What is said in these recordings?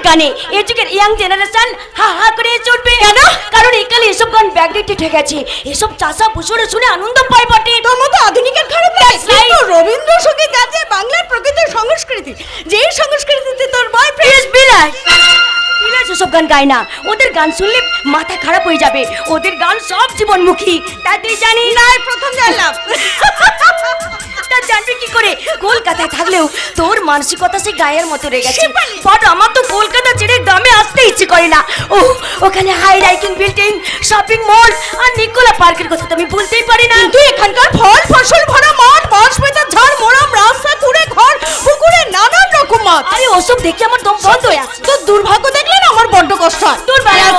গানে এই যুগের ইয়াং জেনারেশন হা হা করে চলবে। কেন? কারণ একালে এসব গান ব্যাকডেটেড হয়ে গেছে। এসব চাষা পুষুরে শুনে আনন্দ পায় বটে। তোর মতো আধুনিকের খারাপ লাগে। রবীন্দ্রসঙ্গীত আছে বাংলার প্রকৃত সংস্কৃতি। যে সংস্কৃতিতে তোর বয়ফ্রেন্ড বিলাস সব গান গায় না। ওদের গান শুনলে মাথা খারাপ হয়ে যাবে। ওদের গান সব জীবনমুখী। তা তুই জানি না? প্রথম জানলাম। তা জানবি কি করে? কলকাতায় থাকলেও তোর মানসিকতা সে গায়ের মতো রয়ে গেছে। বাট আমার তো কলকাতা ছেড়ে গ্রামে আসতে ইচ্ছে করে না। ও ওখানে high rising building, shopping mall আর নিকোলা পার্কের কথা তো আমি বলতেই পারি না। কিন্তু এখানকার ফল ফসল ভরা মাঠ, বাঁশবেতের ঝাড়, মোরাম রাস্তা, কুড়ে ঘর, পুকুরে নানান রকম মাছ। আরে ওসব দেখে আমার দম বন্ধ হয়ে আছে। তোর দুর্ভাগ্য দেখলে না আমার বড্ড কষ্ট হয়।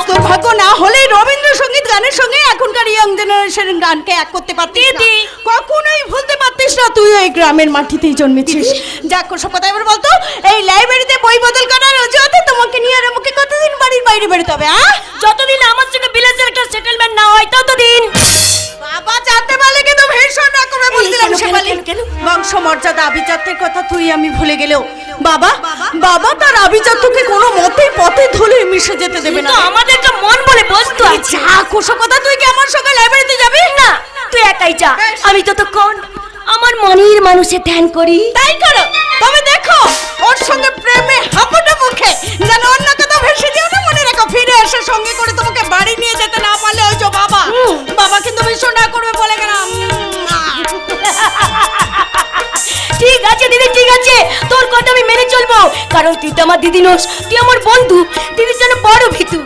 দুর্ভাগ্য না হলে রবীন্দ্রসঙ্গীত গানের সঙ্গে এখনকার ইয়াং জেনারেশনের গানকে এক করতে পারতিস না। কখনোই ভুলতে পারতিস না তুই এই গ্রামের মাটিতেই জন্মেছিস। যাক সব কথা এবার বলতো, এই লাইব্রেরিতে বই বদল করার অজুহাতে তোমাকে নিয়ে আর আমাকে কতদিন বাড়ির বাইরে বেরোতে হবে? যতদিন আমার সঙ্গে বিলাসের একটা সেটেলমেন্ট না হয় ততদিন। বাবা জানতে পারলে কিন্তু ভীষণ না করে বলছিলাম শেফালি। বংশ মর্যাদা আভিজাত্যের কথা তুই আমি ভুলে গেলেও বাবা তার আভিজাত্যকে কোনো মতেই পথে ধুলে মিশে যেতে দেবে না। আমাদের একটা মন বলে বস্তু আছে। যা কোশো কথা, তুই কি আমার সঙ্গে লাইব্রেরিতে যাবি? না, তুই একাই যা। আমি ততক্ষণ আমার মনের মানুষের ধ্যান করি। তাই করো। তবে দেখো ওর সঙ্গে প্রেমে হাঁপুটা মুখে যেন অন্য কথা ভেসে যেও না। মনে রেখো, ফিরে এসে সঙ্গে করে তোমাকে বাড়ি নিয়ে যেতে না পারলে ওই যে বাবা কিন্তু ভীষণ না করবে বলে গেলাম। ঠিক আছে দিদি, ঠিক আছে, তোর কথা আমি মেনে চলবো। কারণ তুই তো আমার দিদি নোস, তুই আমার বন্ধু। দিদির জন্য বড় ভীতু।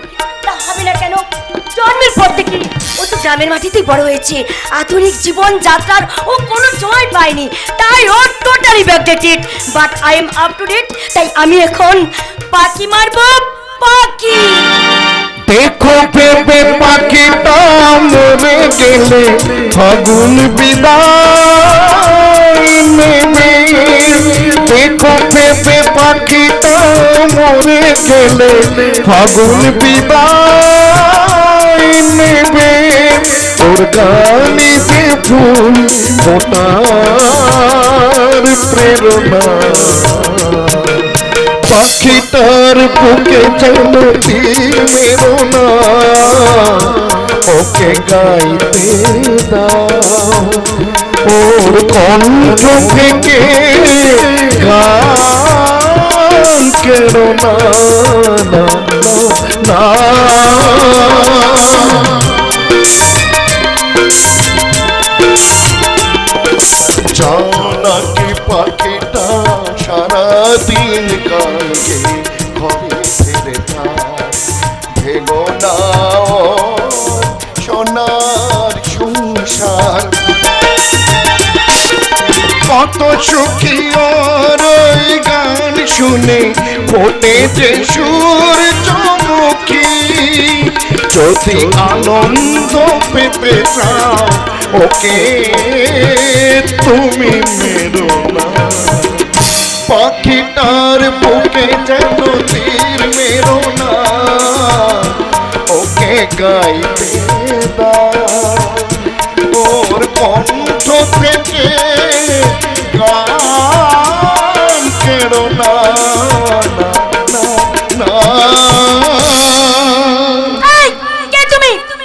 তা হবে না কেন? জন্মের পর থেকে ও তো গ্রামের মাটিতেই বড় হয়েছে। আধুনিক জীবন যাত্রার ও কোনো জয় পায়নি, তাই ও totally backdated. But I am up to date. তাই আমি এখন পাখি মারবো, পাখি। দেখো ভেবে পাখিটা মরে গেলে ফাগুন বিদায় নেবে। দেখো ভেবে পাখিটা মরে গেলে ফাগুন বিদায় নেবে। ওর গানে যে ফুল ফোটার প্রেরণা, পাখিটার বুকে যেন তীর মেরো না। ওকে গাইতে দাও, ওর কণ্ঠ থেকে গান কেড়ো না। জানা কি পাখিটা সারাদিন কাজে ঘরে ফিরে ভেলো না সোনার সংসার। কত সুখী ওর ওই গান শুনে ফোটে যে সূর্যমুখী। যদি আনন্দ পেতে চাও ওকে তুমি মেরো না। পাখিটার বুকে যেন তীর মেরো না। ওকে গাইতে দাও, ওর কণ্ঠ থেকে গান কেড়ো না।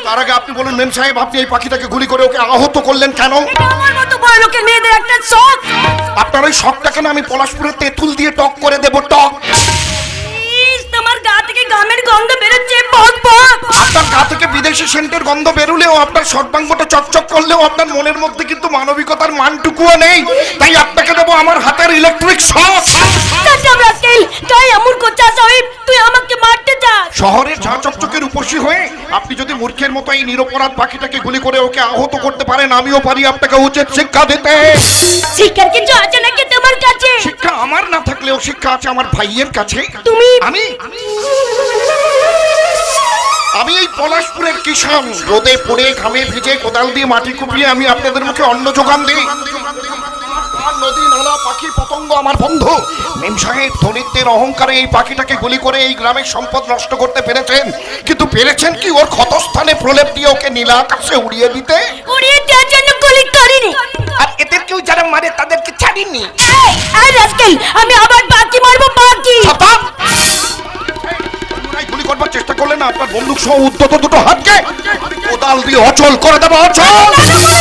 তার আগে আপনি বলুন মেম সাহেব, আপনি এই পাখিটাকে গুলি করে ওকে আহত করলেন কেন? আমার মতো বড় লোকের মেয়েদের একটা শখ। আপনার ওই শখটাকে না আমি পলাশপুরের তেঁতুল দিয়ে টক করে দেবো। টক তোমার গা থেকে গামের গন্ধ বেরোচ্ছে। বক বক। আপনার গা থেকে বিদেশি সেন্টের গন্ধ বেরুলেও, আপনার সর্বাঙ্গটা চকচক করলেও আপনার মনের মধ্যে কিন্তু মানবিকতার মানটুকুও নেই। তাই আপনাকে দেবো আমার হাতের ইলেকট্রিক শক। তাই আমুর কোচা সাহেব, তুই আমাকে মারতে চাস? শহরের ঝাঁ চকচকের উপসী হয়ে আপনি যদি মূর্খের মতো এই নিরপরাধ পাখিটাকে গুলি করে ওকে আহত করতে পারেন, আমিও পারি আপনাকে উচিত শিক্ষা দিতে। শিক্ষার কিছু আছে নাকি তোমার কাছে? শিক্ষা আমার না থাকলেও শিক্ষা আছে আমার ভাইয়ের কাছে। তুমি? আমি এই পলাশপুরের কিষান, রোদে পড়ে ঘামে ভিজে কোদাল দিয়ে মাটি কুপিয়ে আমি আপনাদের মুখে অন্ন যোগান দিই। নদী নালা পাখি পতঙ্গ আমার বন্ধু। মেম সাহেব ধনিত্বের অহংকারে এই পাখিটাকে গুলি করে এই গ্রামের সম্পদ নষ্ট করতে পেরেছেন, কিন্তু পেরেছেন কি ওর ক্ষতস্থানে প্রলেপ দিয়ে ওকে নীল আকাশে উড়িয়ে দিতে? উড়িয়ে দেওয়ার জন্য গুলি করিনি। আর এদের কেউ যারা মারে তাদেরকে ছাড়িনি। এই রাস্কেল, আমি আবার পাখি মারবো, পাখি। বন্দুক সহ উদ্যত দুটো হাতকে কোদাল দিয়ে অচল করে দেবো, অচল।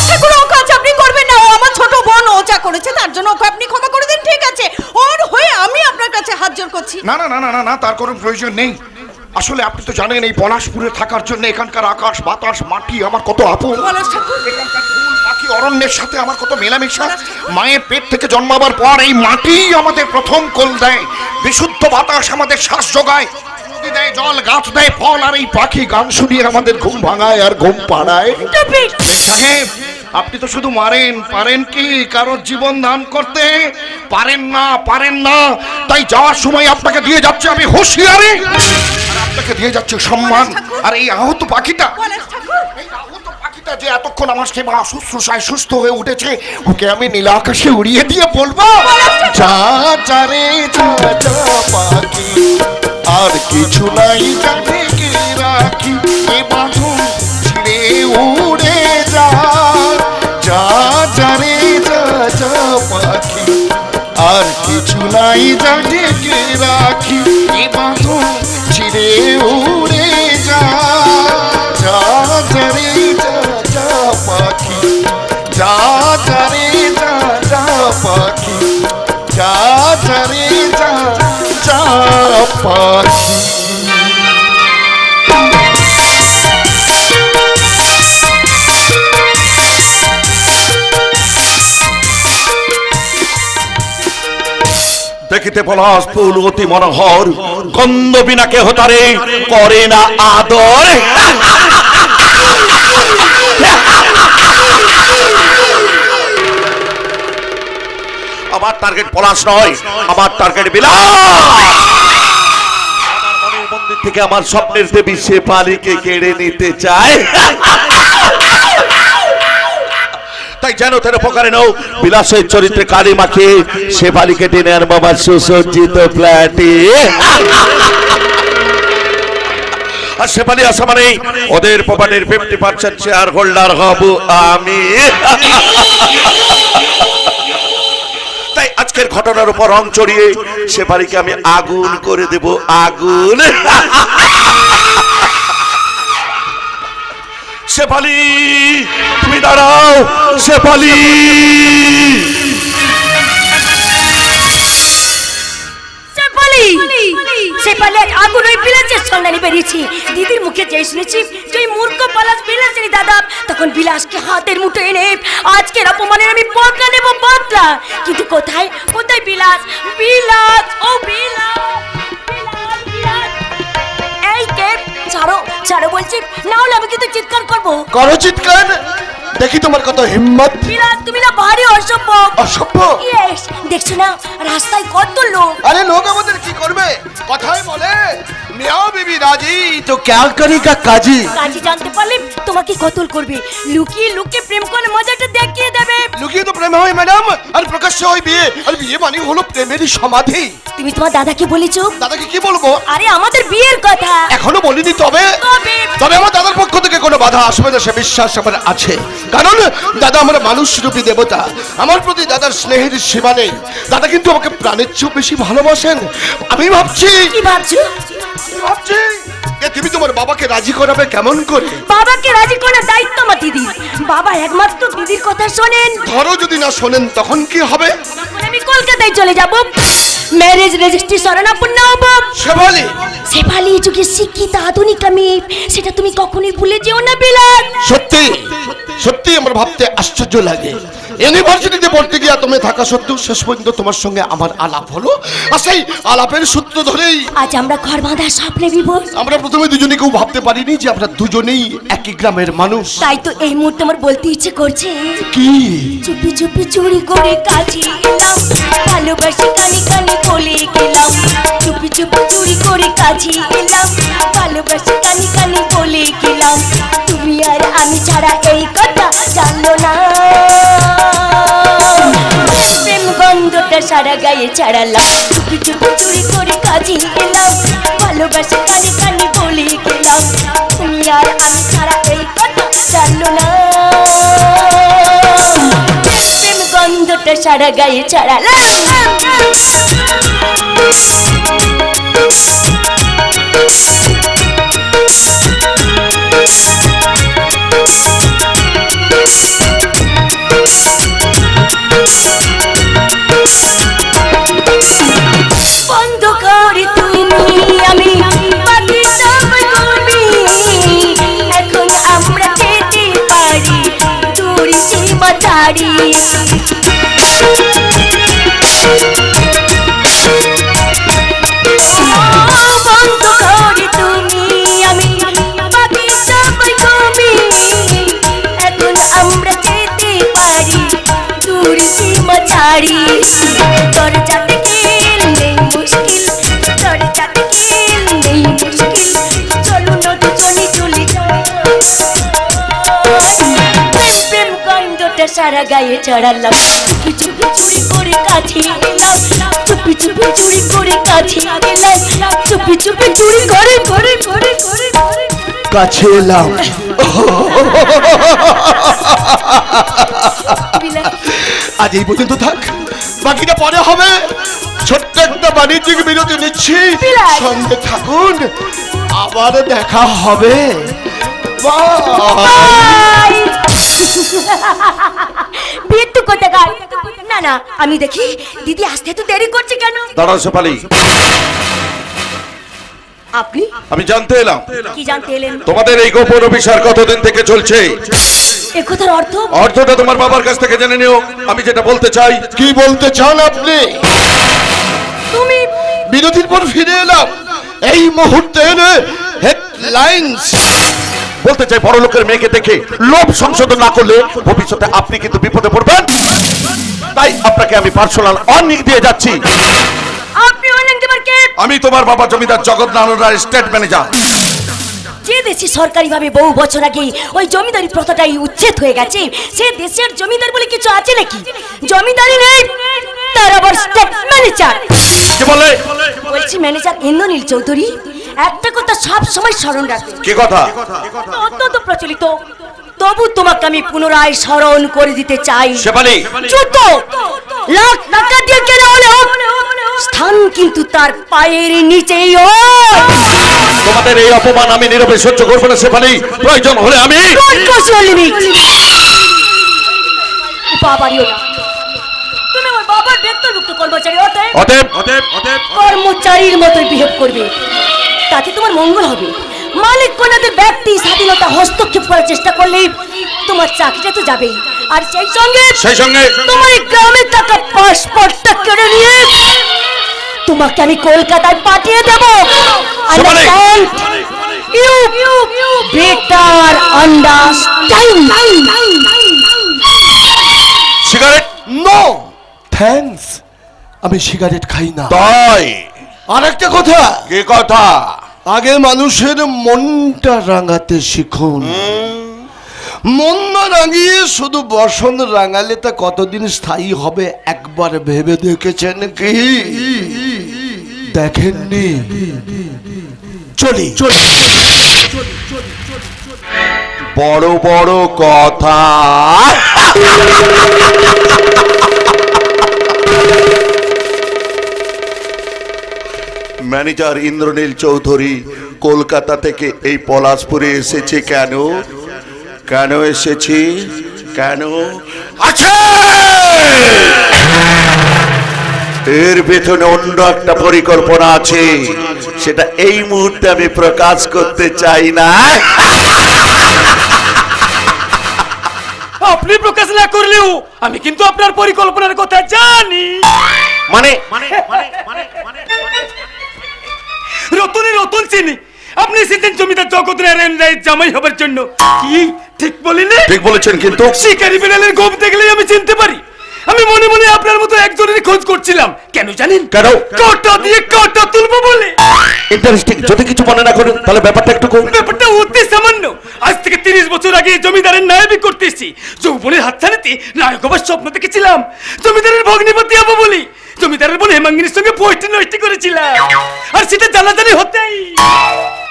ঠাকুর ও কাজ আপনি করবেন না, ও আমার ছোট বোন, ও যা করেছে তার জন্য ওকে আপনি ক্ষমা করে দিন, ঠিক আছে? ওর হয়ে আমি আপনার কাছে হাত জোড় করছি। না না না না না না, তার কোনো প্রয়োজন নেই। আসলে আপনি তো জানেন এই পলাশপুরে থাকার জন্য এখানকার আকাশ বাতাস মাটি আমার কত আপন, এখানকার ফুল পাখি অরণ্যের সাথে আমার কত মেলামেশা। মায়ের পেট থেকে জন্মাবার পর এই মাটি আমাদের প্রথম কোল দেয়, বিশুদ্ধ বাতাস আমাদের শ্বাস যোগায়, নদী দেয় জল, গাছ দেয় ফল, আর এই পাখি গান শুনিয়ে আমাদের ঘুম ভাঙায় আর ঘুম পাড়ায়। সাহেব, আপনি তো শুধু মারেন, পারেন কি কারোর জীবন দান করতে? পারেন না, পারেন না। তাই যাওয়ার সময় আপনাকে দিয়ে যাচ্ছে আমি হুঁশিয়ারি, আর আপনাকে দিয়ে যাচ্ছে সম্মান। আর এই আহত পাখিটা, এই আহত পাখিটা যে এতক্ষণ আমার সেবা শুশ্রূষায় সুস্থ হয়ে উঠেছে, ওকে আমি নীল আকাশে উড়িয়ে দিয়ে বলবো, যা যা রে যা যা পাখি, আর কিছু নাই জানে কে রাখি, এ বাঁধন ছিঁড়ে উড়ে যা, যা যা রে যা যা পাখি, আর কিছু নাই জানে কে রাখি, এ বাঁধন ছিঁড়ে উড়ে যা, যা যা রে যা যা পাখি, যা যা রে যা যা পাখি, যা যা রে যা যা পাখি। দেখিতে পলাশ ফুল অতি মনোহর, গন্ধ বিনা কেহ তারে করে না আদর। আমার টার্গেট পলাশ নয়, আমার টার্গেট বিলাস। আমার মনের মন্দির থেকে আমার স্বপ্নের দেবী শেফালিকে কেড়ে নিতে চায়। তাই যেন তেন প্রকারে নও বিলাসের চরিত্রে কালি মাখিয়ে শেফালিকে টেনে আনবো আমার সুসজ্জিত ফ্ল্যাটে। আর শেফালি আসা মানেই ওদের প্রপার্টির 50% শেয়ার হোল্ডার হব আমি। তাই আজকের ঘটনার উপর রং চড়িয়ে শেফালিকে আমি আগুন করে দেব, আগুন। শেফালি তুমি দাঁড়াও, শেফালি। শেফালি আজ আগুন ওই বিলাসের সন্ধানে বেরিয়েছি। দিদির মুখে যেই শুনেছি যে মূর্খ পলাশ বিলাসেরই দাদা, তখন বিলাসকে হাতের মুঠো এনে আজকের অপমানের আমি বদলা নেব, বদলা। কিন্তু কোথায় কোথায় বিলাস, বিলাস, ও বিলাস, বিলাস, বিলাস। এই কে? ছাড়ো ছাড়ো বলছি, না হলে আমি কিন্তু চিৎকার করবো। করো চিৎকার, দেখি তোমার কত হিম্মত। বিলাস তুমি না ভারী অসভ্য। অসভ্য? ইয়েস, দেখছো না রাস্তায় কত লোক। আরে লোক আমাদের কি করবে? কথাই বলে মিয়াও বিবি রাজি তো ক্যা করেগা কাজী? কাজী জানতে পারলে তোমাকে কতল করবে, লুকিয়ে লুকিয়ে প্রেম করে মজাটা দেখিয়ে দেবে। লুকিয়ে তো প্রেম হয় ম্যাডাম, আর প্রকাশ্যে হয় বিয়ে। আর বিয়ে মানে হলো প্রেমেরই সমাধি। তুমি তোমার দাদাকে বলেছো? দাদাকে কি বলবো? আরে আমাদের বিয়ের কথা এখনো বলিনি। তবে তবে আমার দাদার পক্ষ থেকে কোনো বাধা আসবে না, সে বিশ্বাস আমার আছে। কারণ দাদা আমার মানুষ রূপী দেবতা, আমার প্রতি দাদার স্নেহের সীমা নেই। দাদা কিন্তু আমাকে প্রাণের চেয়েও বেশি ভালোবাসেন। আমি ভাবছি, কি ভাবছো? ভাবছি যে তুমি তোমার বাবাকে রাজি করাবে কেমন করে? বাবাকে রাজি করার দায়িত্ব আমার দিদির। বাবা একমাত্র দিদির কথা শোনেন। ধরো যদি না শোনেন তখন কি হবে? তখন আমি কলকাতায় চলে যাব, ম্যারেজ রেজিস্ট্রি শরণাপন্ন হব। শেফালি, শেফালি যুগের শিক্ষিত আধুনিক আমি, সেটা তুমি কখনোই ভুলে যেও না বিলাস। সত্যি সত্যি আমার ভাবতে আশ্চর্য লাগে। ইউনিভার্সিটিতে পড়তে গিয়ে তুমি থাকা সত্ত্বেও শেষ পর্যন্ত তোমার সঙ্গে আমার আলাপ হলো। আর সেই আলাপের সূত্র ধরেই আজ আমরা ঘর বাঁধার স্বপ্নে বিভোর। আমরা প্রথমে দুজনে কেউ ভাবতে পারিনি যে আমরা দুজনেই একই গ্রামের মানুষ। তাই তো এই মুহূর্তে আমার বলতে ইচ্ছে করছে, কি চুপি চুপি চুরি করে কাছে এলাম, ভালোবাসি কানে কানে বলে গেলাম। চুপি চুপি চুরি করে কাছে এলাম, ভালোবাসি কানে কানে বলে গেলাম। তুমি আর আমি ছাড়া এই কথা জানলো না, প্রেম গন্ধটা সারা গায়ে ছাড়ালাম। চুপি চুপি চুরি করে কাছে এলাম, ভালোবাসি কানে কানে বলে গেলাম। তুমি আর আমি ছাড়া এই কথা জানলো না, প্রেম গন্ধটা সারা গায়ে ছাড়ালাম। বন্ধ করে তুমি আমি বাকি সবাই তুমি, এখন আমরা যেতে পারি দূর সীমা ছাড়ি। দরজা থেকে নেই মুশকিল, দরজা থেকে নেই মুশকিল, চলো না দুজনে চলে যাই। প্রেম প্রেম গন্ধটা সারা গায়ে ছড়ালাম, চুপি চুপি চুরি করে কাছে এলাম, চুপি চুপি চুরি করে কাছে এলাম, চুপি চুপি চুরি করে করে করে করে কাছে এলাম। আজ এই পর্যন্ত থাক, বাকিটা পরে হবে। ছোট্ট একটা বাণিজ্যিক বিরতি নিচ্ছি, সঙ্গে থাকুন, আবার দেখা হবে। বিট্টু কোথাকার? না না, আমি দেখি দিদি আসতে তো দেরি করছে কেন? দাঁড়াও শেফালি, আপনি? আমি জানতে এলাম কি জানতে এলেন? তোমাদের এই গোপন অভিসার কতদিন থেকে চলছে? এ কথার অর্থ? অর্থটা তোমার বাবার কাছ থেকে জেনে নিও। আমি যেটা বলতে চাই। কি বলতে চান আপনি? তুমি বিরতির পর ফিরে এলাম। এই মুহূর্তের হেডলাইন্স বলতে চাই, বড় লোকের মেয়েকে দেখে লোভ সংশোধন না করলে ভবিষ্যতে আপনি কিন্তু বিপদে পড়বেন। তাই আপনাকে আমি পার্সোনাল ওয়ার্নিং দিয়ে যাচ্ছি। আপনি হলেন তোমার কে? আমি তোমার বাবা জমিদার জগৎনারায়ণ রায়, স্টেট ম্যানেজার। যে দেশে সরকারিভাবে বহু বছর আগে ওই জমিদারি প্রথাটাই উচ্ছেদ হয়ে গেছে, সে দেশের জমিদার বলে কিছু আছে নাকি? জমিদারি নেই, তার আবার স্টেট ম্যানেজার। কি বলে? বলছি ম্যানেজার ইন্দ্রনীল চৌধুরী, একটা কথা সব সময় স্মরণ রাখবে। কি কথা? অত্যন্ত প্রচলিত, তবু তোমাকে আমি পুনরায় স্মরণ করে দিতে চাই। শেফালি, যুদ্ধ লাখ টাকা দিয়ে কেনা হলে স্থান কিন্তু তার পায়ের নিচেই। তোমাদের এই অপমান আমি নীরবে সহ্য করবো না শেফালি। প্রয়োজন হলে আমি বাবারিও না, তুমি আমার বাবার বেতনভুক্ত কর্মচারী, অতএব কর্মচারীর মতোই বিহেভ করবে, তাতে তোমার মঙ্গল হবে। মালিক কোনাদের ব্যক্তি স্বাধীনতা হস্তক্ষেপ করার চেষ্টা করলে তোমার চাকরিটা তো যাবেই, আর সেই সঙ্গে তোমার গ্রামে থাকা পাসপোর্টটা কেড়ে নিয়ে তোমাকে আমি কলকাতায় পাঠিয়ে দেব। You better understand. Cigarette? No thanks, আমি সিগারেট খাই না। তাই আরেকটা কথা। কি কথা? আগে মানুষের মনটা রাঙাতে শিখুন। মন না রাঙিয়ে শুধু বসন রাঙালে তা কতদিন স্থায়ী হবে একবার ভেবে দেখেছেন কি? দেখেননি? চলি বড় বড় কথা। ম্যানেজার ইন্দ্রনীল চৌধুরী কলকাতা থেকে এই পলাশপুরে এসেছে কেন? কেন এসেছি? কেন আছে? এর পেছনে অন্য একটা পরিকল্পনা আছে, সেটা এই মুহূর্তে আমি প্রকাশ করতে চাই না। আপনি প্রকাশ না করলেও আমি কিন্তু আপনার পরিকল্পনার কথা জানি। মানে রতন চিনি। আপনি এসেছেন জমিদার জগৎনারায়ণ রায়ের জামাই হবার জন্য। কি ঠিক বলিনি? ঠিক বলেছেন, কিন্তু শিকারি বিড়ালের গোপ দেখলেই আমি চিনতে পারি। আমি মনে মনে আপনার মতো একজনের খোঁজ করছিলাম। কেন জানেন? কেন? কাঁটা দিয়ে কাঁটা তুলবো বলে। ইন্টারেস্টিং। যদি কিছু মনে না করেন তাহলে ব্যাপারটা একটু কম। ব্যাপারটা অতি সামান্য। আজ থেকে 30 বছর আগে জমিদারের নায়বি করতেছি। যৌবনের হাতছানিতে নায়ক হবার স্বপ্ন দেখেছিলাম। জমিদারের ভগ্নিপতি হবো বলি জমিদারের বোন হেমাঙ্গিনীর সঙ্গে পোস্টে নষ্টি করেছিলাম। আর সেটা জানাজানি হতেই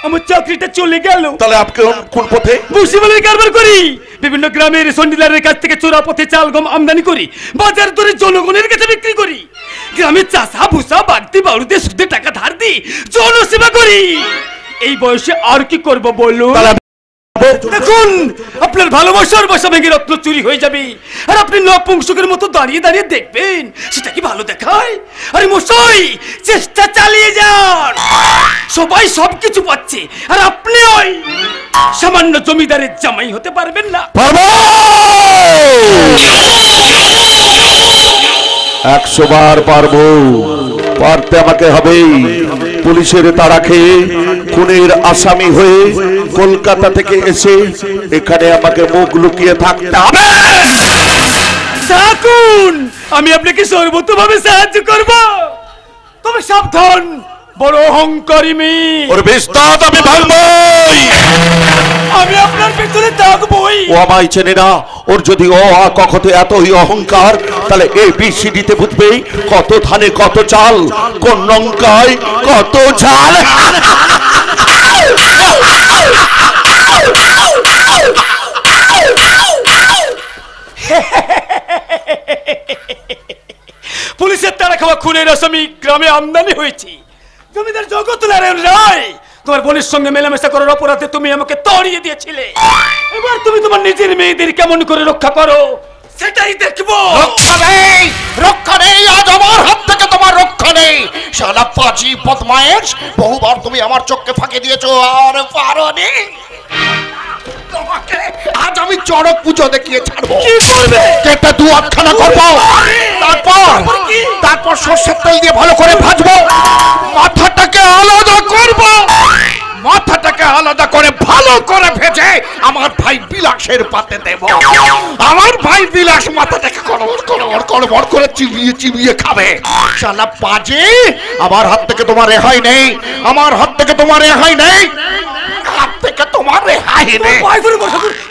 আমার চাকরিটা চলে গেল। তাহলে আপনি কোন পথে? ভুসিমালের কারবার করি। বিভিন্ন গ্রামের রেশন ডিলারের কাছ থেকে চোরা পথে চাল গম আমদানি করি, বাজার দরে জনগণের কাছে বিক্রি করি। গ্রামের চাষা ভুসা বাড়তি বাড়ুতে সুদে টাকা ধার দিই, জনসেবা করি। এই বয়সে আর কি করব বলুন? দেখুন, আপনার ভালোবাসার বাসা ভেঙে রত্ন চুরি হয়ে যাবে, আর আপনি নপুংসকের মতো দাঁড়িয়ে দাঁড়িয়ে দেখবেন। সেটা কি ভালো দেখায়? আরে মশাই, চেষ্টা চালিয়ে যান। সবাই সবকিছু পাচ্ছে, আর আপনি ওই সামান্য জমিদারের জামাই হতে পারবেন না। 100 বার পারবো, পারতে আমাকে হবেই। পুলিশের তাড়া খেয়ে খুনের আসামি হয়ে কলকাতা থেকে এসে এখানে আমাকে মুখ লুকিয়ে থাকতে হবে। থাকুন, আমি আপনাকে সর্বতভাবে সাহায্য করব। তবে সাবধান, বড় অহংকারী মেয়ে। ওর বিস্তার আমি ভাঙবই, আমি আপনার পেছনে থাকবই। ও আমায় চেনে না। ওর যদি অ আ ক খ তে এতই অহংকার, তাহলে এ বি সি ডি তে বুঝবে কত ধানে কত চাল, কোন লঙ্কায় কত ঝাল। পুলিশের তাড়া খাওয়া খুনের আসামি গ্রামে আমদানি হয়েছে। জমিদার জগৎ নারায়ণ রায় তোমার বোনের সঙ্গে মেলামেশা করার অপরাধে তুমি আমাকে তাড়িয়ে দিয়েছিলে। এবার তুমি তোমার নিজের মেয়েদের কেমন করে রক্ষা করো সেটাই দেখবো। রক্ষা নেই, আজ আমার হাত থেকে তোমার রক্ষা নেই। শালা পাজি বদমায়েশ, বহুবার তুমি আমার চোখকে ফাঁকি দিয়েছো, আর পারোনি। তোমাকে আজ আমি চড়ক পুজো দেখিয়ে ছাড়বো। কি করবে? কেটে দু আটখানা করবো, তারপর সর্ষের তেল দিয়ে ভালো করে ভাজবো, মাথাটাকে আলাদা করবো, মাথাটাকে আলাদা করে ভালো করে ভেজে আমার ভাই বিলাসের পাতে দেব। আমার ভাই বিলাস মাথাটাকে কড়মড় কড়মড় কড়মড় করে চিবিয়ে চিবিয়ে খাবে। শালা পাজি, আমার হাত থেকে তোমার রেহাই নেই, আমার হাত থেকে তোমার রেহাই নেই, হাত থেকে তোমার রেহাই নেই।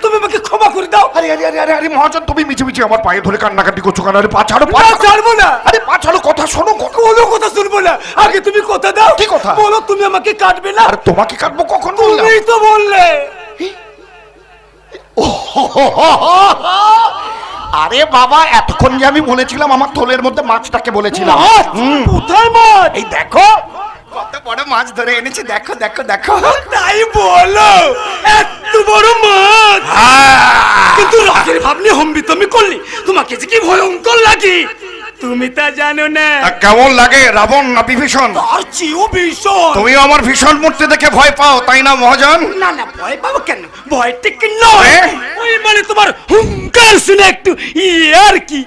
তুমি আমাকে ক্ষমা করে দাও। আরে আরে আরে আরে আরে মহাজন, তুমি মিছে মিছে আমার পায়ে ধরে কান্নাকাটি করছো কেন? আরে পা ছাড়ো, পা না, ছাড়ো। ছাড়বো না। আরে পা ছাড়ো, কথা শোনো। কোনো কথা শুনবো না, আগে তুমি কথা দাও। কি কথা? বলো, তুমি আমাকে কাটবে না। আর তোমাকে কাটবো কখন বললাম? তুমিই তো বললে। আরে বাবা, এতক্ষণ যে আমি বলেছিলাম আমার থলের মধ্যে মাছটাকে বলেছিলাম। মাছ? কোথায় মাছ? এই দেখো কত বড় মাছ ধরে এনেছি, দেখো দেখো দেখো। তাই বলো, এত বড় মাছ। কিন্তু রাগের ভাব নিয়ে হম্বি তুমি করলি, তোমাকে যে কি ভয়ঙ্কর লাগে তুমি তা জানো না। কেমন লাগে রাবণ না বিভীষণ? তার চেয়েও ভীষণ। তুমিও আমার ভীষণ মূর্তি দেখে ভয় পাও, তাই না মহাজন? না না, ভয় পাবো কেন? ভয় ঠিক নয়, ওই মানে তোমার হুঙ্কার শুনে একটু আর কি।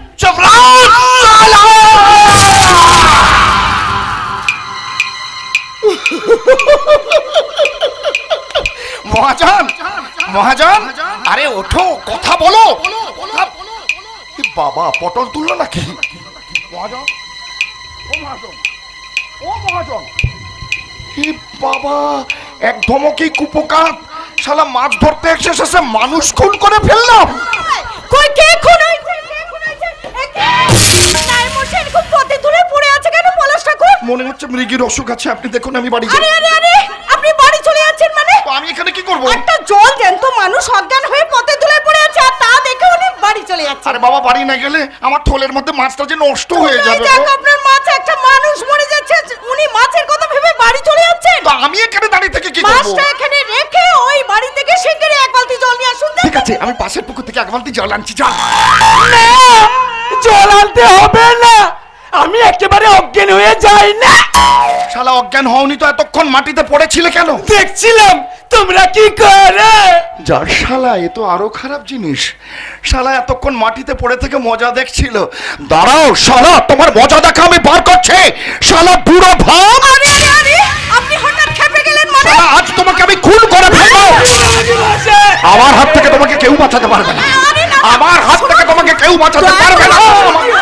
মহাজন, মহাজন, আরে ওঠো, কথা বলো। এ বাবা, পটল তুললো নাকি? মহাজন, ও মহাজন, ও মহাজন, এ বাবা, এক ধমকেই কুপোকাত, শালা মাছ ধরতে এসে শেষে মানুষ খুন করে ফেললাম। কই কে খুন হইছে? কে খুন হইছে? নাই মোছে এরকম পথে দূরে পড়ে আছে কেন পলাশ ঠাকুর? মনে হচ্ছে মৃগীর অসুখ আছে, আপনি দেখুন আমি বাড়ি যাই। আরে আরে আরে, আপনি বাড়ি চলে যাচ্ছেন মানে? তো আমি এখানে কি করব? একটা জল জ্যান্ত মানুষ অজ্ঞান হয়ে পথে দূরে পড়ে আছে, আর তা দেখে উনি বাড়ি চলে যাচ্ছেন। আরে বাবা, বাড়ি না গেলে আমার থলের মধ্যে মাছটা যে নষ্ট হয়ে যাবে। দেখ, আপনার মাছ, একটা মানুষ মরে যাচ্ছে, উনি মাছের কথা ভেবে বাড়ি চলে যাচ্ছেন। তো আমি এখানে দাঁড়িয়ে থেকে কি করব? মাছটা এখানে রেখে ওই বাড়ি থেকে শিগগিরই এক বালতি জল নিয়ে আসুন। ঠিক আছে, আমি পাশের পুকুর থেকে এক বালতি জল আনছি, চল। জল আনতে হবে না, আমি একেবারে অজ্ঞান হয়ে যাই না। শালা অজ্ঞান হওনি তো এতক্ষণ মাটিতে পড়েছিলে কেন? দেখছিলাম তোমরা কি করে। যার শালা, এ তো আরো খারাপ জিনিস। শালা এতক্ষণ মাটিতে পড়ে থেকে মজা দেখছিল। দাঁড়াও শালা, তোমার মজা দেখা আমি বার করছে। শালা বুড়ো ভাব, আরে আরে আরে, আপনি হঠাৎ খেপে গেলেন মানে? শালা আজ তোমাকে আমি খুন করে ফেলবো। আমার হাত থেকে তোমাকে কেউ বাঁচাতে পারবে না, আমার হাত থেকে তোমাকে কেউ বাঁচাতে পারবে না।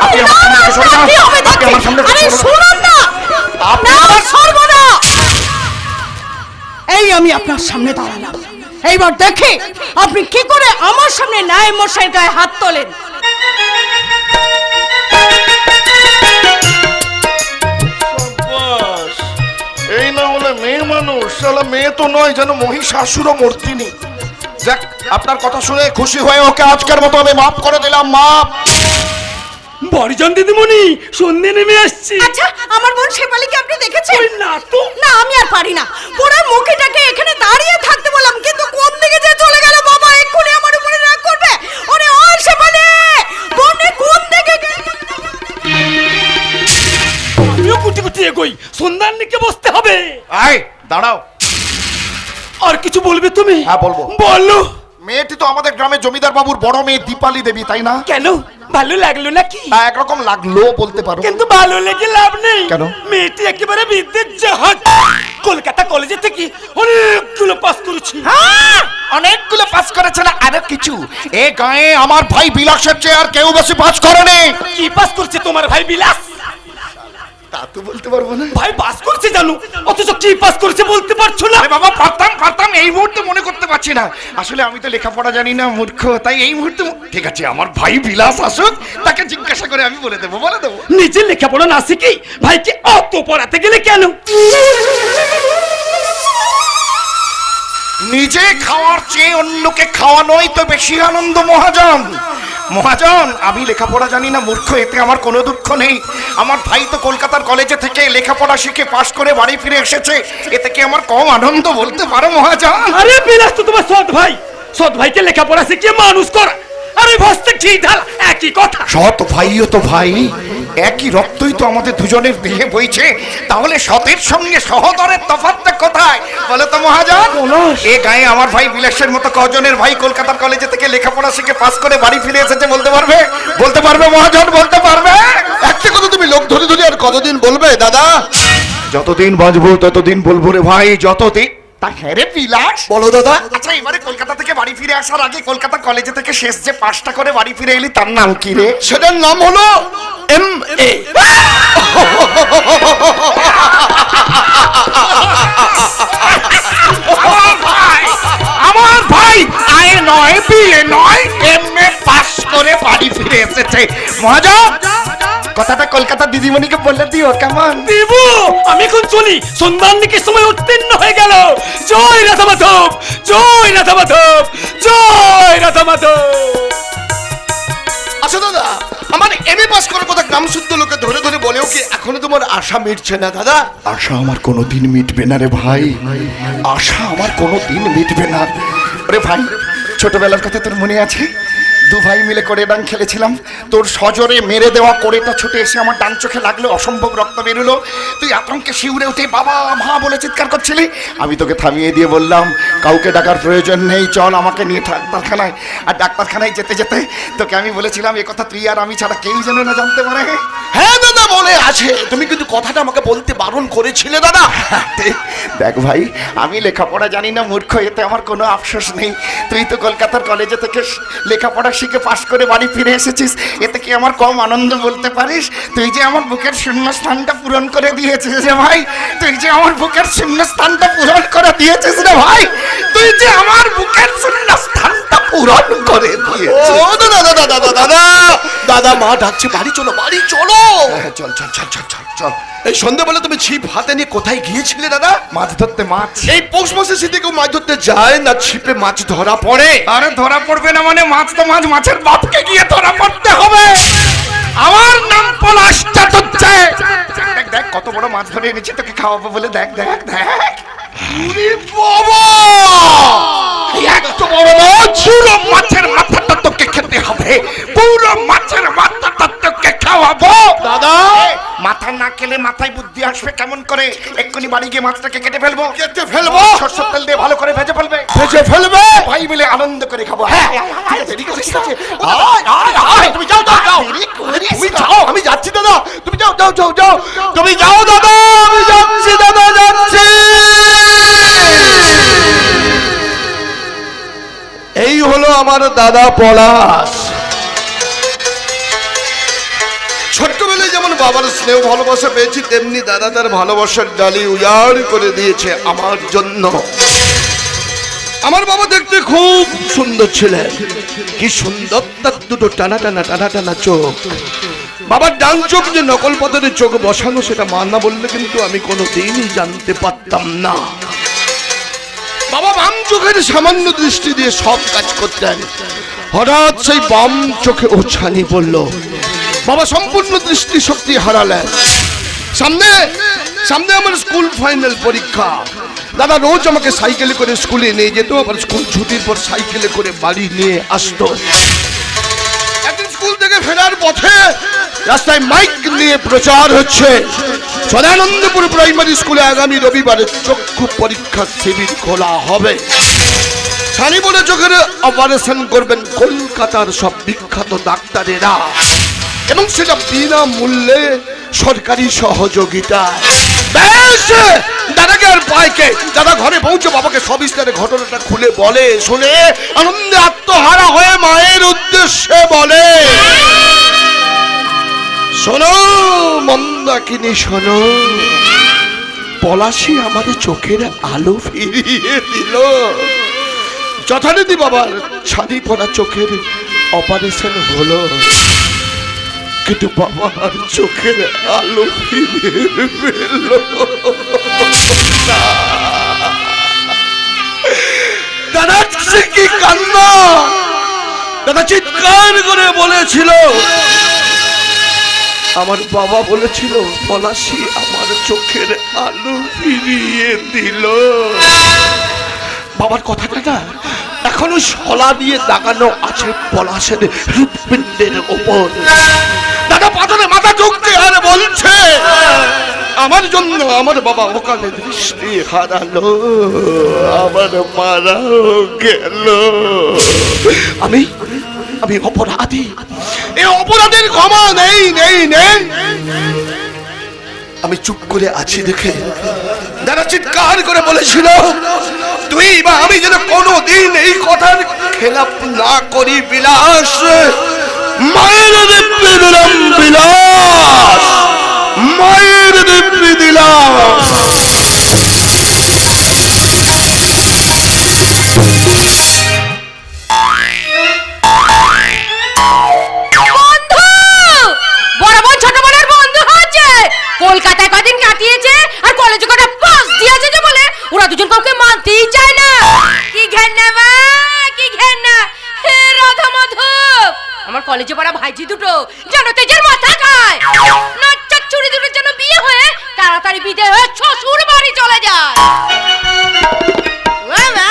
আপনি আমার সামনে থেকে সরে যান, আপনি আমার সামনে থেকে আরে সরে যান। শুনুন না, আপনি না আমার- সরব না। এই আমি আপনার সামনে দাঁড়ালাম, এইবার দেখে আপনি কি করে আমার সামনে ন্যায় মশাইয়ের গায়ে হাত তোলেন। এই না হলে মেয়ে মানুষ, শালা মেয়ে তো নয়, যেন মহিষাসুর মূর্তিনি। দেখ, আপনার কথা শুনে খুশি হয়ে ওকে আজকের মতো আমি মাফ করে দিলাম, মাফ। বড়জন দিদিমণি, সন্ধে নেমে আসছি। আচ্ছা, আমার বোন শেফালিকে আপনি দেখেছেন? ওই না তো। না, আমি আর পারি না। পুরো মুখটাকে এখানে দাঁড়িয়ে থাকতে বললাম, কিন্তু কোন দিকে যে চলে গেল বাবা, এক্ষুনি আমার উপরে রাগ করবে। ওরে ও শেফালি, বোনে কোন দিকে গেল? আমিও কুটি কুটি এগোই, সন্ধ্যার নিকে বসতে হবে। আয় দাঁড়াও। আর কিছু বলবে তুমি? হ্যাঁ, বলবো। বলো। মেয়েটি তো আমাদের গ্রামে জমিদার বাবুর বড় মেয়ে দীপালি দেবী, তাই না? কেন? ভালো লাগলো নাকি? একরকম লাগলো বলতে পারো। কিন্তু ভালো লেগে লাভ নেই। কেন? মেয়েটি একেবারে বিদ্যুৎ জাহাজ। কলকাতা কলেজে থেকে অনেকগুলো পাস করেছি। হ্যাঁ, অনেকগুলো পাস করেছে না আরো কিছু। এ গায়ে আমার ভাই বিলাসের চেয়ে আর কেউ বেশি পাস করেনি। কি পাস করছে তোমার ভাই বিলাস? তা তো বলতে পারবো না। ভাই পাস করছে জানো, অথচ কি পাস করছে বলতে পারছো না। আরে বাবা, পারতাম এই মুহূর্তে মনে করতে পারছি না। আসলে আমি তো লেখাপড়া জানি না, মূর্খ, তাই এই মুহূর্তে। ঠিক আছে, আমার ভাই বিলাস আসুক, তাকে জিজ্ঞাসা করে আমি বলে দেবো। নিজে লেখাপড়া না শিখে ভাইকে অত পড়াতে গেলে কেন? নিজে খাওয়ার চেয়ে অন্যকে খাওয়ানোই তো বেশি আনন্দ মহাজন। মহাজন, আমি লেখাপড়া জানি না, মূর্খ, এতে আমার কোনো দুঃখ নেই। আমার ভাই তো কলকাতার কলেজে থেকে লেখাপড়া শিখে পাশ করে বাড়ি ফিরে এসেছে, এতে কি আমার কম আনন্দ বলতে পারো মহাজন? আরে বিলাস তো তোমার সৎ ভাই, সৎ ভাইকে লেখাপড়া শিখিয়ে মানুষ করা আরে ভস্তে ঘি ঢাল একই কথা। সৎ ভাইও তো ভাই, একই রক্তই তো আমাদের দুজনের দেহে বইছে, তাহলে সতের সঙ্গে সহদরের তফাৎটা কোথায় বলো তো মহাজন? এ গায়ে আমার ভাই বিলাসের মতো কজনের ভাই কলকাতার কলেজে থেকে লেখাপড়া শিখে পাস করে বাড়ি ফিরে এসেছে বলতে পারবে? বলতে পারবে মহাজন, বলতে পারবে? একটা কথা তুমি লোক ধরে ধরে আর কতদিন বলবে দাদা? যতদিন বাঁচবো ততদিন বলবো রে ভাই, যতদিন। তা হ্যাঁ রে বিলাস, বলো দাদা। আচ্ছা, এবারে কলকাতা থেকে বাড়ি ফিরে আসার আগে কলকাতা কলেজে থেকে শেষ যে পাসটা করে বাড়ি ফিরে এলি তার নাম কি রে? সেটার নাম হলো MA। আমার ভাই আয়ে নয় বিয়ে নয় এমএ পাস করে বাড়ি ফিরে এসেছে। মহাজন, কথাটা কলকাতা দিদিমণিকে বললে দিও কেমন? দেবু, আমি এখন চলি, সন্ধ্যান্বিকের সময় উত্তীর্ণ হয়ে গেল। জয় রাধা মাধব, জয় রাধা মাধব, জয় রাধা মাধব। আচ্ছা দাদা, আমার MA পাস করার কথা গ্রাম শুদ্ধ লোকে ধরে ধরে বলেও কি এখনো তোমার আশা মিটছে না দাদা? আশা আমার কোনো দিন মিটবে না রে ভাই, আশা আমার কোনো দিন মিটবে না রে ভাই। ছোটবেলার কথা তোর মনে আছে? দু ভাই মিলে করে ডাং খেলেছিলাম, তোর সজোরে মেরে দেওয়া কোড়েটা ছুটে এসে আমার ডান চোখে লাগলো, অসম্ভব রক্ত বেরোলো। তুই আতঙ্কে শিউরে উঠে বাবা মা বলে চিৎকার করছিলি। আমি তোকে থামিয়ে দিয়ে বললাম কাউকে ডাকার প্রয়োজন নেই, চল আমাকে নিয়ে ডাক্তারখানায়। আর ডাক্তারখানায় যেতে যেতে তোকে আমি বলেছিলাম এ কথা তুই আর আমি ছাড়া কেউ যেন না জানতে পারে। হ্যাঁ দাদা, মনে আছে। তুমি কিন্তু কথাটা আমাকে বলতে বারণ করেছিলে দাদা। দেখ ভাই, আমি লেখাপড়া জানি না, মূর্খ, এতে আমার কোনো আফসোস নেই। তুই তো কলকাতার কলেজে থেকে লেখাপড়া শিখে পাশ করে বাড়ি ফিরে এসেছিস, এতে কি আমার কম আনন্দ বলতে পারিস? তুই যে আমার বুকের শূন্য স্থানটা পূরণ করে দিয়েছিস রে ভাই, তুই যে আমার বুকের শূন্য স্থানটা পূরণ করে দিয়েছিস রে ভাই, তুই যে আমার বুকের শূন্য স্থানটা পূরণ করে দিয়েছিস। ও দাদা দাদা দাদা দাদা দাদা, মা ডাকছে, বাড়ি চলো, বাড়ি চলো। চল চল চল চল চল চল। এই সন্ধ্যাবেলা তুমি ছিপ হাতে নিয়ে কোথায় গিয়েছিলে দাদা? মাছ ধরতে। মাছ? এই পৌষ মাসের শীতে কেউ মাছ ধরতে যায় না, ছিপে মাছ ধরা পড়ে। আরে ধরা পড়বে না মানে মাছ তো মাছ, মাছের বাপকে গিয়ে ধরা পড়তে হবে। আমার নাম পলাশ চাটুর্যে। দেখ দেখ কত বড় মাছ ধরে এনেছি তোকে খাওয়াবো বলে, দেখ দেখ দেখ। ওরে বাবা, এত বড় মাছ, পুরো মাছের মাথাটা তোকে খেতে হবে, পুরো মাছের মাথাটা তোকে খাওয়াবো। দাদা, মাথা না খেলে মাথায় বুদ্ধি আসবে কেমন করে? এক্ষুনি বাড়ি গিয়ে মাছটাকে কেটে ফেলবো। কেটে ফেলবো? সরষের তেল দিয়ে ভালো করে ভেজে ফেলবে। ভেজে ফেলবে? ভাই মিলে আনন্দ করে খাবো। হ্যাঁ, দেরি করিস না। তুমি যাও যাও যাও, তুমি যাও, আমি যাচ্ছি দাদা। তুমি যাও যাও যাও যাও, তুমি যাও দাদা, আমি যাচ্ছি দাদা, যাচ্ছি। এই হলো আমার দাদা পলাশ। ছোট্টবেলায় যেমন বাবার স্নেহ ভালোবাসা পেয়েছি, তেমনি দাদা তার ভালোবাসার ডালি উজাড় করে দিয়েছে আমার জন্য। আমার বাবা দেখতে খুব সুন্দর ছিলেন, কি সুন্দর তার দুটো টানা টানা টানা টানা চোখ। বাবার ডান চোখ যে নকল পাথরের চোখ বসানো, সেটা মা না বললে কিন্তু আমি কোনোদিনই জানতে পারতাম না। বাবা বাম চোখের সামান্য দৃষ্টি দিয়ে সব কাজ করতেন। হঠাৎ সেই বাম চোখে ও ছানি পড়ল, বাবা সম্পূর্ণ দৃষ্টি শক্তি হারালেন। সামনে সামনে আমার স্কুল ফাইনাল পরীক্ষা। দাদা রোজ আমাকে সাইকেলে করে স্কুলে নিয়ে যেত, আবার স্কুল ছুটির পর সাইকেলে করে বাড়ি নিয়ে আসতো। একদিন স্কুল থেকে ফেরার পথে রাস্তায় মাইক নিয়ে প্রচার হচ্ছে, সদানন্দপুর প্রাইমারি স্কুলে আগামী রবিবারে চক্ষু পরীক্ষা শিবির খোলা হবে। সানি বলে চোখের অপারেশন করবেন কলকাতার সব বিখ্যাত ডাক্তারেরা, এবং সেটা বিনা মূল্যে সরকারি সহযোগিতা। বেশ, দাদাকে আর পাইকে দাদা ঘরে পৌঁছে বাবাকে সবিস্তারে ঘটনাটা খুলে বলে, শুনে আনন্দে আত্মহারা হয়ে মায়ের উদ্দেশ্যে বলে, শোনো মন্দাকিনী শোনো, পলাশী আমাদের চোখের আলো ফিরিয়ে দিল। যথারীতি বাবার ছানি পড়া চোখের অপারেশন হলো, কিন্তু বাবার চোখের আলো ফিরে পেল না। দাদা কি কান্না! দাদা চিৎকার করে বলেছিল, আমার বাবা বলেছিল পলাশী আমার চোখের আলো ফিরিয়ে দিল। বাবার কথাটা না এখনো শলা দিয়ে দাগানো আছে পলাশের হৃৎপিণ্ডের ওপর। দাদা পাথরে মাথা ঢুকতে আর বলছে, আমার জন্য আমার বাবা ওখানে দৃষ্টি হারালো, আমার মারাও গেল। আমি অপরাধী, এই অপরাধের ক্ষমা নেই নেই নেই। আমি চুপ করে আছি দেখে দাদা চিৎকার করে বলেছিল, তুই বা আমি যেন কোনোদিন এই কথার খেলাপ না করি বিলাস। মায়ের দিব্যি দিলাম বিলাস, মায়ের দিব্যি দিলাম। কলকাতায় কদিন কাটিয়েছে আর কলেজে কটা পাস দিয়েছে যে বলে ওরা দুজন কাউকে মানতেই চায় না। কি ঘেন্না মা, কি ঘেন্না! হে রাধা মাধব, আমার কলেজে পড়া ভাইজি দুটো জানো তেজের মাথা খায়। নাচ্চার চুরি দুটোর জন্য বিয়ে হয়ে তাড়াতাড়ি বিদায় হয়ে শ্বশুর বাড়ি চলে যায়। মা,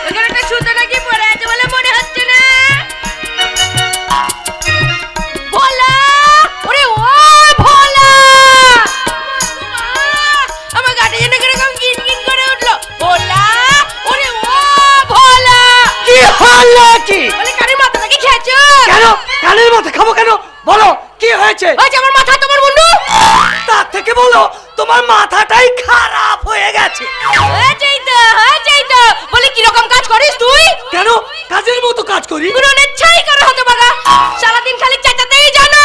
ওখানে একটা সুতো নাকি পড়ে আছে বলে মনে হচ্ছে না? ভোলা, ওরে ও ভোলা, আমার গাড়ি যেন কিরকম গিনগিন করে উঠলো। ভোলা, ওরে ও ভোলা, কি হলো কি? বলে কানের মাথা নাকি খেয়েছো? কেন কানের মাথা খাবো কেন? বলো কি হয়েছে? আমার মাথা তোমার বন্ধু। তার থেকে বলো তোমার মাথাটাই খারাপ হয়ে গেছে। হয়েছেই তো। বলে কিরকম কাজ করিস তুই? কেন কাজের মতো কাজ করি? পুরনের ছাই করে হতে পারা, সারাদিন খালি চেঁচাতেই জানো।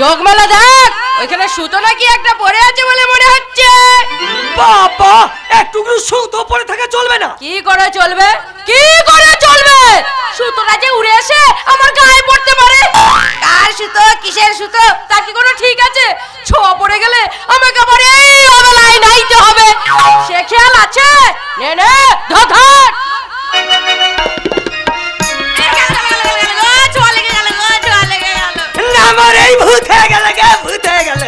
চোখ মেলা দেখ, ওইখানে সুতো নাকি একটা পড়ে আছে বলে মনে হচ্ছে। বাবা, একটু সুতো পরে থাকা চলবে না। কি করে চলবে? কি করে চলবে? সুতোটা যে উড়ে এসে আমার গায়ে পড়তে পারে। কার সুতো, কিসের সুতো, তার কি কোনো ঠিক আছে? ছোঁয়া পড়ে গেলে আমাকে আবার এই অবলায় নাইতে হবে, সে খেয়াল আছে? নে নে ধর ধর। আমার এই ভূত হয়ে গেল, ভূত হয়ে গেল।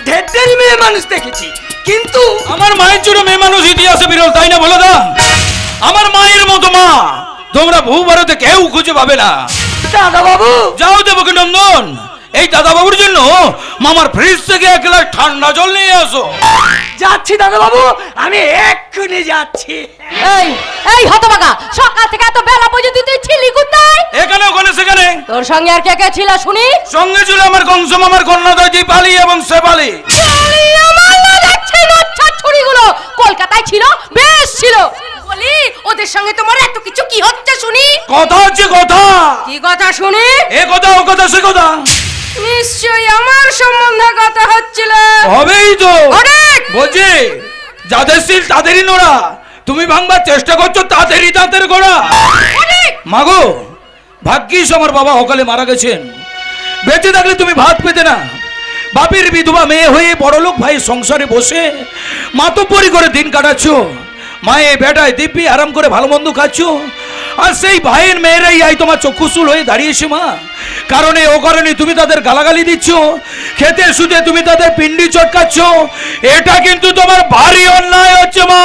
ঢের মেয়ে মানুষ দেখেছি, কিন্তু আমার মায়ের জন্য মেয়ে মানুষ ইতিহাসে বিরল, তাই না বলো দা? আমার মায়ের মতো মা তোমরা বহু ভারতে কেউ খুঁজে পাবে না। দাদা বাবু, যাও দেবকী নন্দন, এই দাদা বাবুর জন্য মামার ফ্রিজ থেকে 1 গ্লাস ঠান্ডা জল নিয়ে আসো। যাচ্ছি দাদা বাবু, আমি এক্ষুনি যাচ্ছি। এই হতভাগা, সকাল থেকে এত বেলা পর্যন্ত তুই ছিলি কোথায়? এখানে ওখানে সেখানে। তোর সঙ্গে আর কে কে ছিল শুনি? সঙ্গে ছিল আমার কংস মামার কন্যাদ্বয় দীপালি এবং শেফালি। ছুরিগুলো কলকাতায় ছিল, বেশ ছিল। বলি ওদের সঙ্গে তোমার এত কিছু কি হচ্ছে শুনি? কথা হচ্ছে কথা। কি কথা শুনি? এ কথা ও কথা সে কথা। নিশ্চয়ই আমার সম্বন্ধে কথা হচ্ছিল। হবেই তো। অনেক বলছি, যাদের সিল তাদেরই নোড়া, তুমি ভাঙবার চেষ্টা করছো তাদেরই তাদের গোড়া। মাগো, ভাগ্যিস আমার বাবা অকালে মারা গেছেন, বেঁচে থাকলে তুমি ভাত পেতে না। বাপের বিধবা মেয়ে হয়ে বড়লোক ভাই সংসারে বসে মাতব্বরি করে দিন কাটাচ্ছ। মায়ে বেটায় দিব্যি আরাম করে ভালো মন্দ খাচ্ছ, আর সেই ভাইয়ের মেয়েরাই আই তোমার চক্ষুশুল হয়ে দাঁড়িয়েছে মা। কারণে ও কারণে তুমি তাদের গালাগালি দিচ্ছ, খেতে শুতে তুমি তাদের পিন্ডি চটকাচ্ছ। এটা কিন্তু তোমার ভারী অন্যায় হচ্ছে মা।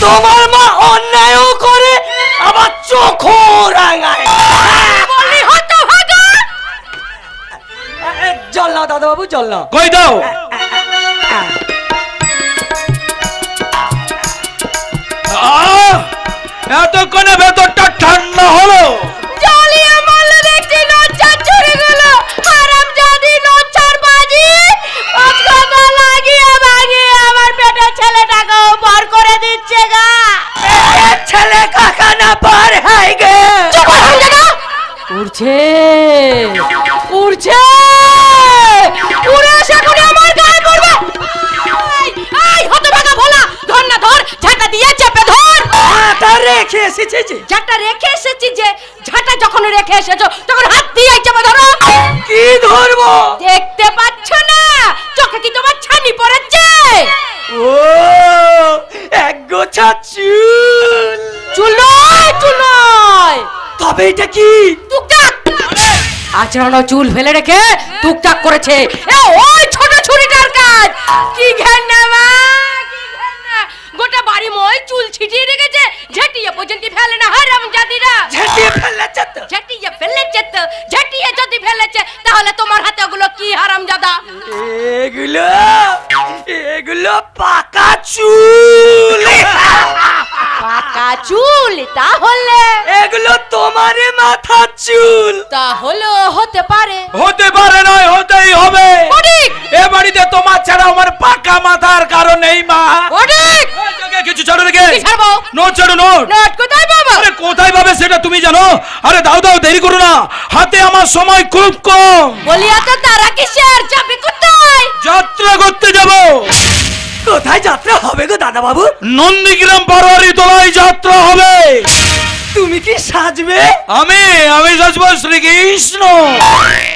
তোমার মা অন্যায়ও করে আবার চোখও রাঙায়। বলি হতভাগা। জল নাও দাদা বাবু, জল নাও। কই দাও। এতক্ষণে ভেতরটা ঠান্ডা হলো। জ্বালিয়ে মারলে দেখছি নচ্ছার চুরিগুলো, হারামজাদি নচ্ছার বাজি পাঁচকতা লাগিয়ে ভাঙিয়ে আমার পেটের ছেলেটাকেও পার করে দিচ্ছে গা। ছেলে কাকা না পার হয় গে। উড়ছে উড়ছে উড়ে এসে এখন আমার গায়ে পড়বে। এই হতভাগা ভোলা, ধর না ধর, ঝাঁটা দিয়ে চেপে ধর। ঝাঁটা রেখে এসেছি যে, ঝাঁটা রেখে এসেছি যে, ঝাঁটা যখন রেখে এসেছো তখন হাত দিয়ে চেপে ধরো। কি ধরবো? দেখতে পাচ্ছ না চোখে কি তোমার ছানি পড়েছে? ও এক গোছা চুল। চুল নয়, চুল নয়, তবে এটা কি? টুকটাক আচরণ চুল ফেলে রেখে টুকটাক করেছে। ওই ছোট ছুরিটার কাজ। কি ঘেন্না মা, কি ঘেন্না, গোটা বাড়ি মই চুল ছিটিয়ে রেখেছে, ঝাঁটিয়ে পর্যন্ত ফেলে না হারামজাদিরা। ঝাঁটিয়ে ফেলেছে তো, ঝাঁটিয়ে ফেলেছে তো, ঝাঁটিয়ে যদি ফেলেছে তাহলে তোমার হাতে ওগুলো কি হারামজাদা? এগুলো এগুলো পাকা চুল। পাকা চুল? তাহলে এগুলো তোমারই মাথার চুল। তাহলে হতে পারে। হতে পারে নয়, হতেই হবে। এ বাড়িতে তোমার ছাড়া আমার পাকা মাথার কারণ নেই মা। কিছু ছাড়ো রেখে নোট ছাড়ো। নোট কোথায় বাবা? আরে কোথায় পাবে সেটা তুমি জানো? আরে দাও দাও, দেরি করো না, হাতে আমার সময় খুব কম। বলি এত তারা কিসের? যাবে কোথায়? যাত্রা করতে যাব। কোথায় যাত্রা হবে গো দাদা বাবু? নন্দীগ্রাম পারোয়ারি তলায় যাত্রা হবে। তুমি কি সাজবে? আমি সাজবো শ্রীকৃষ্ণ।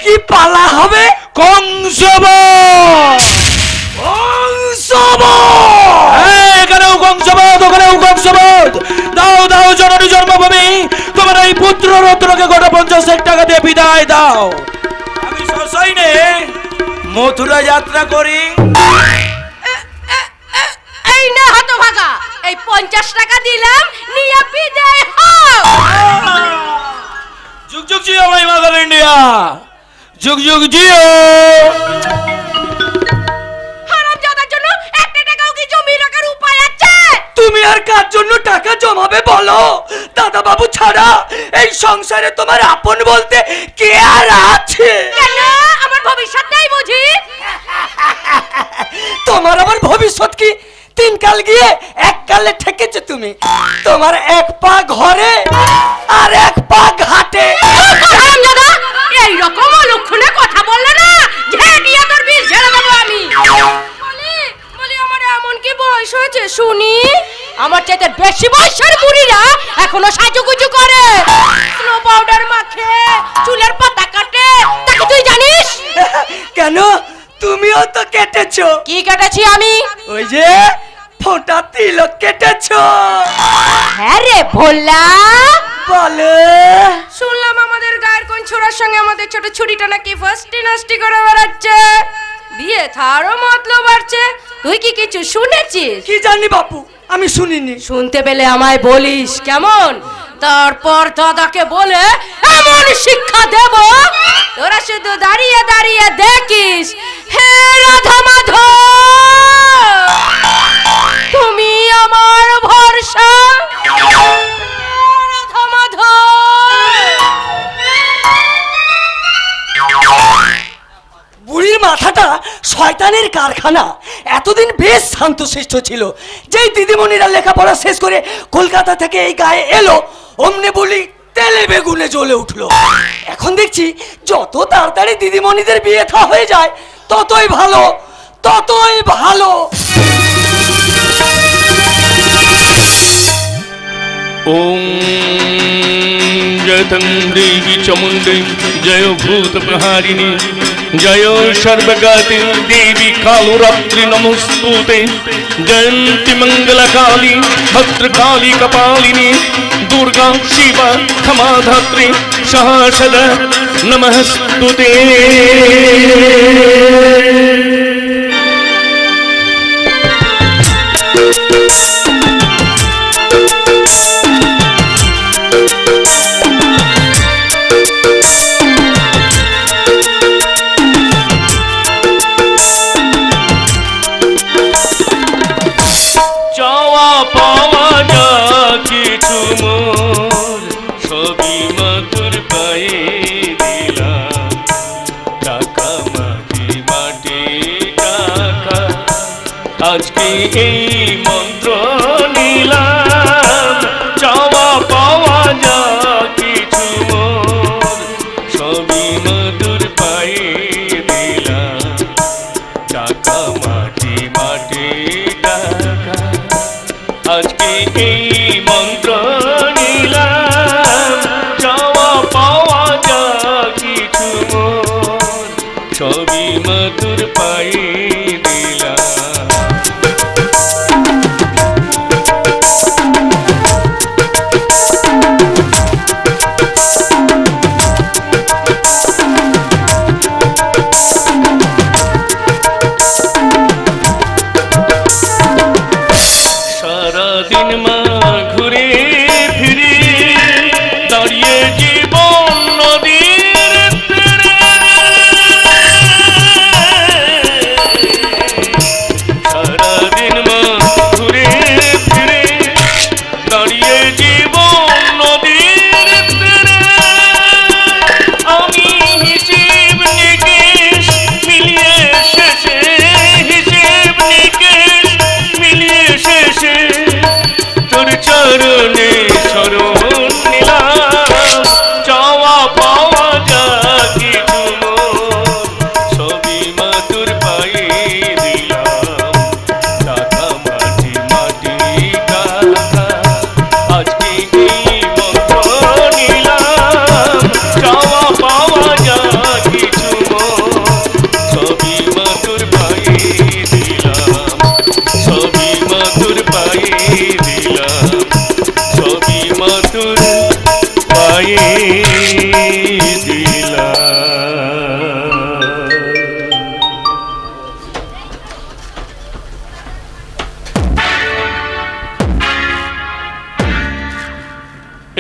কি পালা হবে? কংসবধ। এখানেও কংসবধ, ওখানেও কংসবধ। দাও দাও জননী জন্মভূমি, তোমার এই পুত্র রত্নকে গোটা 50 টাকা দিয়ে বিদায় দাও। আমি সসাইনে মথুরা যাত্রা করি। এই না হতভাগা, এই 50 টাকা দিলাম, নিয়ে বিদায় হও। যুগ যুগ জিও মাই মাদার ইন্ডিয়া, যুগ যুগ জিও। হারামজাদার জন্য একটা টাকাও কি জমি রাখার উপায় আছে? তুমি আর কার জন্য টাকা জমাবে বলো? দাদা বাবু ছাড়া এই সংসারে তোমার আপন বলতে কে আর আছে? কেন আমার ভবিষ্যৎ নাই বুঝি? তোমার আমার ভবিষ্যৎ কি? 3 কাল গিয়ে 1 কালে ঠেকেছে তুমি। তোমার 1 পা ঘরে আর 1 পা ঘাটে। হারামজাদা এই রকম লক্ষণে কথা বললে না, ঝেড়িয়ে তোর বিল ঝেড়ে দেবো আমি। বলি আমার এমন কি বয়স হয়েছে শুনি? আমার চাইতে বেশি বয়সের বুড়িরা এখনো সাজুগুজু করে, স্নো পাউডার মাখে, চুলের পাতা কাটে। তাকে তুই জানিস? কেন? তুমিও তো কেটেছো। কি কেটেছি আমি? ওই যে ফোঁটা তিলক কেটেছো। হ্যাঁ রে ভোলা, বলে শুনলাম আমাদের গায়ের কোন ছোড়ার সঙ্গে আমাদের ছোট ছুরিটা নাকি ফাস্টি নাস্টি করে বেড়াচ্ছে, বিয়ে থারও মতলব বাড়ছে। তুই কি কিছু শুনেছিস? কি জানি বাপু, আমি শুনিনি। শুনতে পেলে আমায় বলিস কেমন? তারপর দাদাকে বলে এমন শিক্ষা দেব তোরা শুধু দাঁড়িয়ে দাঁড়িয়ে দেখিস। হে রাধা মাধব, তুমি আমার ভরসা। রাধা মাধব। বুড়ির মাথাটা শয়তানের কারখানা। এতদিন বেশ শান্তশিষ্ট ছিল, যেই দিদিমণিরা লেখাপড়া শেষ করে কলকাতা থেকে এই গায়ে এলো, অমনি বলি তেলে বেগুনে জ্বলে উঠলো। এখন দেখছি যত তাড়াতাড়ি দিদিমণিদের বিয়ে থা হয়ে যায় ততই ভালো, ততই ভালো। ओम जयतं देवी चामुण्डी जय भूत प्रहारिणी जय सर्वगति देवी कालरात्रि नमोस्तुते जयंती मंगलकाली भद्रकाली कपालिनी दुर्गा शिवा क्षमा धात्री सहसदा नमस्तुते। চাওয়া পাওয়া যা কিছু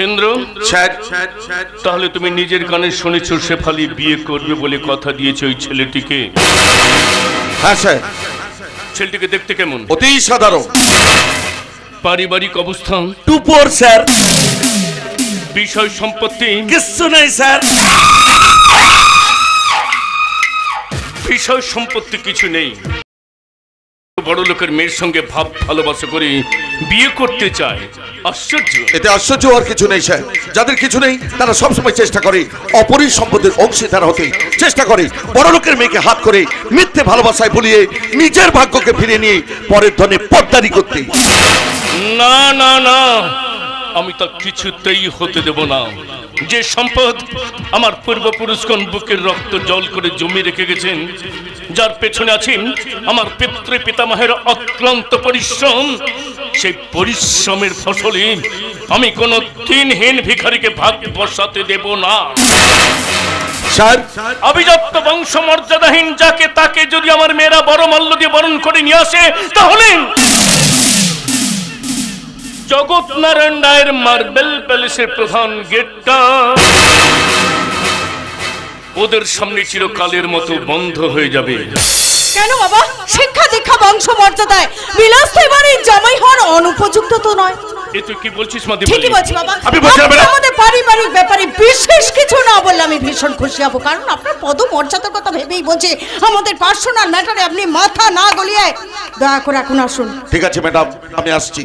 ইন্দ্র, তাহলে তুমি নিজের কানে শুনেছো শেফালি বিয়ে করবে বলে কথা দিয়েছে ওই ছেলেটিকে? হ্যাঁ স্যার। ছেলেটিকে দেখতে কেমন? অতি সাধারণ। পারিবারিক অবস্থান? টুপর স্যার। বিষয় সম্পত্তি? কিচ্ছু নাই স্যার। বিষয় সম্পত্তি কিছু নেই, বড় লোকের মেয়ের সঙ্গে ভাব ভালোবাসা করে বিয়ে করতে চায়। আশ্চর্য। এতে আশ্চর্য আর কিছু নেই স্যার। যাদের কিছু নেই তারা সবসময় চেষ্টা করে অপরির সম্পদের অংশীদার হতে, চেষ্টা করে বড় লোকের মেয়েকে হাত করে মিথ্যে ভালোবাসায় ভুলিয়ে নিজের ভাগ্যকে ফিরে নিয়ে পরের ধনে পদ্মারি করতে। না না না, আমি তা কিছুতেই হতে দেব না। যে সম্পদ আমার পূর্বপুরুষগণ বুকের রক্ত জল করে জমি রেখে গেছেন, যার পেছনে আছেন আমার পিতৃ পিতামহের অক্লান্ত পরিশ্রম, সেই পরিশ্রমের ফসলে আমি কোনো দিনহীন ভিখারিকে ভাগ বসাতে দেব না। স্যার, অভিজাত বংশ মর্যাদাহীন যাকে তাকে যদি আমার মেয়েরা বড় মল্ল দিয়ে বরণ করে নিয়ে আসে, তাহলে জগৎ নারায়ণ রায়ের মার্বেল প্যালেসের প্রধান গেটটা ওদের সামনে চিরকালের মতো বন্ধ হয়ে যাবে। কেন বাবা? শিক্ষা দীক্ষা বংশ মর্যাদায় বিলাস বাড়ির জামাই হওয়ার অনুপযুক্ত তো নয়। এ তুই কি বলছিস মাদি? ঠিকই বলছি বাবা। আমি বলছি না। আমাদের পারিবারিক ব্যাপারে বিশেষ কিছু না বললে আমি ভীষণ খুশি হব, কারণ আপনার পদমর্যাদার কথা ভেবেই বলছি। আমাদের পার্সোনাল ম্যাটারে আপনি মাথা না গলিয়ে দয়া করে এখন আসুন। ঠিক আছে ম্যাডাম, আমি আসছি।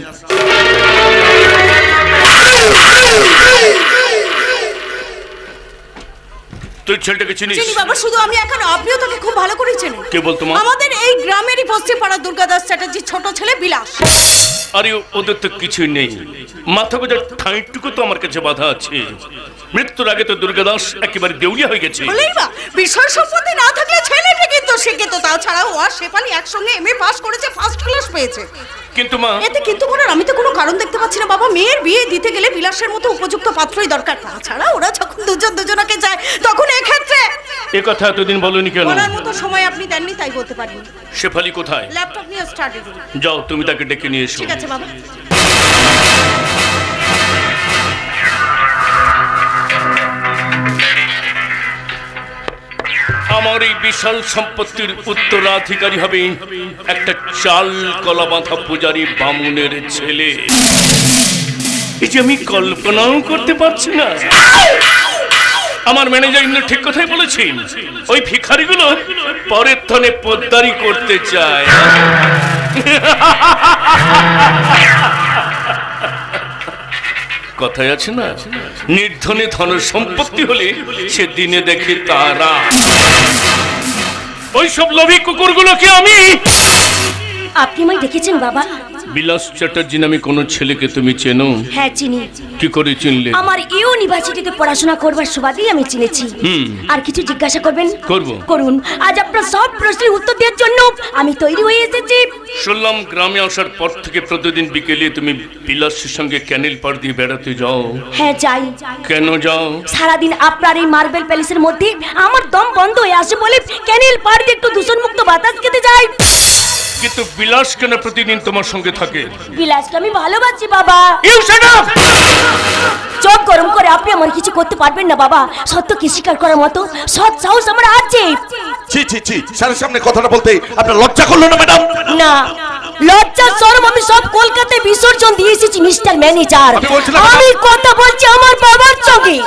তুই ছেলেটাকে চিনিস? চিনি বাবা, শুধু আমি এখন, আপনিও তাকে খুব ভালো করে চেনেন। কে বলতো মা? আমাদের এই গ্রামেরই পশ্চিম পাড়া দুর্গাদাস চ্যাটার্জির ছোট ছেলে বিলাস। আরে ওদের তো কিছুই নেই, মাথা গোজার ঠাঁইটুকু তো আমার কাছে বাধা আছে। মৃত্যুর আগে তো দুর্গাদাস একেবারে দেউলিয়া হয়ে গেছে। বলেই বা, বিষয় সম্পত্তি না থাকলে ছেলেটা কিন্তু শিক্ষিত, তাছাড়াও আর শেফালি একসঙ্গে এমএ পাস করেছে, ফার্স্ট ক্লাস পেয়েছে। কিন্তু মা, এতে কিন্তু করার আমি তো কোনো কারণ দেখতে পাচ্ছি না বাবা। মেয়ের বিয়ে দিতে গেলে বিলাসের মতো উপযুক্ত পাত্রই দরকার, তাছাড়া ওরা যখন দুজন দুজনকে চায় তখন এক্ষেত্রে এ কথা এতদিন বলনি কেন? বলার মতো সময় আপনি দেননি, তাই বলতে পারিনি। শেফালি কোথায়? ল্যাপটপ নিয়ে স্টাডি রুম। যাও তুমি তাকে ডেকে নিয়ে এসো। ঠিক আছে বাবা। আমার এই বিশাল সম্পত্তির উত্তরাধিকারী হবে একটা চাল কলা বাঁধা পূজারী বামুনের ছেলে। এই যে আমি কল্পনাও করতে পারছি না। আমার ম্যানেজার ইন্দ্র ঠিক কথাই বলেছেন, ওই ভিখারিগুলো পরের ধনে পদ্মারি করতে চায়। কথায় আছে না, নির্ধনে ধন সম্পত্তি হলে সে দিনে দেখে তারা। ওইসব লোভী কুকুরগুলোকে আমি। আপনি আমায় দেখেছেন বাবা? বিলাস চ্যাটার্জি নামে কোন ছেলেকে তুমি চেনো? হ্যাঁ চিনি। কি করে চিনলে? আমার ইউনিভার্সিটিতে পড়াশোনা করবার সুবাদেই আমি চিনেছি। আর কিছু জিজ্ঞাসা করবেন? করব। করুন। আজ আপনার সব প্রশ্নের উত্তর দেওয়ার জন্য আমি তৈরি হয়ে এসেছি। শুনলাম গ্রামে আসার পর থেকে প্রতিদিন বিকেলে তুমি বিলাসের সঙ্গে ক্যানেল পাড় দিয়ে বেড়াতে যাও। হ্যাঁ যাই। কেন যাও? সারাদিন আপনার এই মার্বেল প্যালেসের মধ্যে আমার দম বন্ধ হয়ে আসে বলে ক্যানেল পাড় দিয়ে একটু দূষণমুক্ত বাতাস খেতে যাই। কিন্তু বিলাস কেন প্রতিদিন তোমার সঙ্গে থাকে? বিলাসকে আমি ভালোবাসি বাবা। You shut up! চোখ গরম করে আপনি আমার কিছু করতে পারবেন না বাবা। সত্যকে স্বীকার করার মতো সৎ সাহস আমার আছে। ছি ছি ছি, স্যারের সামনে কথাটা বলতে আপনার লজ্জা করলো না ম্যাডাম? না, লজ্জা শরম আমি সব কলকাতায় বিসর্জন দিয়ে এসেছি মিস্টার ম্যানেজার। আমি কথা বলছি আমার বাবার সঙ্গে।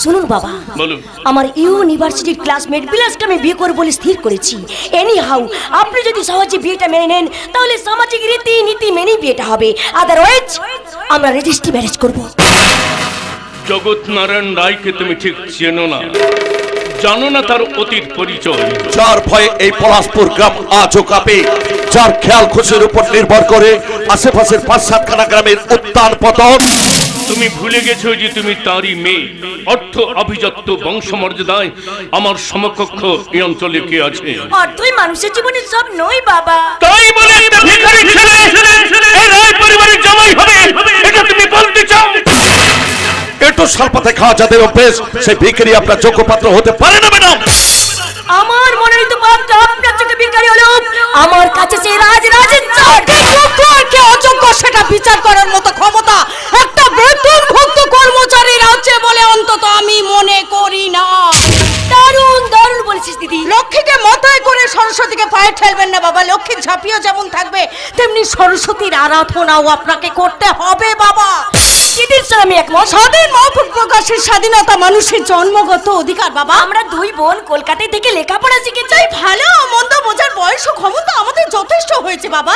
শুনুন বাবা, বলুন। আমার ইউনিভার্সিটির ক্লাসমেট বিলাসকে আমি বিয়ে করব বলে স্থির করেছি। এনি হাউ আপনি যদি সহজে বিয়েটা মেনে নেন তাহলে সামাজিক রীতি নীতি মেনেই বিয়েটা হবে, আদারওয়াইজ আমরা রেজিস্ট্রি ম্যারেজ করব। জগৎ নারায়ণ রায়কে তুমি ঠিক চেনো না, জানো না তার অতীত পরিচয়। যার ভয়ে এই পলাশপুর গ্রাম আজও কাঁপে, যার খেয়াল খুশির উপর নির্ভর করে আশেপাশের ৫-৭খানা গ্রামের উত্থান পতন। তুমি ভুলে গেছো যে তুমি তারই মেয়ে। অর্থ অভিজাত্য বংশমর্যাদায় আমার সমকক্ষ এই অঞ্চলে কে আছে? অর্থই মানুষের জীবনে সব নয় বাবা। তাই বলে একটা ভিখারি ছেলে এই রায় পরিবারের জামাই হবে, এটা তুমি বলতে চাও? একটু সালপাতে খাওয়া যাদের অভ্যেস, সেই ভিখারি আপনার যোগ্য পাত্র হতে পারে না ম্যাডাম। আমার মনোনীত পাত্র আপনার চোখে ভিখারি হলো আমার কাছে সেই রাজের কে যোগ্য আর কে অযোগ্য সেটা বিচার করার মতো ক্ষমতা একটা বৃদ্ধ তেমনি সরস্বতীর আরাধনাও আপনাকে করতে হবে বাবা। দিদির সঙ্গে আমি একমত। স্বাধীন মত প্রকাশের স্বাধীনতা মানুষের জন্মগত অধিকার বাবা। আমরা দুই বোন কলকাতায় থেকে লেখাপড়া শিখেছি। ভালো মন্দ বোঝার বয়স ও ক্ষমতা আমাদের যথেষ্ট হয়েছে বাবা।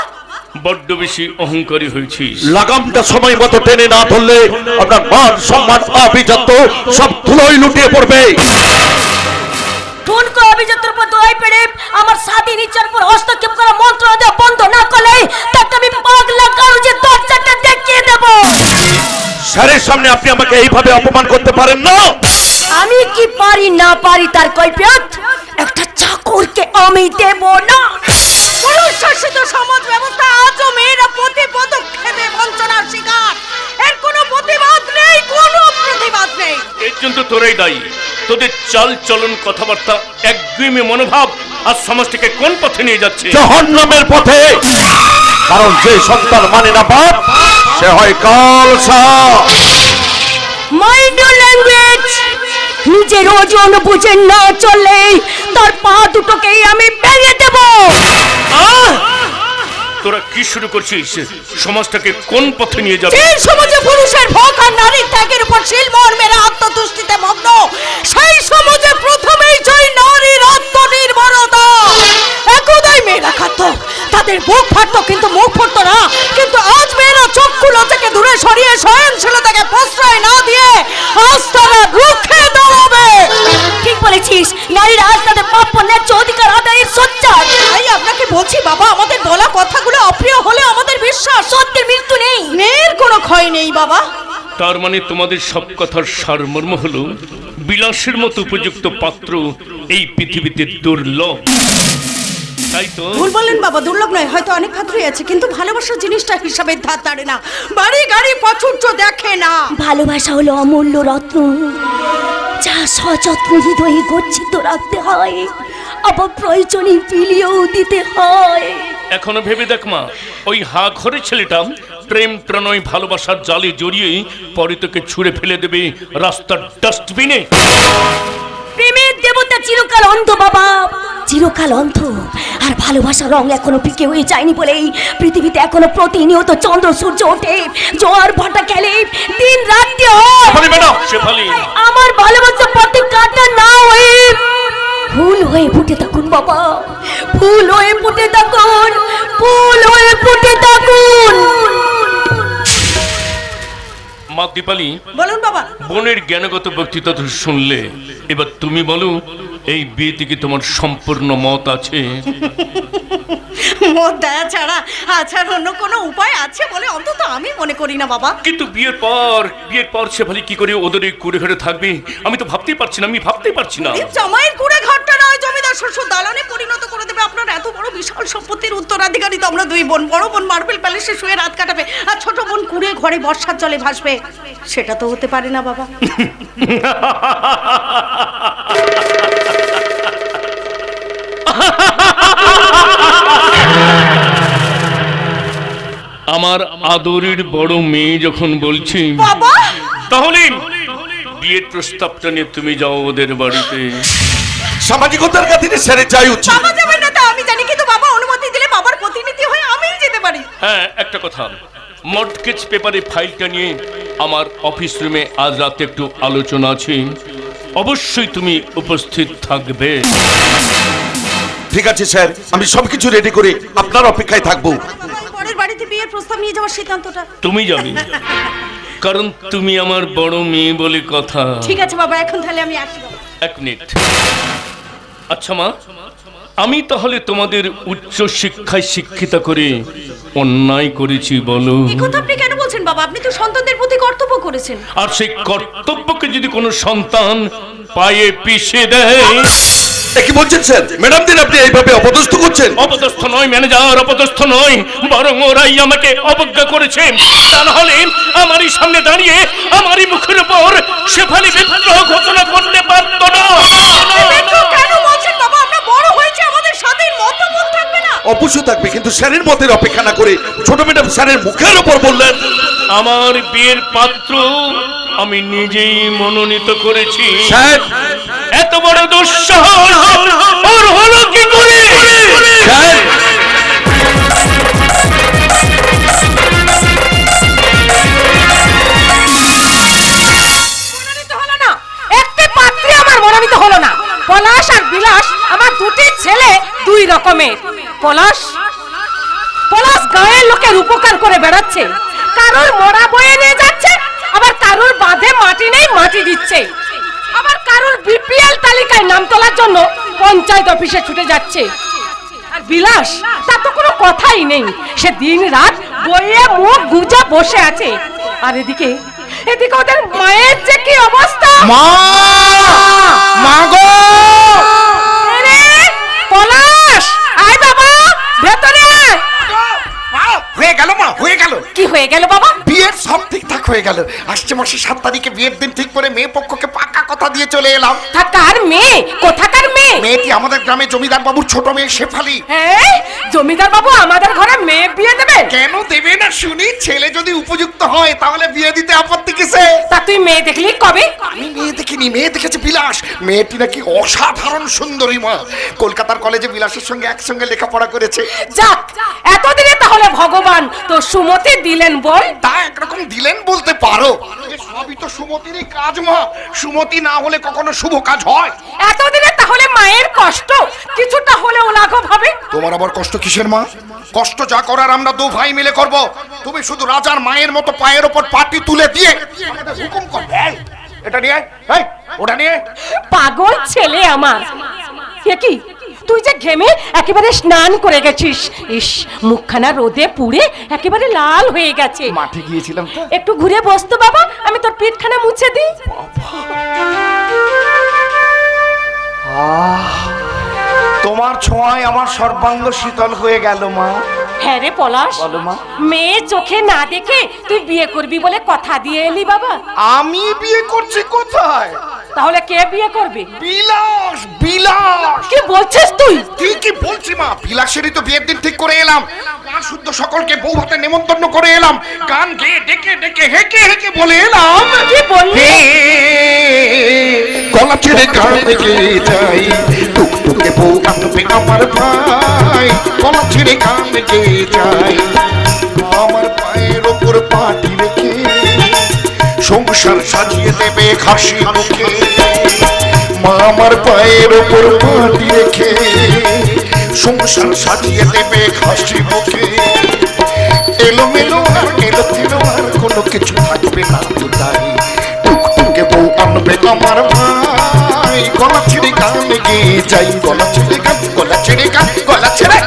বড্ড বেশি অহংকারী হয়েছিস। লাগামটা সময় মতো টেনে না ধরলে আপনার মান সম্মান আভিজাত্য সব ধুলোয় লুটিয়ে পড়বে। ঠুনকো অভিজাতের উপর দোয়াই পেড়ে আমার স্বাধীন ইচ্ছার উপর হস্তক্ষেপ করা মন্ত্র দেওয়া বন্ধ না করলে তাকে আমি পাগলা কারুজের দরজাটা দেখিয়ে দেব। স্যারের সামনে আপনি আমাকে এইভাবে অপমান করতে পারেন না। আমি কি পারি না পারি তার কৈফিয়ত একটা চাকরকে আমি দেব না। পুরুষ শাসিত সমাজ ব্যবস্থা আজও মেয়েরা প্রতি পদক্ষেপে বঞ্চনার শিকার। এর কোনো প্রতিবাদ নেই, কোনো প্রতিবাদ নেই। এর জন্য তোরাই দায়ী। তোদের চাল চলন কথাবার্তা একগুঁয়ে মনোভাব আর সমাজটাকে কোন পথে নিয়ে যাচ্ছে? জাহান্নামের পথে। কারণ যে সন্তান মানে না বাপ সে হয় কালসা। Mind your language. নিজের ওজন বুঝে না চলে তার পা দুটোকেই আমি ভেঙে দেব। তোরা কি শুরু করছিস? সমাজটাকে কোন পথে নিয়ে যাবে? যে সমাজে পুরুষের ভোগ আর নারীর ত্যাগের উপর শিলমোহর মেরে আত্মতুষ্টিতে মগ্ন, সেই সমাজে প্রথমেই জয় নারীর আত্মনির্ভরতা। একদাই মেয়েরা খাত, তাদের বুক ফাটতো কিন্তু মুখ ফুটতো না। কিন্তু আজ মেয়েরা চক্ষু লজ্জাকে দূরে সরিয়ে সহনশীলতাকে প্রশ্রয় না দিয়ে আজ তারা রুখে দাঁড়াবে। ঠিক বলেছিস, নারীরা আজ তাদের প্রাপ্য ন্যায্য অধিকার আদায়ের সোচ্চার। তাই আপনাকে বলছি বাবা, আমাদের বলা কথাগুলো অপ্রিয় হলে আমাদের বিশ্বাস সত্যের মৃত্যু নেই, মেয়ের কোনো ক্ষয় নেই বাবা। তার মানে তোমাদের সব কথার সারমর্ম হলো বিলাসের মতো উপযুক্ত পাত্র এই পৃথিবীতে দুর্লভ, তাই তো? ভুল বললেন বাবা, দুর্লভ নয়, হয়তো অনেক পাত্রই আছে, কিন্তু ভালোবাসার জিনিসটা হিসাবের ধার ধারে না, বাড়ি গাড়ি প্রাচুর্য দেখে না। ভালোবাসা হলো অমূল্য রত্ন, যা সযত্ন হৃদয়ে গচ্ছিত রাখতে হয়, আবার প্রয়োজনে বিলিয়েও দিতে হয়। এখনো ভেবে দেখ মা, ওই হা ঘরে ছেলেটা প্রেম প্রণয় ভালোবাসার জালে জড়িয়ে পরে তোকে ছুঁড়ে ফেলে দেবে রাস্তার ডাস্টবিনে। প্রেমের দেবতা চিরকাল অন্ধ বাবা, চিরকাল অন্ধ। আর ভালোবাসার রং এখনো ফিকে হয়ে যায়নি বলেই পৃথিবীতে এখনো প্রতিনিয়ত চন্দ্র সূর্য ওঠে, জোয়ার ভাটা খেলে, দিন রাত্রি হয়। আমার ভালোবাসা পথে কাটা না হয়ে ফুল হয়ে ফুটে থাকুন বাবা, ফুল হয়ে ফুটে থাকুন, ফুল হয়ে ফুটে থাকুন। মা দীপালি, বলুন বাবা। বোনের জ্ঞানগত বক্তৃতা তো শুনলে, এবার তুমি বলো এই বিয়ে থেকে তোমার সম্পূর্ণ মত আছে? মত দেয়া ছাড়া আছাড় অন্য কোনো উপায় আছে বলে অন্তত আমি মনে করি না বাবা। কিন্তু বিয়ের পর শেফালি কি করে ওদের এই কুড়ে ঘরে থাকবে আমি তো ভাবতেই পারছি না, আমি ভাবতেই পারছি না। জামাইয়ের কুড়ে ঘরটা নয়, জমিদার শ্বশুর দালানে পরিণত করে দেবে আপনার এত বড় বিশাল সম্পত্তির উত্তরাধিকারী তো আমরা দুই বোন। বড় বোন মার্বেল প্যালেসে শুয়ে রাত কাটাবে আর ছোট বোন কুড়ে ঘরে বর্ষার জলে ভাসবে, সেটা তো হতে পারে না বাবা। আমার আদরের বড় মেয়ে যখন বলছি বাবা, তাহলে বিয়ের প্রস্তাবটা নিয়ে তুমি যাও ওদের বাড়িতে। সামাজিকতার কাছে সেরে যাই উচিত। বাবা যাবেন না তা আমি জানি, কিন্তু বাবা অনুমতি দিলে বাবার প্রতিনিধি হয়ে আমিই যেতে পারি। হ্যাঁ, একটা কথা, মর্টগেজ পেপারে ফাইলটা নিয়ে আমার অফিস রুমে আজ রাতে একটু আলোচনা আছে, অবশ্যই তুমি উপস্থিত থাকবে। ঠিক আছে স্যার, আমি সবকিছু রেডি করে আপনার অপেক্ষায় থাকবো। পরের বাড়িতে বিয়ের প্রস্তাব নিয়ে যাওয়ার সিদ্ধান্তটা তুমি যাবে, কারণ তুমি আমার বড় মেয়ে বলে কথা। ঠিক আছে বাবা, এখন তাহলে আমি আসি। এক মিনিট। আচ্ছা মা, আমি তাহলে তোমাদের উচ্চ শিক্ষায় শিক্ষিতা করে অন্যায় করেছি বলো? এই কথা আপনি কেন বলছেন বাবা? আপনি তো সন্তানদের প্রতি কর্তব্য করেছেন। আর সেই কর্তব্যকে যদি কোনো সন্তান পায়ে পিষে দেয়? কি বলছেন স্যার? ম্যাডামদের আপনি এইভাবে অপদস্থ করছেন? অপদস্থ নয় ম্যানেজার, অপদস্থ নয়, বরং ওরাই আমাকে অবজ্ঞা করেছে। তা নাহলে আমারই সামনে দাঁড়িয়ে আমারই মুখের উপর শেফালি বিদ্রোহ ঘোষণা করতে পারত না। কেন বলছেন বাবা? আমরা বড় হয়েছে, আমাদের স্বাধীন মতামত থাকবে না? অবশ্যই থাকবে, কিন্তু স্যারের মতের অপেক্ষা না করে ছোট ম্যাডাম স্যারের মুখের উপর বললেন। আমার বিয়ের পাত্র আমি নিজেই মনোনীত করেছি। স্যার, এত বড় দুঃসাহস ওর হলো কি করে? স্যার দুই রকমের। পলাশ পলাশ গায়ের লোকের উপকার করে বেড়াচ্ছে, কারোর মরা বয়ে নিয়ে যাচ্ছে, আবার কারোর বাঁধে মাটি নেই মাটি দিচ্ছে, আবার কারোর বিপিএল তালিকায় নাম তোলার জন্য পঞ্চায়েত অফিসে ছুটে যাচ্ছে। আর বিলাস তার তো কোনো কথাই নেই, সে দিন রাত বইয়ে মুখ গুজা বসে আছে। আর এদিকে এদিকে ওদের মায়ের যে কি অবস্থা। মা গো পলাশ আয় বাবা ভেতরে। হয়ে গেল মা, হয়ে গেল। কি হয়ে গেল বাবা? বিয়ের সব ঠিকঠাক হয়ে গেল। আসছে মাসে 7 তারিখে বিয়ের দিন ঠিক করে মেয়ে পক্ষকে পাকা কথা দিয়ে চলে এলাম। কার মেয়ে? কোথাকার মেয়ে? মেয়েটি আমাদের গ্রামে জমিদার বাবুর ছোট মেয়ে শেফালি। হ্যাঁ, জমিদার বাবু আমাদের ঘরে মেয়ে বিয়ে দেবে? কেন দেবে না শুনি, ছেলে যদি উপযুক্ত হয় তাহলে বিয়ে দিতে আপত্তি কিসে? তা তুই মেয়ে দেখলি কবে? আমি মেয়ে দেখিনি, মেয়ে দেখেছে বিলাস। মেয়েটি নাকি অসাধারণ সুন্দরী মা। কলকাতার কলেজে বিলাসের সঙ্গে একসঙ্গে লেখাপড়া করেছে। যাক, এতদিনে তাহলে ভগবান তো সুমতি দিলেন বল। তা একরকম দিলেন বলতে পারো, সবই তো সুমতিরই কাজ মা। সুমতি না হলে কখনো শুভ কাজ হয়? এতদিনে তাহলে মায়ের কষ্ট কিছুটা হলেও লাঘব হবে। তোমার আবার কষ্ট কিসের মা? কষ্ট যা করার আমরা দু ভাই মিলে করব। তুমি শুধু রাজার মায়ের মতো পায়ের ওপর পাটি তুলে দিয়ে আমাদের হুকুম করবে। এটা নিয়ে এই ওটা নিয়ে। পাগল ছেলে আমার। কি তুই যে ঘেমে একেবারে স্নান করে গেছিস, ইস মুখখানা রোদে পুড়ে একেবারে লাল হয়ে গেছে। মাঠে গিয়েছিলাম তো। একটু ঘুরে বসতো বাবা, আমি তোর পিঠখানা মুছে দিই। তোমার ছোঁয়ায় আমার সর্বাঙ্গ শীতল হয়ে গেল মা। হ্যাঁ রে পলাশ, বলো মা। মেয়ে চোখে না দেখে তুই বিয়ে করবি বলে কথা দিয়ে এলি বাবা। আমি বিয়ে করছি কোথায়? তাহলে কে বিয়ে করবে? বিলাস। বিলাস কি বলছিস তুই? ঠিকই বলছি মা, বিলাসেরই তো বিয়ের দিন ঠিক করে এলাম। গান শুদ্ধ সকলকে বউ ভাতে নেমন্তন্ন করে এলাম। গান গেয়ে ডেকে ডেকে হেঁকে হেঁকে বলে এলাম। কি বললি? গলা ছেড়ে গান গেয়ে যাই, টুকটুকে বউ আনবে আমার ভাই। গলা ছেড়ে গান গেয়ে যাই, আমার পায়ের ওপর পাটি রেখে সংসার সাজিয়ে দেবে হাসি মুখে। মা আমার পায়ের ওপর পাটি রেখে সংসার সাজিয়ে দেবে হাসি মুখে। এলোমেলো আর এলোমেলো আর কোনো কিছু থাকবে না তো তাই। টুকটুকে বউ আনবে আমার ভাই। গলা ছেড়ে গান গেয়ে যাই, গলা ছেড়ে গান, গলা ছেড়ে গান, গলা ছেড়ে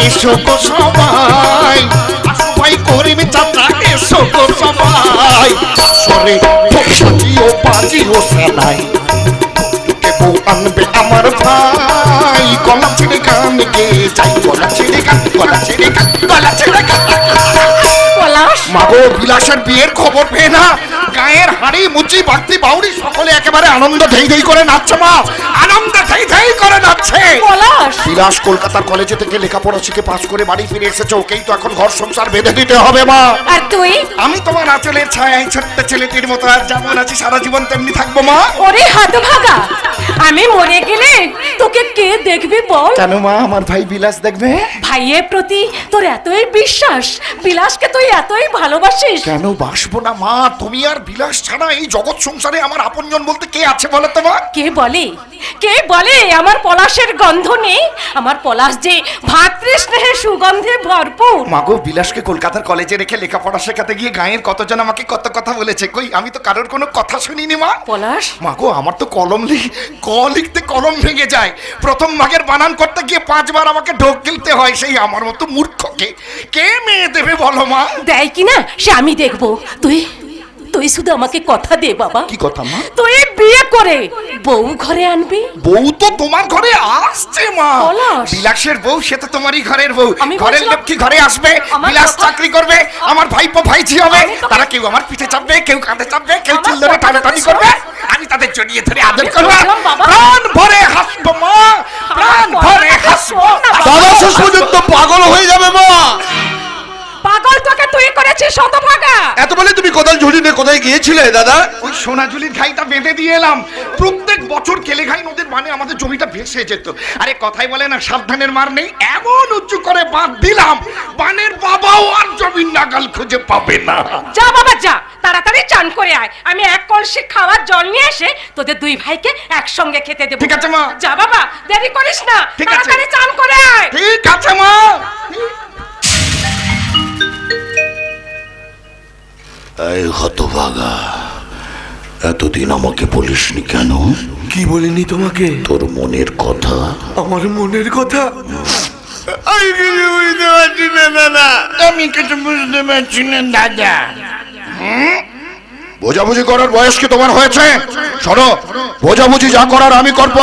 এসো গো সবাই, আসো ভাই করিম চাচা এসো গো সবাই। সরে সাজিও বাজিও সানাই, টুকে বউ আনবে আমার ভাই। গলা ছেড়ে গান গেয়ে যাই, গলা ছেড়ে গান, গলা ছেড়ে গান, গলা ছেড়ে গান। মাগো বিলাসের বিয়ের খবর পেয়ে না গায়ের হাড়ি মুচি বাগদি বাউরি সকলে একেবারে আনন্দ ধেই ধেই করে নাচছে মা। আনন্দ ধেই ধেই করে নাচছে। বিলাস কলকাতার কলেজে থেকে লেখাপড়া শিখে পাস করে বাড়ি ফিরে এসেছে। ওকেই তো এখন ঘর সংসার বেঁধে দিতে হবে মা। আর তুই? আমি তোমার আঁচলের ছায়ায় ছোট্ট ছেলেটির মতো আর যেমন আছি সারা জীবন তেমনি থাকবো মা। ওরে হতভাগা, আমি মরে গেলে তোকে কে দেখবে বল? কেন মা, আমার ভাই বিলাস দেখবে। ভাইয়ের প্রতি তোর এতই বিশ্বাস, বিলাসকে তুই এতই ভালোবাসিস? কেন বাসবো না মা, তুমি আর বিলাস ছাড়া এই জগৎ সংসারে আমার আপনজন বলতে কে আছে বলো তো মা? কে বলে, কে বলে আমার পলাশের গন্ধ নেই? আমার পলাশ যে ভাতৃ স্নেহের সুগন্ধে ভরপুর। মাগো, বিলাসকে কলকাতার কলেজে রেখে লেখাপড়া শেখাতে গিয়ে গায়ের কতজন আমাকে কত কথা বলেছে। কই আমি তো কারোর কোনো কথা শুনিনি মা। পলাশ মাগো, আমার তো ক লিখতে কলম ভেঙে যায়। প্রথম ভাগের বানান করতে গিয়ে 5 বার আমাকে ঢোক গিলতে হয়। সেই আমার মতো মূর্খকে কে মেয়ে দেবে বলো মা? দেয় কিনা সে আমি দেখবো। তুই শুধু আমাকে কথা দে বাবা। কি কথা মা? তুই বিয়ে করে বউ ঘরে আনবি। বউ তো তোমার ঘরে আসছে মা। বিলাসের বউ সে তো তোমারই ঘরের বউ। ঘরের লক্ষ্মী ঘরে আসবে, বিলাস চাকরি করবে, আমার ভাইপো ভাইঝি হবে। তারা কেউ আমার পিঠে চাপবে, কেউ কাঁধে চাপবে, কেউ চিল ধরে টানাটানি করবে। আমি তাদের জড়িয়ে ধরে আদর করবো, প্রাণ ভরে হাসবো মা, প্রাণ ভরে হাসবো। দাদা শেষ পর্যন্ত পাগল হয়ে যাবে মা। পাগল তোকে তুই করেছিস শতভাগা। এত বলে তুমি কোদাল ঝুলি নিয়ে কোথায় গিয়েছিলে দাদা? ওই সোনাঝুলির ঘাইটা বেঁধে দিয়ে এলাম। প্রত্যেক বছর কেলেঘাই নদীর মানে আমাদের জমিটা ভেসে যেত। আরে কথাই বলে না, সাবধানের মার নেই। এমন উঁচু করে বাঁধ দিলাম, বানের বাবাও আর জমির নাগাল খুঁজে পাবে না। যা বাবা যা, তাড়াতাড়ি চান করে আয়। আমি এক কলসি খাওয়ার জল নিয়ে এসে তোদের দুই ভাইকে একসঙ্গে খেতে দেবো। ঠিক আছে মা। যা বাবা, দেরি করিস না, ঠিক আছে। তাড়াতাড়ি চান করে আয়। ঠিক আছে মা। এই হতভাগা, এতদিন আমাকে বলিসনি কেন? কি বলিনি তোমাকে? তোর মনের কথা। আমার মনের কথা আমি কিছু বুঝতে পারছি না দাদা। আমি কিছু বুঝতে পারছি না দাদা। বোঝাবুঝি করার বয়স কি তোমার হয়েছে? শোনো, বোঝাবুঝি যা করার আমি করব।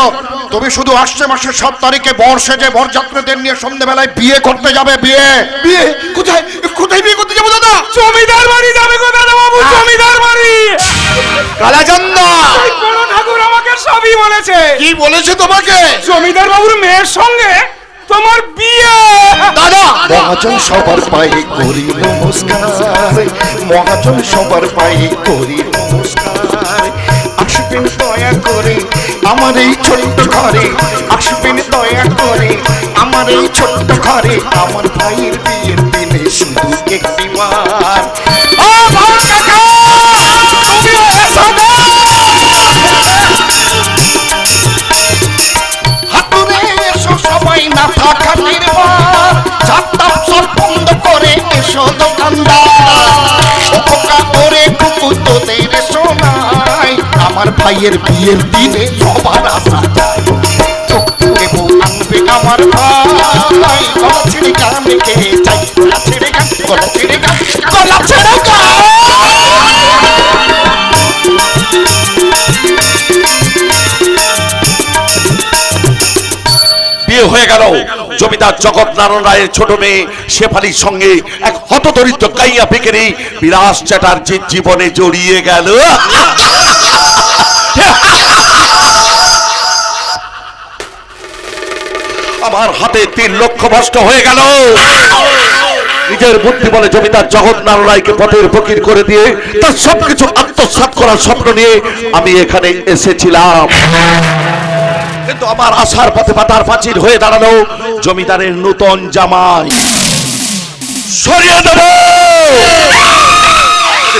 তুমি শুধু আসছে মাসের 7 তারিখে বর সেজে বরযাত্রীদের নিয়ে সন্ধ্যেবেলায় বিয়ে করতে যাবে। বিয়ে বিয়ে কোথায়? কোথায় বিয়ে করতে যাবো দাদা? জমিদার বাড়ি যাবে গো দাদা বাবু, জমিদার বাড়ি। কালাচন্দা বড় ঠাকুর আমাকে সবই বলেছে। কি বলেছে তোমাকে? জমিদার বাবুর মেয়ের সঙ্গে তোমার বিয়ে। দাদা মহাজন সবার পায়ে করি নমস্কার, মহাজন সবার পায়ে করি নমস্কার। আসবেন দয়া করে আমার এই ছোট্ট ঘরে, আসবেন দয়া করে আমার এই ছোট্ট ঘরে। আমার ভাইয়ের বিয়ের দিনে শুধু একটিবার। ও ভাই কাকা, তুমি এসো না। হাতুড়ে এসো সবাই, না থাকা নির্বাণ। চারটা সব বন্ধ করে এসো দোকানদার। খোকা করে কুকু তোদের শোনাই, আমার ভাইয়ের বিয়ের দিনে সবার আসা যায়। দেবো আনবে আমার ভাই, গলা ছেড়ে গান কে চাই, গলা ছেড়ে গান, গলা ছেড়ে গান, গলা ছেড়ে গান। বিয়ে হয়ে গেল জমিদার জগৎ নারায়ণ রায়ের ছোট মেয়ে শেফালির সঙ্গে এক হতদরিদ্র কাইয়া ভিখারি বিরাজ চ্যাটার্জির জীবনে জড়িয়ে গেল। আমার হাতে 3 লক্ষ ভ্রষ্ট হয়ে গেল। নিজের বুদ্ধি বলে জমিদার জগৎ নারায়ণ রায়কে পথের ফকির করে দিয়ে তার সবকিছু আত্মসাৎ করার স্বপ্ন নিয়ে আমি এখানে এসেছিলাম। কিন্তু আমার আশার পথে বাধার প্রাচীর হয়ে দাঁড়ালো জমিদারের নূতন জামাই। সরিয়ে দেব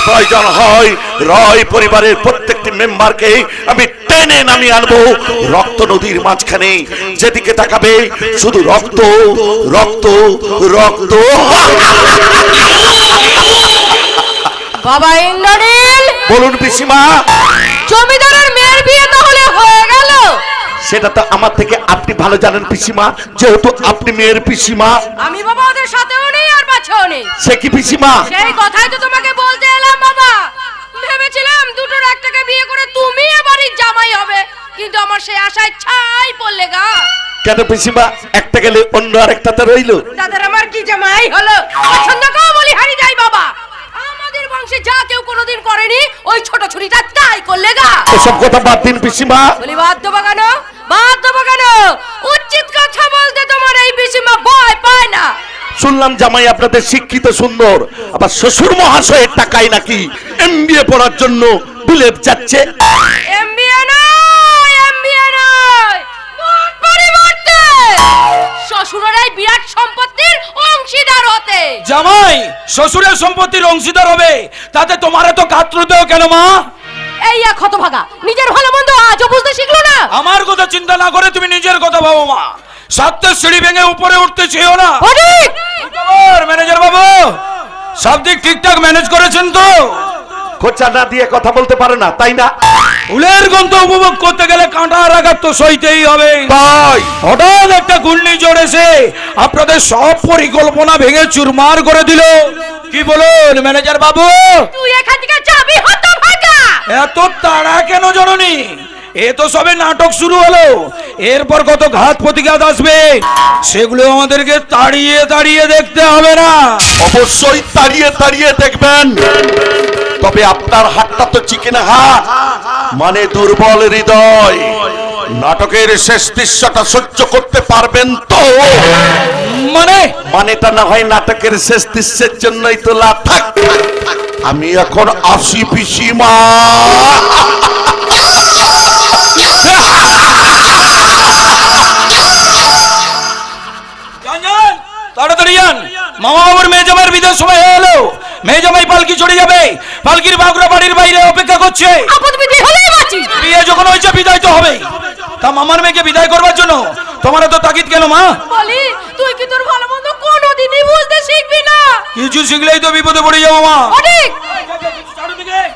প্রয়োজন হয় রয় পরিবারের প্রত্যেকটি মেম্বারকে আমি টেনে নামিয়ে আনবো রক্ত নদীর মাঝখানে। যেদিকে তাকাবে শুধু রক্ত রক্ত রক্ত। বাবা ইন্দ্রনীল, বলুন পিসিমা। জমিদারের মেয়ের বিয়ে তাহলে হয়ে গেল? সেটা তো আমার থেকে আপনি ভালো জানেন পিসিমা, যেহেতু আপনি মেয়ের পিসিমা। আমি বাবা ওদের সাথেও নেই আর পাছেও নেই। সে কি পিসিমা? সেই কথাই তো তোমাকে বলতে এলাম বাবা। ভেবেছিলাম দুটোর একটাকে বিয়ে করে তুমি এবারই জামাই হবে, কিন্তু আমার সেই আশায় ছাই পড়লে গা। কেন পিসিমা? একটা গেলে অন্য আরেকটাতে রইল। দাদার আমার কি জামাই হলো? পছন্দ কেউ বলি হারি যাই বাবা। আমাদের বংশে যা কেউ কোনোদিন করেনি, ওই ছোট ছুরিটা তাই করলে গা। এসব কথা বাদ দিন পিসিমা। বলি বাদ দেবো কেন? বাদ দেবো কেন? উচিত কথা বলতে তোমার এই পিসিমা ভয় পায় না। শুনলাম জামাই আপনাদের শিক্ষিত সুন্দর, আবার শ্বশুর মহাশয়ের টাকায় নাকি এমবিএ পড়ার জন্য বিলেত যাচ্ছে। এমবিএ নয়, এমবিএ নয়, মত পরিবর্তে শ্বশুরেরাই বিরাট সম্পত্তির অংশীদার হতে। জামাই শ্বশুরের সম্পত্তির অংশীদার হবে, তাতে তোমার এত কাতরতেও কেন মা? এই এক হতভাগা নিজের ভালো মন্দ আজও বুঝতে শিখলো না। আমার কথা চিন্তা না করে তুমি নিজের কথা ভাবো মা। সাতটা সিঁড়ি ভেঙে উপরে উঠতে চেয়েও না। ম্যানেজার বাবু, সব দিক ঠিকঠাক ম্যানেজ করেছেন তো? খোঁচা না দিয়ে কথা বলতে পারে না, তাই না? ফুলের গন্ধ উপভোগ করতে গেলে কাঁটার আঘাত তো সইতেই হবে। তাই হঠাৎ একটা ঘূর্ণিঝড় এসে আপনাদের সব পরিকল্পনা ভেঙে চুরমার করে দিল। কি বলুন ম্যানেজার বাবু? তুই এখান থেকে যাবি হতভাগা। এত তাড়া কেন জননী? এ তো সবে নাটক শুরু হলো, এরপর কত ঘাত প্রতিঘাত আসবে, সেগুলো আমাদেরকে তাড়িয়ে তাড়িয়ে দেখতে হবে না? অবশ্যই তাড়িয়ে তাড়িয়ে দেখবেন, তবে আপনার হাতটা তো চিকেন হাত, মানে দুর্বল হৃদয়। নাটকের শেষ দৃশ্যটা সহ্য করতে পারবেন তো? মানেটা না হয় নাটকের শেষ দৃশ্যের জন্যই তোলা। থাক, আমি এখন আসি পিসিমা। তাড়াতাড়ি যান, মামা বাবুর মেয়ে জামাইয়ের বিদায় সময় হয়ে এলো। মেয়ে জামাই পালকি চড়ে যাবে, পালকির বাগড়া বাড়ির বাইরে অপেক্ষা করছে। বিয়ে যখন হয়েছে বিদায় তো হবেই। তা মামার মেয়েকে বিদায় করবার জন্য তোমার তো তাগিদ কেন মা? বলি তুই কি তোর ভালো মন্দ কোনোদিনই বুঝতে শিখবি না? কিছু শিখলেই তো বিপদে পড়ে যাবো মা। অনেক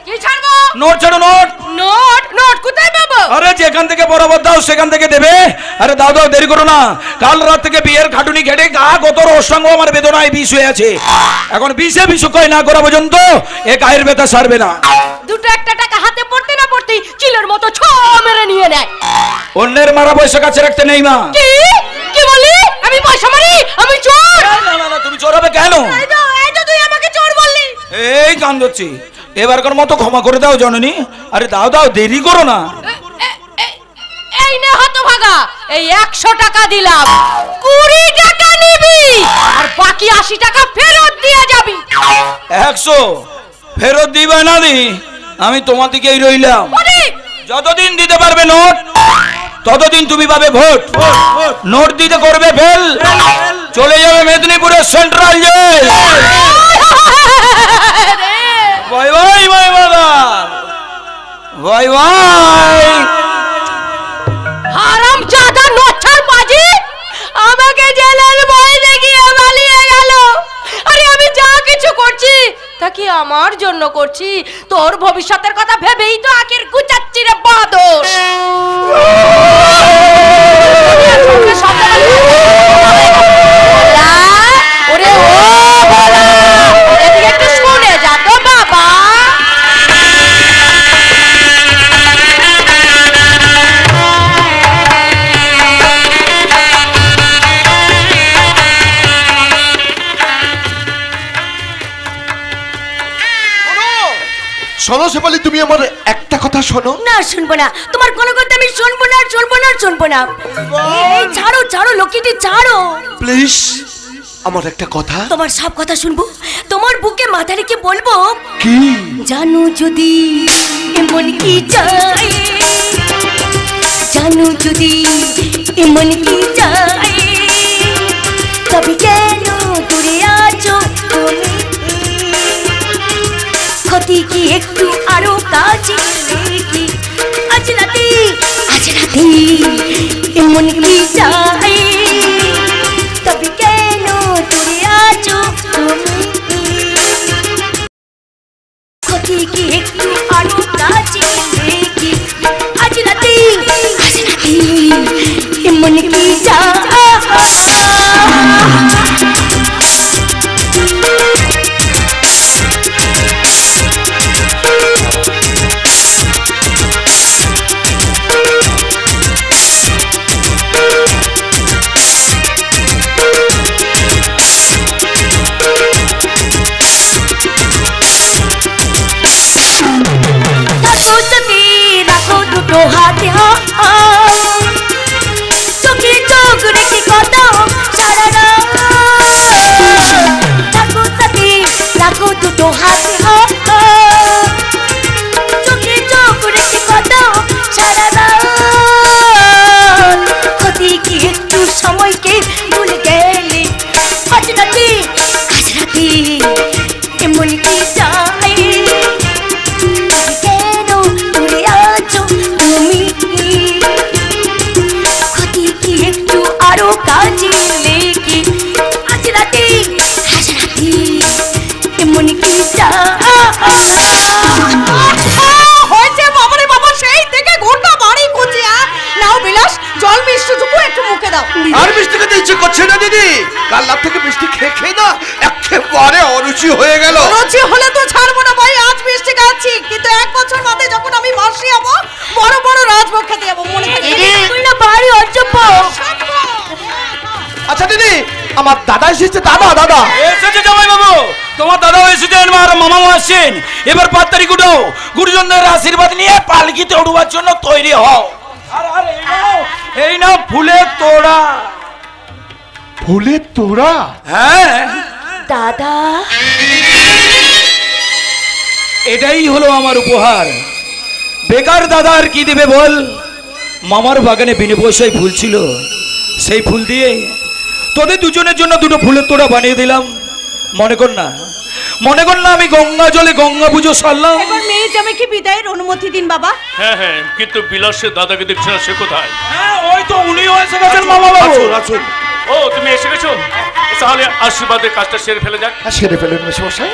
কি ছাড়বো? নোট ছাড়ো, নোট। নোট নোট কোথায় পাবো? আরে যেখান থেকে বরাবর দাও সেখান থেকে দেবে। আরে দাও দাও, দেরি করো না। কাল রাত থেকে বিয়ের খাটুনি ঘেটে গা গতর অষ্টাঙ্গ আমার বেদনায় বিষ হয়ে আছে। এখন বিষে বিষক্রিয়া না করা পর্যন্ত এ গায়ের ব্যথা সারবে না। দুটো একটা টাকা হাতে পড়তে না পড়তেই চিলের মতো ছ মেরে নিয়ে নেয়। অন্যের মারা পয়সা কাছে রাখতে নেই মা। কি কি বলি? আমি পয়সা মারি? আমি চোর? না না না, তুমি চোর হবে কেন? এই তো তুই আমাকে চোর বললি। এই কান ধরছি, এবারকার মতো ক্ষমা করে দাও জননী। আরে দাও দাও, দেরি করো না। এই নে হতভাগা, এই 100 টাকা দিলাম, 20 টাকা নিবি আর বাকি 80 টাকা ফেরত দিয়ে যাবি। 100 ফেরত দিবা না দি, আমি তোমার দিকেই রইলাম। যতদিন দিতে পারবে নোট ততদিন তুমি পাবে ভোট। নোট দিতে করবে ফেল, চলে যাবে মেদিনীপুরের central jail. Bye bye bye brother, bye bye. হারামজাদা নচ্ছার বাজি আমাকে জেলের ভয় দেখিয়ে পালিয়ে গেল। আরে আমি যা কিছু করছি তা কি আমার জন্য করছি? তোর ভবিষ্যতের কথা ভেবেই তো আখের গুচাচ্ছি রে বাদর। ওরে ও বলা, এদিকে একটু শুনে যা তো বাবা। শোনো শেফালি, তুমি আমার একটা কথা শোনো। না শুনবো না, তোমার কোনো কথা আমি শুনবো না, শুনবো না, শুনবো না। এই ছাড়ো ছাড়ো লক্ষ্মীটি ছাড়ো প্লিজ, আমার একটা কথা। তোমার সব কথা শুনবো, তোমার বুকে মাথা রেখে বলবো কি? জানো যদি এমন কি চাই, জানো যদি এমন কি চাই, তবে কেন দূরে আছো তুমি? ক্ষতি কি একটু আরো কাছে কি? আজ রাতে এমন কি চাই, তবে কেন দূরে আছো তুমি? ক্ষতি কি একটু আরো কাছে কি? আজ রাতে এমন কি চাই। হাতে চোখে চোখ রেখে কথা সারা রাখো সাথে, রাখো দুটো হাতে চোখে চোখ রেখে কথা সারা। ক্ষতি কি একটু সময়কে ভুলে গেলে? আজ রাতে এমন কি চাই, কেন দূরে আছো তুমি? ক্ষতি কি একটু আরো কাজে লেগে? আজ রাতে এমন কি হয়েছে বাবারে বাবা, সেই থেকে ঘন্টা বাড়ি খুঁজিয়া নাও বিলাস, জল মিষ্টিটুকু একটু মুখে দাও। আর মিষ্টি খেতে ইচ্ছে করছে না দিদি, কাল রাত থেকে মিষ্টি খেয়ে খেয়ে না একেবারে অরুচি হয়ে গেল। রুচি হলে তো ছাড়বো না ভাই, আজ মিষ্টি খাচ্ছি, কিন্তু 1 বছর বাদে যখন আমি মাসি হবো বড় বড় রাজভোগ খেতে যাবো, মনে থাকে বাড়ি অর্জব্য। আচ্ছা দিদি, আমার দাদা এসেছে। দাদা দাদা এসেছে জামাই বাবু, তোমার দাদা এসেছেন আর মামাও আসছেন। এবার 5 তারিখ উঠো, গুরুজনদের আশীর্বাদ নিয়ে পালকিতে উঠবার জন্য তৈরি হও। আর এই নাও ফুলের তোড়া। ফুলের তোড়া? হ্যাঁ দাদা, এটাই হলো আমার উপহার। বেকার দাদা আর কি দেবে বল? মামার বাগানে বিনে পয়সায় ফুল ছিল, সেই ফুল দিয়ে তোদের দুজনের জন্য দুটো ফুলের তোড়া বানিয়ে দিলাম। মনে কর না আমি গঙ্গা জলে গঙ্গা পুজো সারলাম। এবার মেয়ে জামাইকে বিদায়ের অনুমতি দিন বাবা। হ্যাঁ হ্যাঁ, কিন্তু বিলাসের দাদাকে দেখছে না, সে কোথায়? হ্যাঁ ওই তো উনিও এসে গেছেন মামা বাবু। ও তুমি এসে গেছো, তাহলে আশীর্বাদের কাজটা সেরে ফেলে যাক। সেরে ফেলেন মেশমশাই।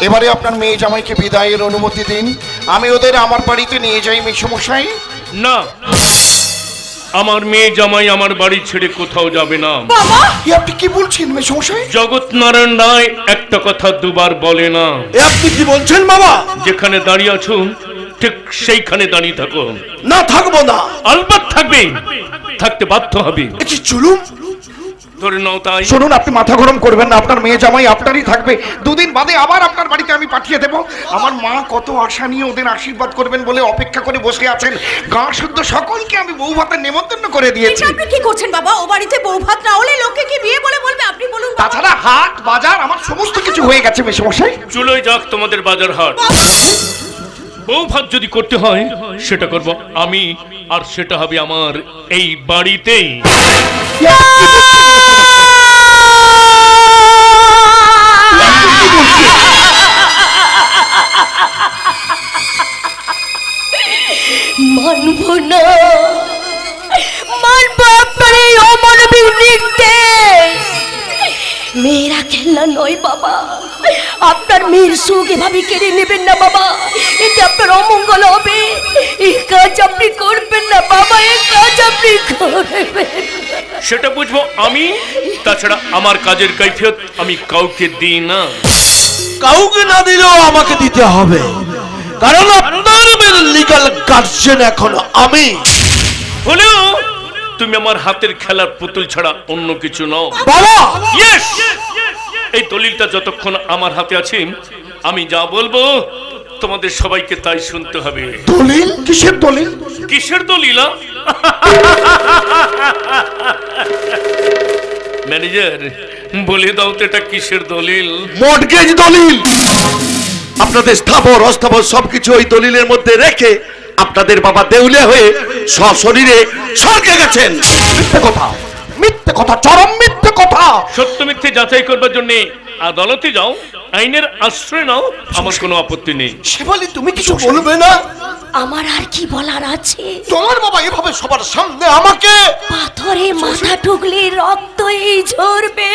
এবারে আপনার মেয়ে জামাইকে বিদায়ের অনুমতি দিন, আমি ওদের আমার বাড়িতে নিয়ে যাই মেশমশাই। না, আমার মেয়ে জামাই আমার বাড়ি ছেড়ে কোথাও যাবে না। বাবা, আপনি কি বলছেন মেশমশাই? জগৎ নারায়ণ রায় একটা কথা দুবার বলে না। আপনি কি বলছেন বাবা? যেখানে দাঁড়িয়ে আছো ঠিক সেইখানে দাঁড়িয়ে থাকো। না থাকবো না। আলবাত থাকবে, থাকতে বাধ্য হবে। চলুন ধরে নাও তাই। শুনুন, আপনি মাথা গরম করবেন না, আপনার মেয়ে জামাই আপনারই থাকবে। দুদিন বাদে আবার আপনার বাড়িতে আমি পাঠিয়ে দেব। আমার মা কত আশা নিয়ে ওদের আশীর্বাদ করবেন বলে অপেক্ষা করে বসে আছেন। গাঁ শুদ্ধ সকলকে আমি বউ ভাতের নেমন্তন্ন করে দিয়েছি। আপনি কি করছেন বাবা? ও বাড়িতে বউ ভাত না হলে লোকে কি বিয়ে বলে বলবে? আপনি বলুন। তাছাড়া হাট বাজার আমার সমস্ত কিছু হয়ে গেছে মেশমশাই। চুলোয় যাক তোমাদের বাজার হাট। বউ ভাত যদি করতে হয় সেটা করব আমি, আর সেটা হবে আমার এই বাড়িতেই। মানব না, মানব আপনার এই অমানবিক নির্দেশ। মেয়েরা খেলনা নয় বাবা, আপনার মেয়ের সুখ এভাবে কেড়ে নেবেন না বাবা, এতে আপনার অমঙ্গল হবে। এই কাজ আপনি করবেন না বাবা, এই কাজ আপনি করবেন। সেটা বুঝবো আমি, তাছাড়া আমার কাজের কৈফিয়ত আমি কাউকে দিই না। কাউকে না দিলেও আমাকে দিতে হবে, কারণ আপনার মেয়ের লিগ্যাল গার্জিয়ান এখন আমি। হলেও তুমি আমার হাতের খেলার পুতুল ছাড়া অন্য কিছু নও বাবা। ইয়েস, এই দলিলটা যতক্ষণ আমার হাতে আছে আমি যা বলবো তোমাদের সবাইকে তাই শুনতে হবে। দলিল? কিসের দলিল? কিসের দলিল? ম্যানেজার বলে দাও তো এটা কিসের দলিল? মর্টগেজ দলিল। আপনাদের স্থাবর অস্থাবর সবকিছু ওই দলিলের মধ্যে রেখে আপনাদের বাবা দেউলিয়া হয়ে সশরীরে স্বর্গে গেছেন। মিথ্যে কথা, মিথ্যে কথা, চরম মিথ্যে কথা। সত্য মিথ্যে যাচাই করবার জন্য আদালতে যাও, আইনের আশ্রয় নাও, আমার কোনো আপত্তি নেই। শেফালি তুমি কিছু বলবে না? আমার আর কি বলার আছে? তোমার বাবা এভাবে সবার সামনে আমাকে পাথরে মাথা ঠুকলে রক্ত এই ঝরবে,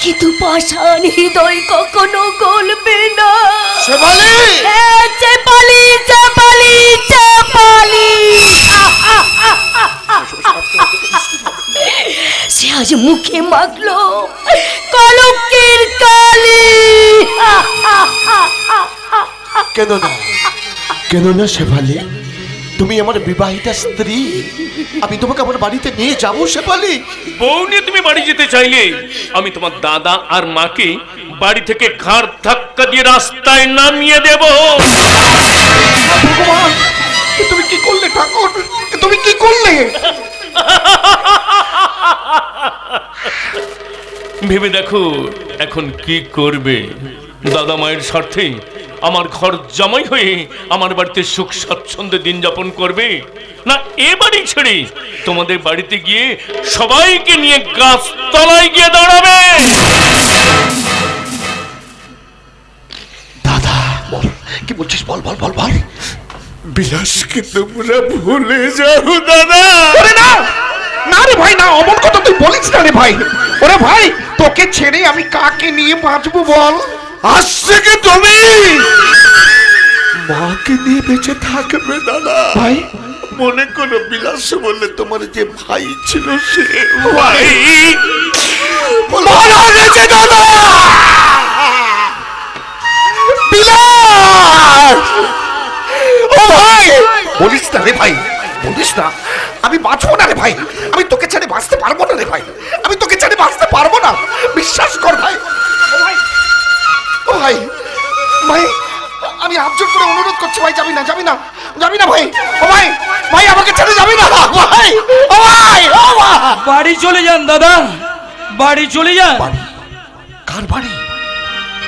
কিন্তু পাষাণ হৃদয় কখনো গলবে না। শেফালি! চেপালি চেপালি চেপালি, সে আজ মুখে মাখলো কলঙ্কের কালি। কেন না শেফালি, তুমি আমার বিবাহিতা স্ত্রী, আমি তোমাকে আমার বাড়িতে নিয়ে যাবো। শেফালি, বউ নিয়ে তুমি বাড়ি যেতে চাইলে আমি তোমার দাদা আর মাকে বাড়ি থেকে ঘাড় ধাক্কা দিয়ে রাস্তায় নামিয়ে দেব। ভগবান, তুমি কি করলে ঠাকুর? তুমি কি করলে? ভেবে দেখো এখন কি করবে। দাদা মায়ের স্বার্থে আমার ঘর জামাই হয়ে আমার বাড়িতে সুখ স্বাচ্ছন্দ্যে দিন যাপন করবে, না এ বাড়ি ছেড়ে তোমাদের বাড়িতে গিয়ে সবাইকে নিয়ে গাছ তলায় গিয়ে দাঁড়াবে? দাদা বল, কি বলছিস? বল বল বল বল। বিলাসকে তোমরা ভুলে যাও দাদা। না না রে ভাই, না, অমন কথা তুই বলিস না রে ভাই। ওরে ভাই, তোকে ছেড়ে আমি কাকে নিয়ে বাঁচবো বল? আজ থেকে তুমি মাকে নিয়ে বেঁচে থাকবে দাদা। ভাই মনে করো বিলাস বললে তোমার যে ভাই ছিল সে ভাই মারা গেছে দাদা। বিলাস ও ভাই বলিস না রে ভাই, বলিস না। আমি বাঁচবো না রে ভাই, আমি তোকে ছেড়ে বাঁচতে পারবো না রে ভাই, আমি তোকে ছেড়ে বাঁচতে পারবো না, বিশ্বাস কর ভাই। ও ভাই ও ভাই ভাই আমি হাত জোর করে অনুরোধ করছি ভাই, যাবি না যাবি না যাবি না ভাই। ও ভাই ভাই আমাকে ছেড়ে যাবি না ভাই। ও ভাই ও ভাই বাড়ি চলে যান দাদা, বাড়ি চলে যান। বাড়ি? কার বাড়ি?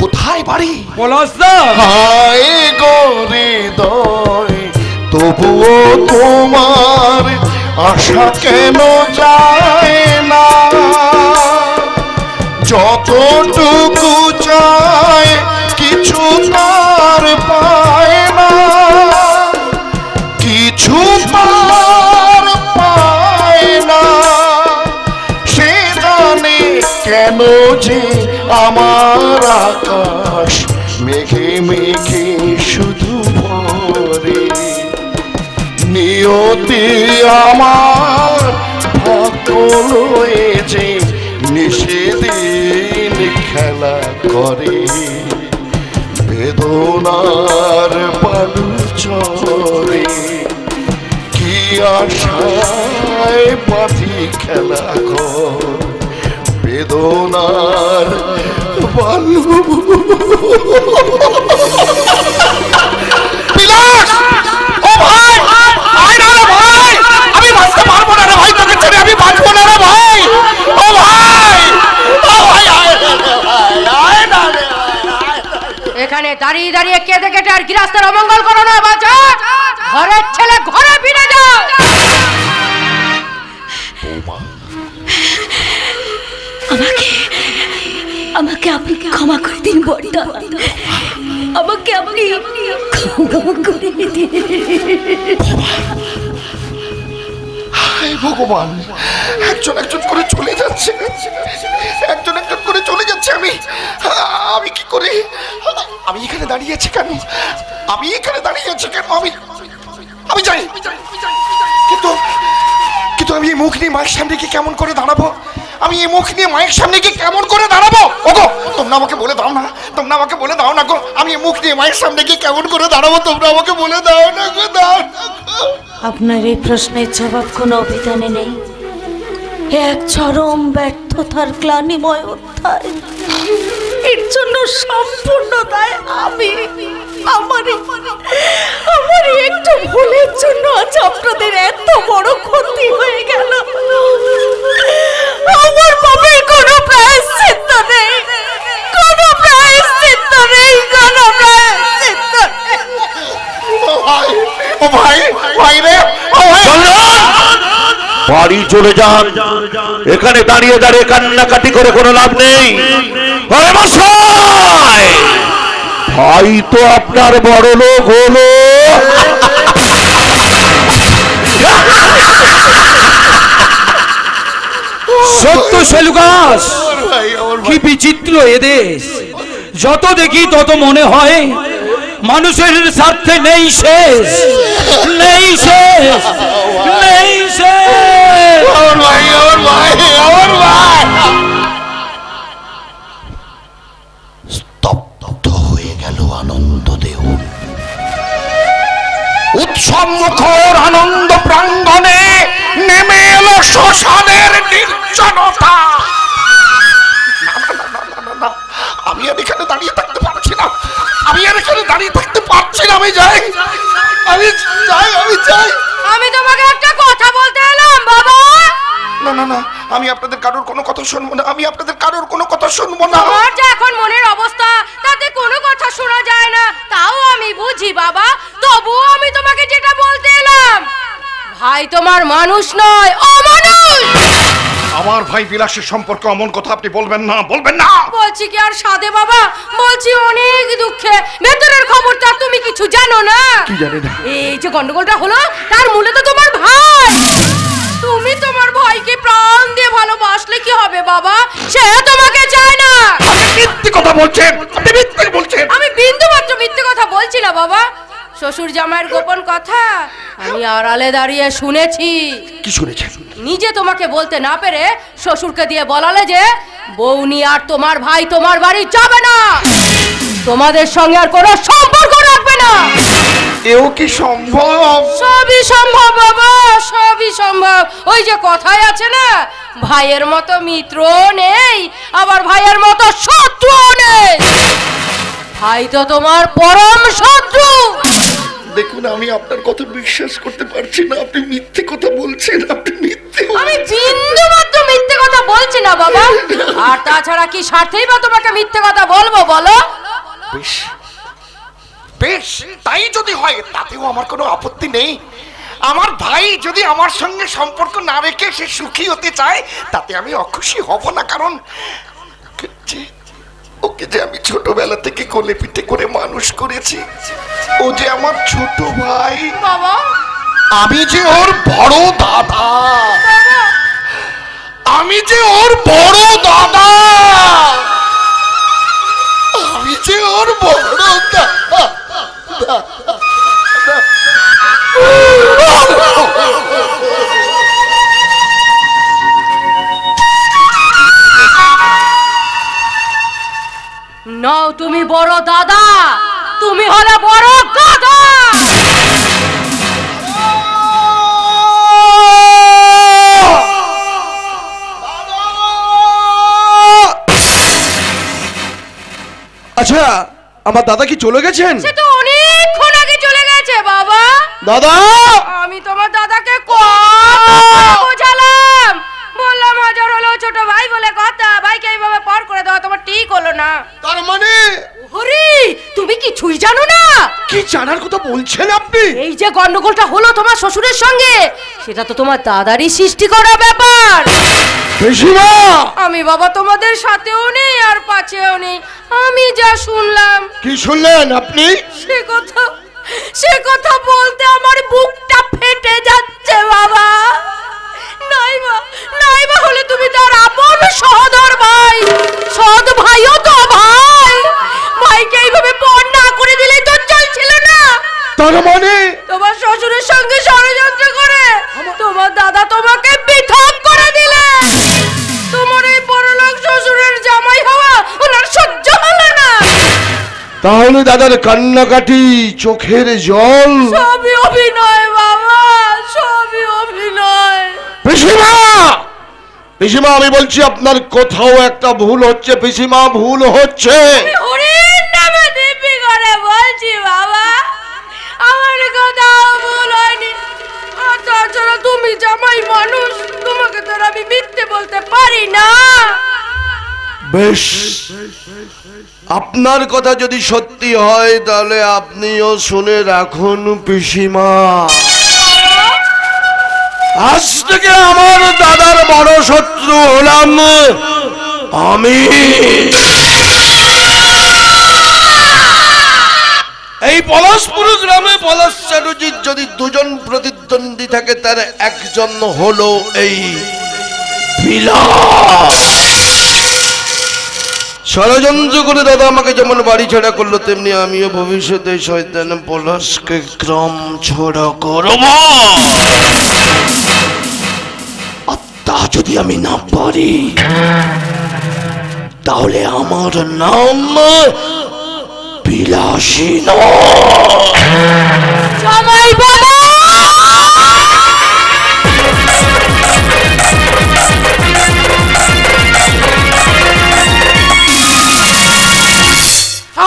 কোথায় বাড়ি? পলাশদা হায় গো হৃদয় তবুও তোমার আশা কেন যায় না, যতটুকু চায় কিছু তার পায় না, কিছু তার পায় না, সে জানে কেন যে আমার আকাশ মেঘে মেঘে শুধু ভরে, নিয়তি আমার ভাগ্য লয়ে যে নিষেদিন খেলা করে, বেদনার বালু চরে কি আশায় পাতি খেলা কর, বেদনার বালু। বিলাস ও ভাই আয় না রে ভাই, আমি বাঁচতে পারবো না রে ভাই, তোকে ছেড়ে আমি বাঁচবো না রে ভাই। ও ভাই ও ভাই আয় না রে। এখানে দাঁড়িয়ে দাঁড়িয়ে কেঁদে কেটে আর গৃহস্থের অমঙ্গল করো না, বাঁচা। ঘরের ছেলে ঘরে ফিরে যাও। আমাকে আমাকে আপনি ক্ষমা করে দিন বড়দা, আমাকে আপনি ক্ষমা করে দিন। হায় ভগবান, একজন একজন করে চলে যাচ্ছে, একজন একজন করে চলে যাচ্ছে। আমি কি করে, আমি এখানে দাঁড়িয়ে আছি কেন, আমি এখানে দাঁড়িয়ে আছি কেন, আমি যাই, কিন্তু কিন্তু আমি এই মুখ নিয়ে মায়ের সামনে কি কেমন করে দাঁড়াবো, আমি এই মুখ নিয়ে মায়ের সামনে কি কেমন করে দাঁড়াবো? ওগো তোমরা আমাকে বলে দাও না, তোমরা আমাকে বলে দাও না গো, আমি এই মুখ নিয়ে মায়ের সামনে কি কেমন করে দাঁড়াবো, তোমরা আমাকে বলে দাও না গো, দাও না। আপনার এই প্রশ্নের জবাব কোনো অভিধানে নেই, এক চরম ব্যর্থতার গ্লানিময় অধ্যায়। এর জন্য সম্পূর্ণ দায় আমি। আমার একটু ভুলের জন্য আজ আপনাদের এত বড় ক্ষতি হয়ে গেল। আমার পাপের কোনো প্রায়শ্চিত্ত নেই, কোনো প্রায়শ্চিত্ত নেই, কোনো প্রায়শ্চিত্ত নেই। ও ভাই ভাই রে, ও ভাই বাড়ি চলে যান, এখানে দাঁড়িয়ে দাঁড়িয়ে কান্নাকাটি করে কোনো লাভ নেই। ভাই তো আপনার বড় লোক হলো। সত্য সেলুকাস, কি বিচিত্র এদেশ। যত দেখি তত মনে হয় মানুষের স্বার্থে নেই শেষ, নেই শেষ, নেই শেষ। স্তব্ধ হয়ে গেল আনন্দ দেহ, উৎসব মুখর আনন্দ প্রাঙ্গণে নেমে এলো শ্মশানের নির্জনতা। আমি আর এখানে দাঁড়িয়ে থাকতে পারছি না, আমি আর এখানে দাঁড়িয়ে থাকতে পারছি না, আমি যাই, আমি যাই, আমি যাই। আমি তোমাকে একটা কথা বলতে এলাম বাবা। না না না, আমি আপনাদের কারোর কোনো কথা শুনবো না, আমি আপনাদের কারোর কোনো কথা শুনবো না। আমার যে এখন মনের অবস্থা, তাতে কোনো কথা শোনা যায় না, তাও আমি বুঝি বাবা। তবুও আমি তোমাকে যেটা বলতে এলাম, ভাই তোমার মানুষ নয়, অমানুষ। আমার ভাই বিলাসের সম্পর্কে অমন কথা আপনি বলবেন না, বলবেন না। বলছি কি আর সাধে বাবা, বলছি অনেক দুঃখে। ভেতরের খবরটা তুমি কিছু জানো না? কি জানি না? এই যে গন্ডগোলটা হলো, তার মূলে তো তোমার ভাই। তুমি তোমার ভাইকে প্রাণ দিয়ে ভালোবাসলে কি হবে বাবা? সে তোমাকে চায় না। মিথ্যে কথা বলছেন, আপনি মিথ্যে বলছেন। আমি বিন্দু মাত্র মিথ্যে কথা বলছি না বাবা। শ্বশুর জামাইয়ের গোপন কথা আমি আড়ালে দাঁড়িয়ে শুনেছি। কি শুনেছেন? নিজে তোমাকে বলতে না পেরে শ্বশুরকে দিয়ে বলালে যে বৌনি আর তোমার ভাই তোমার বাড়ি যাবে না, তোমাদের সঙ্গে আর কোনো সম্পর্ক রাখবে না। এও কি সম্ভব? সবই সম্ভব বাবা, সবই সম্ভব। ওই যে কথাই আছে না, ভাইয়ের মতো মিত্র নেই, আবার ভাইয়ের মতো শত্রু নেই। ভাই তো তোমার পরম শত্রু। দেখুন, আমি আপনার কথা বিশ্বাস করতে পারছি না। আপনি মিথ্যে কথা বলছেন, আপনি মিথ্যে। আমি বিন্দু মাত্র মিথ্যে কথা বলছি না বাবা। আর তাছাড়া কি স্বার্থেই বা তোমাকে মিথ্যে কথা বলবো বলো? বেশ বেশ, তাই যদি হয় তাতেও আমার কোনো আপত্তি নেই। আমার ভাই যদি আমার সঙ্গে সম্পর্ক না রেখে সে সুখী হতে চায়, তাতে আমি অখুশি হব না। কারণ ওকে যে আমি ছোটবেলা থেকে কোলে পিঠে করে মানুষ করেছি, ও যে আমার ছোট ভাই বাবা। আমি যে ওর বড় দাদা, আমি যে ওর বড় দাদা, আমি যে ওর বড় দাদা। নাও, তুমি বড় দাদা, তুমি হলে বড় গাধা। আচ্ছা, আমার দাদা কি চলে গেছেন? সে তো অনেকক্ষণ আগে চলে গেছে বাবা। দাদা, আমি তোমার দাদাকে কত বোঝালাম, বললাম হাজার হলো ছোট ভাই বলে কথা, ভাইকে এইভাবে পর করে দেওয়া তোমার ঠিক হলো না। তার মানে হরি, তুমি কিছুই জানো না? কি জানার কথা বলছেন আপনি? এই যে গন্ডগোলটা হলো তোমার শ্বশুরের সঙ্গে, সেটা তো তোমার দাদারই সৃষ্টি করা ব্যাপার। পিসিমা, আমি বাবা তোমাদের সাথেও নেই আর পাশেও নেই। আমি যা শুনলাম। কি শুনলেন আপনি? সে কথা বলতে আমার বুকটা ফেটে যাচ্ছে বাবা। নাইবা হলে তুমি তার আপন সহদর ভাই, সৎ ভাইও তো ভাই। ভাইকে এইভাবে পর না করে দিলেই তো চলছিল না। তার মানে তোমার শ্বশুরের সঙ্গে ষড়যন্ত্র করে তোমার দাদা তোমাকে পৃথক করে দিলে। তোমার এই বড়লোক শ্বশুরের জামাই হওয়া ওনার সহ্য হলো না। তাহলে দাদার কান্নাকাটি, চোখের জল সবই অভিনয় বাবা, সবই অভিনয়। পিসিমা, পিসিমা, আমি বলছি আপনার কোথাও একটা ভুল হচ্ছে। পিসিমা, ভুল হচ্ছে। হরির নামে দিব্যি করে বলছি বাবা, আমার কোথাও ভুল হয়নি। আর তাছাড়া তুমি জামাই মানুষ, তোমাকে তো আমি মিথ্যে বলতে পারি না। বেশ, আপনার কথা যদি সত্যি হয় তাহলে আপনিও শুনে রাখুন পিসিমা। আজ থেকে আমার দাদার বড় শত্রু হলাম আমি। এই পলাশপুর গ্রামে পলাশ চ্যাটার্জির যদি দুজন প্রতিদ্বন্দ্বী থাকে, তার একজন হলো এই বিলাস। ষড়যন্ত্র করে দাদা আমাকে যেমন বাড়ি ছাড়া করলো, তেমনি আমিও ভবিষ্যতে শয়তান পলাশকে গ্রাম ছাড়া করব। আর তা যদি আমি না পারি, তাহলে আমার নাম বিলাসী নয়। জামাই বাবা,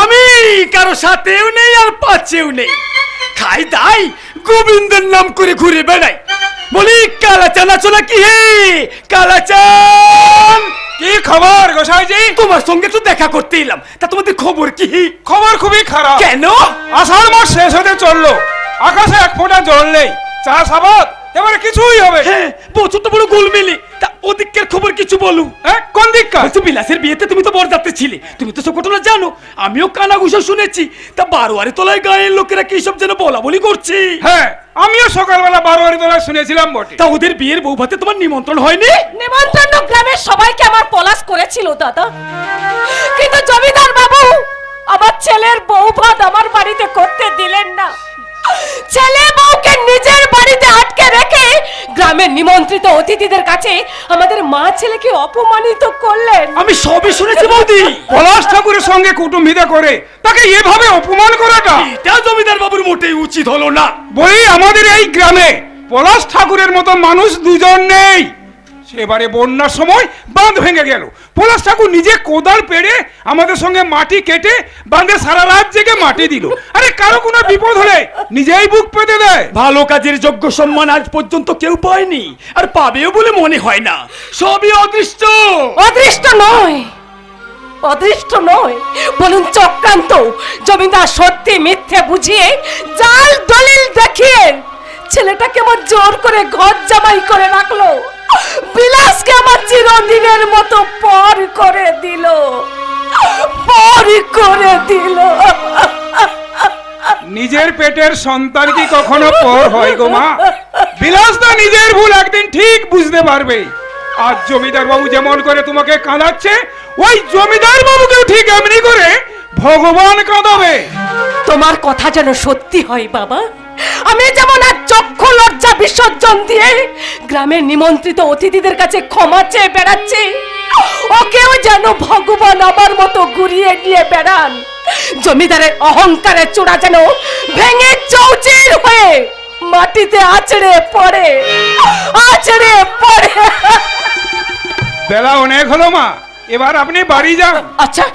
আমি কারো সাথেও নেই আর পাচ্ছেও নেই। খাই দাই, গোবিন্দের নাম করে ঘুরে বেড়াই। বলি কালাচান আছো নাকি? হে কালাচান, কি খবর গোসাইজি? তোমার সঙ্গে তো দেখা করতে এলাম, তা তোমাদের খবর কি? খবর খুবই খারাপ। কেন? আষাঢ় মাস শেষ হতে চললো, আকাশে এক ফোঁটা জল নেই, চাষ আবাদ এবারে কিছুই হবে। হ্যাঁ, প্রচুর তো বড় গোলমেলে। তা ওদিকের খবর কিছু বলো। কোন দিককার? বিলাসের বিয়েতে তুমি তো বরযাত্রী ছিলে, তুমি তো সব ঘটনা জানো। আমিও কানাঘুষা শুনেছি। তা বারোয়ারি তলায় গায়ের লোকেরা কি সব যেন বলা বলি করছে। হ্যাঁ, আমিও সকালবেলা বারোয়ারি তলায় শুনেছিলাম বটে। তা ওদের বিয়ের বউ ভাতে তোমার নিমন্ত্রণ হয়নি? নিমন্ত্রণ গ্রামের সবাইকে আমার পলাশ করেছিল দাদা, কিন্তু জমিদার বাবু আমার ছেলের বউ ভাত আমার বাড়িতে করতে দিলেন না। ছেলে বউকে নিজের বাড়িতে আটকে রেখে গ্রামের নিমন্ত্রিত অতিথিদের কাছে আমাদের মা ছেলেকে অপমানিত করলেন। আমি সবই শুনেছি বৌদি। পলাশ ঠাকুরের সঙ্গে কুটুম্বিতা করে তাকে এভাবে অপমান করাটা এটা জমিদার বাবুর মোটেই উচিত হলো না। বলি আমাদের এই গ্রামে পলাশ ঠাকুরের মতো মানুষ দুজন নেই। সেবারে বন্যার সময় বাঁধ ভেঙে গেল, পলাশ ঠাকুর নিজে কোদাল পেড়ে আমাদের সঙ্গে মাটি কেটে বাঁধে সারা রাত জেগে মাটি দিল। আরে কারো কোনো বিপদ হলে নিজেই বুক পেতে দেয়। ভালো কাজের যোগ্য সম্মান আজ পর্যন্ত কেউ পায়নি, আর পাবেও বলে মনে হয় না। সবই অদৃষ্ট। অদৃষ্ট নয়, অদৃষ্ট নয়, বলুন চক্রান্ত। জমিদার সত্যি মিথ্যে বুঝিয়ে জাল দলিল দেখিয়ে ছেলেটাকে আমার জোর করে ঘর জামাই করে রাখলো, বিলাসকে আমার চিরদিনের মতো পর করে দিল, পর করে দিল। নিজের পেটের সন্তান কি কখনো পর হয় গো মা? বিলাস তো নিজের ভুল একদিন ঠিক বুঝতে পারবে। আজ জমিদার বাবু যেমন করে তোমাকে কাঁদাচ্ছে, ওই জমিদার বাবুকেও ঠিক এমনি করে ভগবান কাঁদাবে। তোমার কথা যেন সত্যি হয় বাবা। আমি যেমন আজ চক্ষু লজ্জা বিসর্জন দিয়ে গ্রামের নিমন্ত্রিত অতিথিদের কাছে ক্ষমা চেয়ে বেড়াচ্ছি, ওকেও যেন ভগবান আমার মতো ঘুরিয়ে নিয়ে বেড়ান। জমিদারের অহংকারের চূড়া যেন ভেঙে চৌচির হয়ে মাটিতে আছড়ে পড়ে, আছড়ে পড়ে। বেলা অনেক হলো মা, এবার আপনি বাড়ি যান। আচ্ছা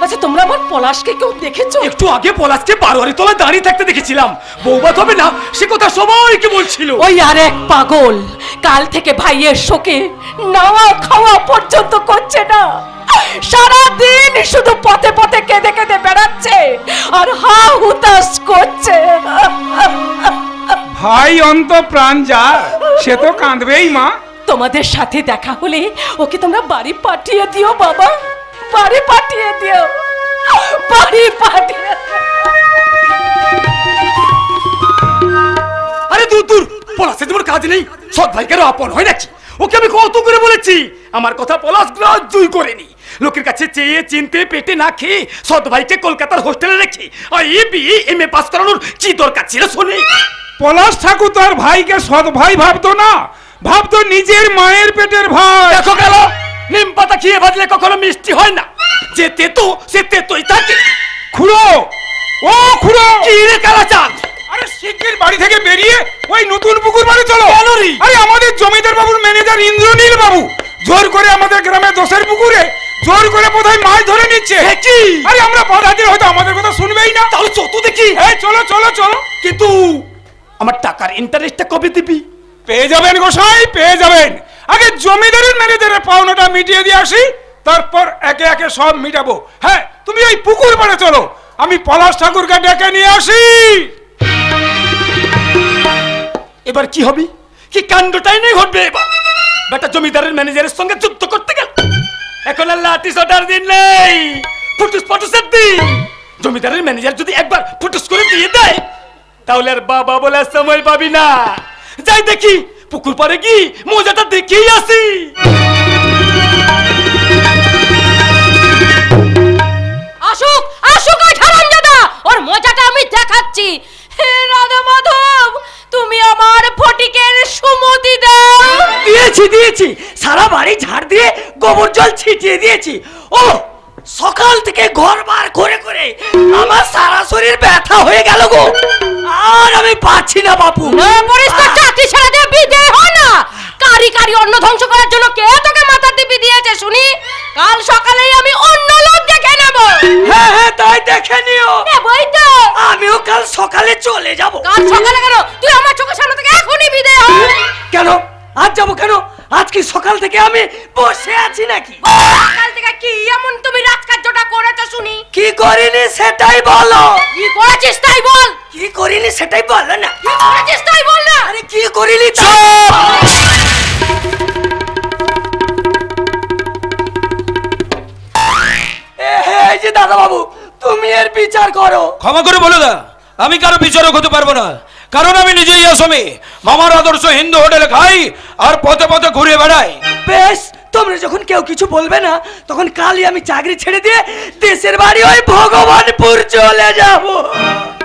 আচ্ছা, তোমরা আমার পলাশকে কেউ দেখেছো? একটু আগে পলাশকে বারোয়ারি তলায় দাঁড়িয়ে থাকতে দেখেছিলাম। বৌবাত হবে না সে কথা সবাইকে বলছিল। ওই আর এক পাগল কাল থেকে ভাইয়ের শোকে নাওয়া খাওয়া পর্যন্ত করছে না, সারাদিন শুধু পথে পথে কেঁদে কেঁদে বেড়াচ্ছে আর হা হুতাশ করছে। ভাই অন্ত প্রাণ যা, সে তো কাঁদবেই মা। তোমাদের সাথে দেখা হলে ওকে তোমরা বাড়ি পাঠিয়ে দিও বাবা, বাড়ি পাঠিয়ে দিও, বাড়ি পাঠিয়ে। আরে দূর দূর, পলাশে তোমার কাজ নেই, সৎ ভাইকে আপন হয় নাকি? ওকে আমি কত করে বলেছি, আমার কথা পলাশ গ্রাহ্যই করেনি। লোকের কাছে চেয়ে চিনতে পেটে না খেয়ে সৎ ভাইকে কলকাতার হোস্টেলে রেখে এমএ পাস করানোর কি দরকার ছিল শুনি? পলাশ ঠাকুর তার ভাইকে সৎ ভাই ভাবতো না, ভাবতো নিজের মায়ের পেটের ভাই। দেখো গেল, নিম পাতা খেয়ে বাজলে কখনো মিষ্টি হয় না, যে তেতো সে তেতোই থাকে। খুড়ো, ও খুড়ো, কি রে কালাচাঁদ? আরে শিগগির বাড়ি থেকে বেরিয়ে ওই নতুন পুকুর বাড়ি চলো। কেন রে? আরে আমাদের জমিদার বাবুর ম্যানেজার ইন্দ্রনীল বাবু জোর করে আমাদের গ্রামে দোষের পুকুরে জোর করে বোধহয় মাছ ধরে নিচ্ছে। কি? আরে আমরা বাধা দিলে হয়তো আমাদের কথা শুনবেই না। তাহলে চতো দেখি। এই চলো চলো চলো। কিন্তু আমার টাকার ইন্টারেস্টটা কবে দিবি? পেয়ে যাবেন গোসাই, পেয়ে যাবেন। আগে জমিদারের ম্যানেজারের পাওনাটা মিটিয়ে দিয়ে আসি, তারপর একে একে সব মিটাবো। হ্যাঁ, তুমি ওই পুকুর পাড়ে চলো, আমি পলাশ ঠাকুরকে ডেকে নিয়ে আসি। এবার কি হবে? কি কাণ্ডটাই নেই ঘটবে এবার। বেটা জমিদারের ম্যানেজারের সঙ্গে যুদ্ধ করতে গেল, এখন আর লাঠি সোটার দিন নেই, ফুটুস ফটুসের দিন। জমিদারের ম্যানেজার যদি একবার ফুটুস করে দিয়ে দেয়, তাহলে আর বাবা বলার সময় পাবি না। যাই দেখি পুকুর পাড়ে কি মজাটা দেখেই আসি। আসুক আসুক ওই হারামজাদা, ওর মজাটা আমি দেখাচ্ছি। হে রাধা মাধব, তুমি আমার ফটিকের সুমতি দাও। দিয়েছি দিয়েছি, সারা বাড়ি ঝাড় দিয়ে গোবর জল ছিটিয়ে দিয়েছি। ও সকাল থেকে ঘর বার করে করে আমার সারা শরীর ব্যথা হয়ে গেল গো, আর আমি পাচ্ছি না বাপু। না পরিস তো চাকরি ছেড়ে দিয়ে বিদে হয় না। কারি কারি অন্ন ধ্বংস করার জন্য কে তোকে মাথা দিবি দিয়েছে শুনি? কাল সকালেই আমি অন্য লোক দেখে নেব। হ্যাঁ হ্যাঁ, তাই দেখে নিও। নেবই তো। আমিও কাল সকালে চলে যাব। কাল সকালে কেন? তুই আমার চোখের সামনে থেকে এখনই বিদে হ। কেন আজ যাবো কেন? আজ কি সকাল থেকে আমি বসে আছি নাকি? কাল থেকে কি এমন তুমি রাজকার্যটা করেছো শুনি? কি করিনি সেটাই বলো। কি করেছিস তাই বল। কি করিনি সেটাই বলো না। কি করেছিস তাই বল না। আরে কি করিনি এই যে দাদা বাবু, তুমি এর বিচার করো। ক্ষমা করে বলে দা, আমি কারো বিচারক হতে পারবো না, কারণ আমি নিজেই আসামি। মামার আদর্শ হিন্দু হোটেলে খাই আর পথে পথে ঘুরে বেড়াই। বেশ, তোমরা যখন কেউ কিছু বলবে না, তখন কালই আমি চাকরি ছেড়ে দিয়ে দেশের বাড়ি ওই ভগবানপুর চলে যাব।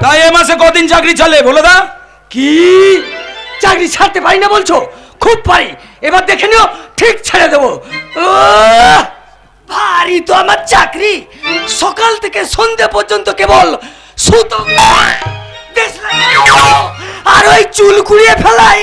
তাই এ মাসে কদিন চাকরি চলে বলে দা? কি চাকরি ছাড়তে পারি না বলছো? খুব পারি, এবার দেখে নিও ঠিক ছেড়ে দেবো। ভারী তো আমার চাকরি, সকাল থেকে সন্ধ্যে পর্যন্ত কেবল সুতো আর ওই চুল কুড়িয়ে ফেলাই।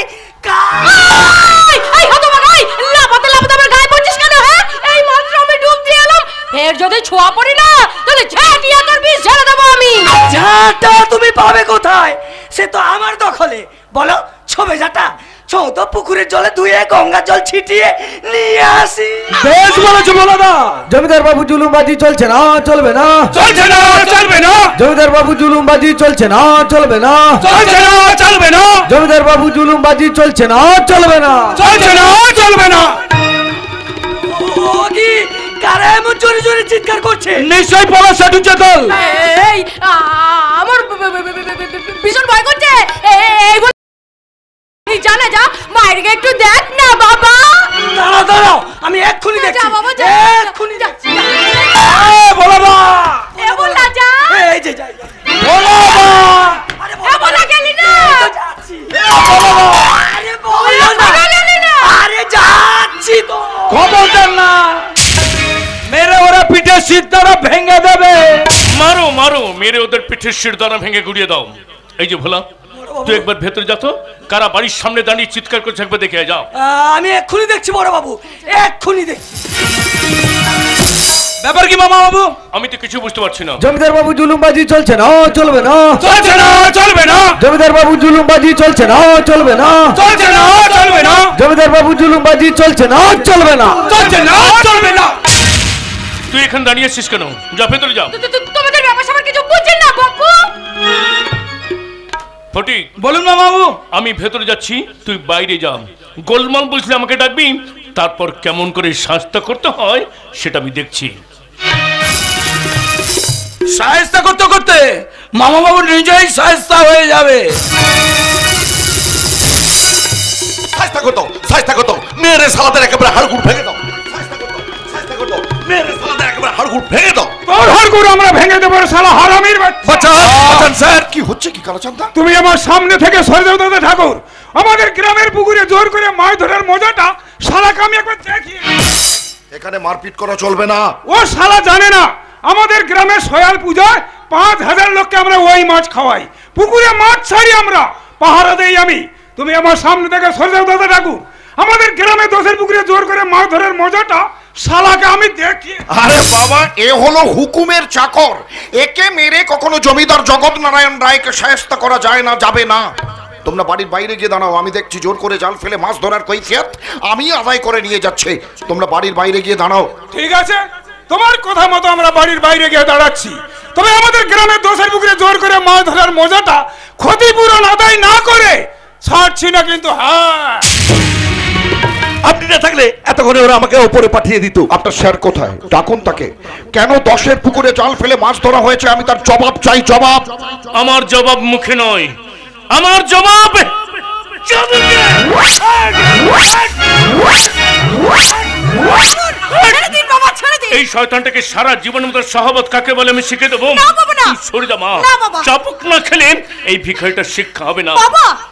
ফের যদি ছোঁয়া পড়ি না তাহলে ঝাঁটিয়া করবি, ছেড়ে দেবো আমি। ঝাঁটা তুমি পাবে কোথায়? সে তো আমার দখলে। বলো ছবে ঝাঁটা, ছো তো পুকুরের জলে ধুয়ে গঙ্গার জল ছিটিয়ে নিয়ে আসি। বেশ বলেছো বলদা। জমিদার বাবু জুলুমবাজি চলছে না, চলবে না, চলছে না, চলবে না। জমিদার বাবু জুলুমবাজি চলছে না, চলবে না, চলছে না, চলবে না। জমিদার বাবু জুলুমবাজি চলছে না, চলবে না, চলছে না, চলবে না। ও কি কারা এমন জোরে জোরে চিৎকার করছে? নিশ্চয়ই পলাশ ষাটুর দল। এই আমার ভীষণ ভয় করছে। এই জানা যা বাইরে গিয়ে একটু দেখ না বাবা। দাঁড়াও দাঁড়াও, আমি এক্ষুনি দেখছি, এক্ষুনি দেখছি। বলদা এ বলা যা, এই যে যাই বলদা, এ বলা গেলি না, যাচ্ছি। আরে বলো না, গেলি না। আরে যাচ্ছি তো। খবর দেন না, মেরে ওরা পিঠে সিদ্ধারা ভেঙে দেবে। মারো মারো, মেরে ওদের পিঠের শিরদাঁড়া ভেঙে গুড়িয়ে দাও। এই যে ভোলা, তুই একবার ভেতরে যা তো, কারা বাড়ির সামনে দাঁড়িয়ে চিৎকার করছে একবার দেখে যাও। আমি এক্ষুনি দেখছি বড় বাবু, এক্ষুনি দেখছি। ব্যাপার কি মামা বাবু? আমি তো কিছু বুঝতে পারছি না। জমিদার বাবু জুলুমবাজি চলছে না, চলবে না, চলছে না, চলবে না। জমিদার বাবু জুলুমবাজি চলছে না, চলবে না, চলছে না, চলবে না। জমিদার বাবু জুলুমবাজি চলছে না, চলবে না, চলছে না, চলবে না। তুই এখানে দাঁড়িয়ে আছিস কেন? যা ভেতরে যাও। তোমাদের ব্যাপার স্যাপার কিছু বুঝছেন না বাপু। ফটিক, বলুন মামা বাবু। আমি ভেতরে যাচ্ছি, তুই বাইরে যা। গোলমাল বুঝলে আমাকে ডাকবি, তারপর কেমন করে শাস্তা করতে হয় সেটা আমি দেখছি। সাহেস্তা করতে করতে মামা বাবু নিজেই সাহেস্তা হয়ে যাবে। সাজতা করতো, সাজতা করতো, মেরে সালাদের একেবারে হাড়গুড় ভেঙে দাও। সাজতা করতো, সাজতা করতো, মেরে সালাদের একেবারে হাড়গুড় ভেঙে দাও। তোর হাড়গুড় আমরা ভেঙে দেবো শালা হারামির বাচ্চা। বাঁচান স্যার। কি হচ্ছে কি কালাচাঁদা? তুমি আমার সামনে থেকে সরে যাও দাদা ঠাকুর। আমাদের গ্রামের পুকুরে জোর করে মাছ ধরার মজাটা শালাকে আমি একবার দেখিয়ে। এখানে মারপিট করা চলবে না। ও শালা জানে না আমাদের গ্রামে সয়াল পূজায় 5000 লোককে আমরা ওই মাছ খাওয়াই। পুকুরে মাছ ছাড়ি আমরা, পাহারা দেই আমি। তুমি আমার সামনে থেকে সরে যাও দাদা ঠাকুর। আমাদের গ্রামে দোষের পুকুরে জোর করে মাছ ধরার মজাটা শালাকে আমি দেখি। আরে বাবা, এ হলো হুকুমের চাকর। একে মেরে কখনো জমিদার জগৎ নারায়ণ রায়কে শায়েস্তা করা যায় না, যাবে না। তোমরা বাড়ির বাইরে গিয়ে দাঁড়াও, আমি দেখছি জোর করে জাল ফেলে মাছ ধরার কৈফিয়ত আমি আদায় করে নিয়ে যাচ্ছে। তোমরা বাড়ির বাইরে গিয়ে দাঁড়াও। ঠিক আছে, তোমার কথা মতো আমরা বাড়ির বাইরে গিয়ে দাঁড়াচ্ছি। তবে আমাদের গ্রামের দোষের পুকুরে জোর করে মাছ ধরার মজাটা ক্ষতিপূরণ আদায় না করে ছাড়ছি না কিন্তু। হ্যাঁ, আপনি না থাকলে এতক্ষণে ওরা আমাকে ওপরে পাঠিয়ে দিত। আপনার স্যার কোথায়? ডাকুন তাকে। কেন 10-এর পুকুরে জাল ফেলে মাছ ধরা হয়েছে আমি তার জবাব চাই, জবাব। আমার জবাব মুখে নয়, আমার জবাব চাবুকে। এই শয়তানটাকে সারা জীবনের মতো সহবত কাকে বলে আমি শিখে দেবো। সরে যা মা, চাবুক না খেলে এই ভিখারিটার শিক্ষা হবে না।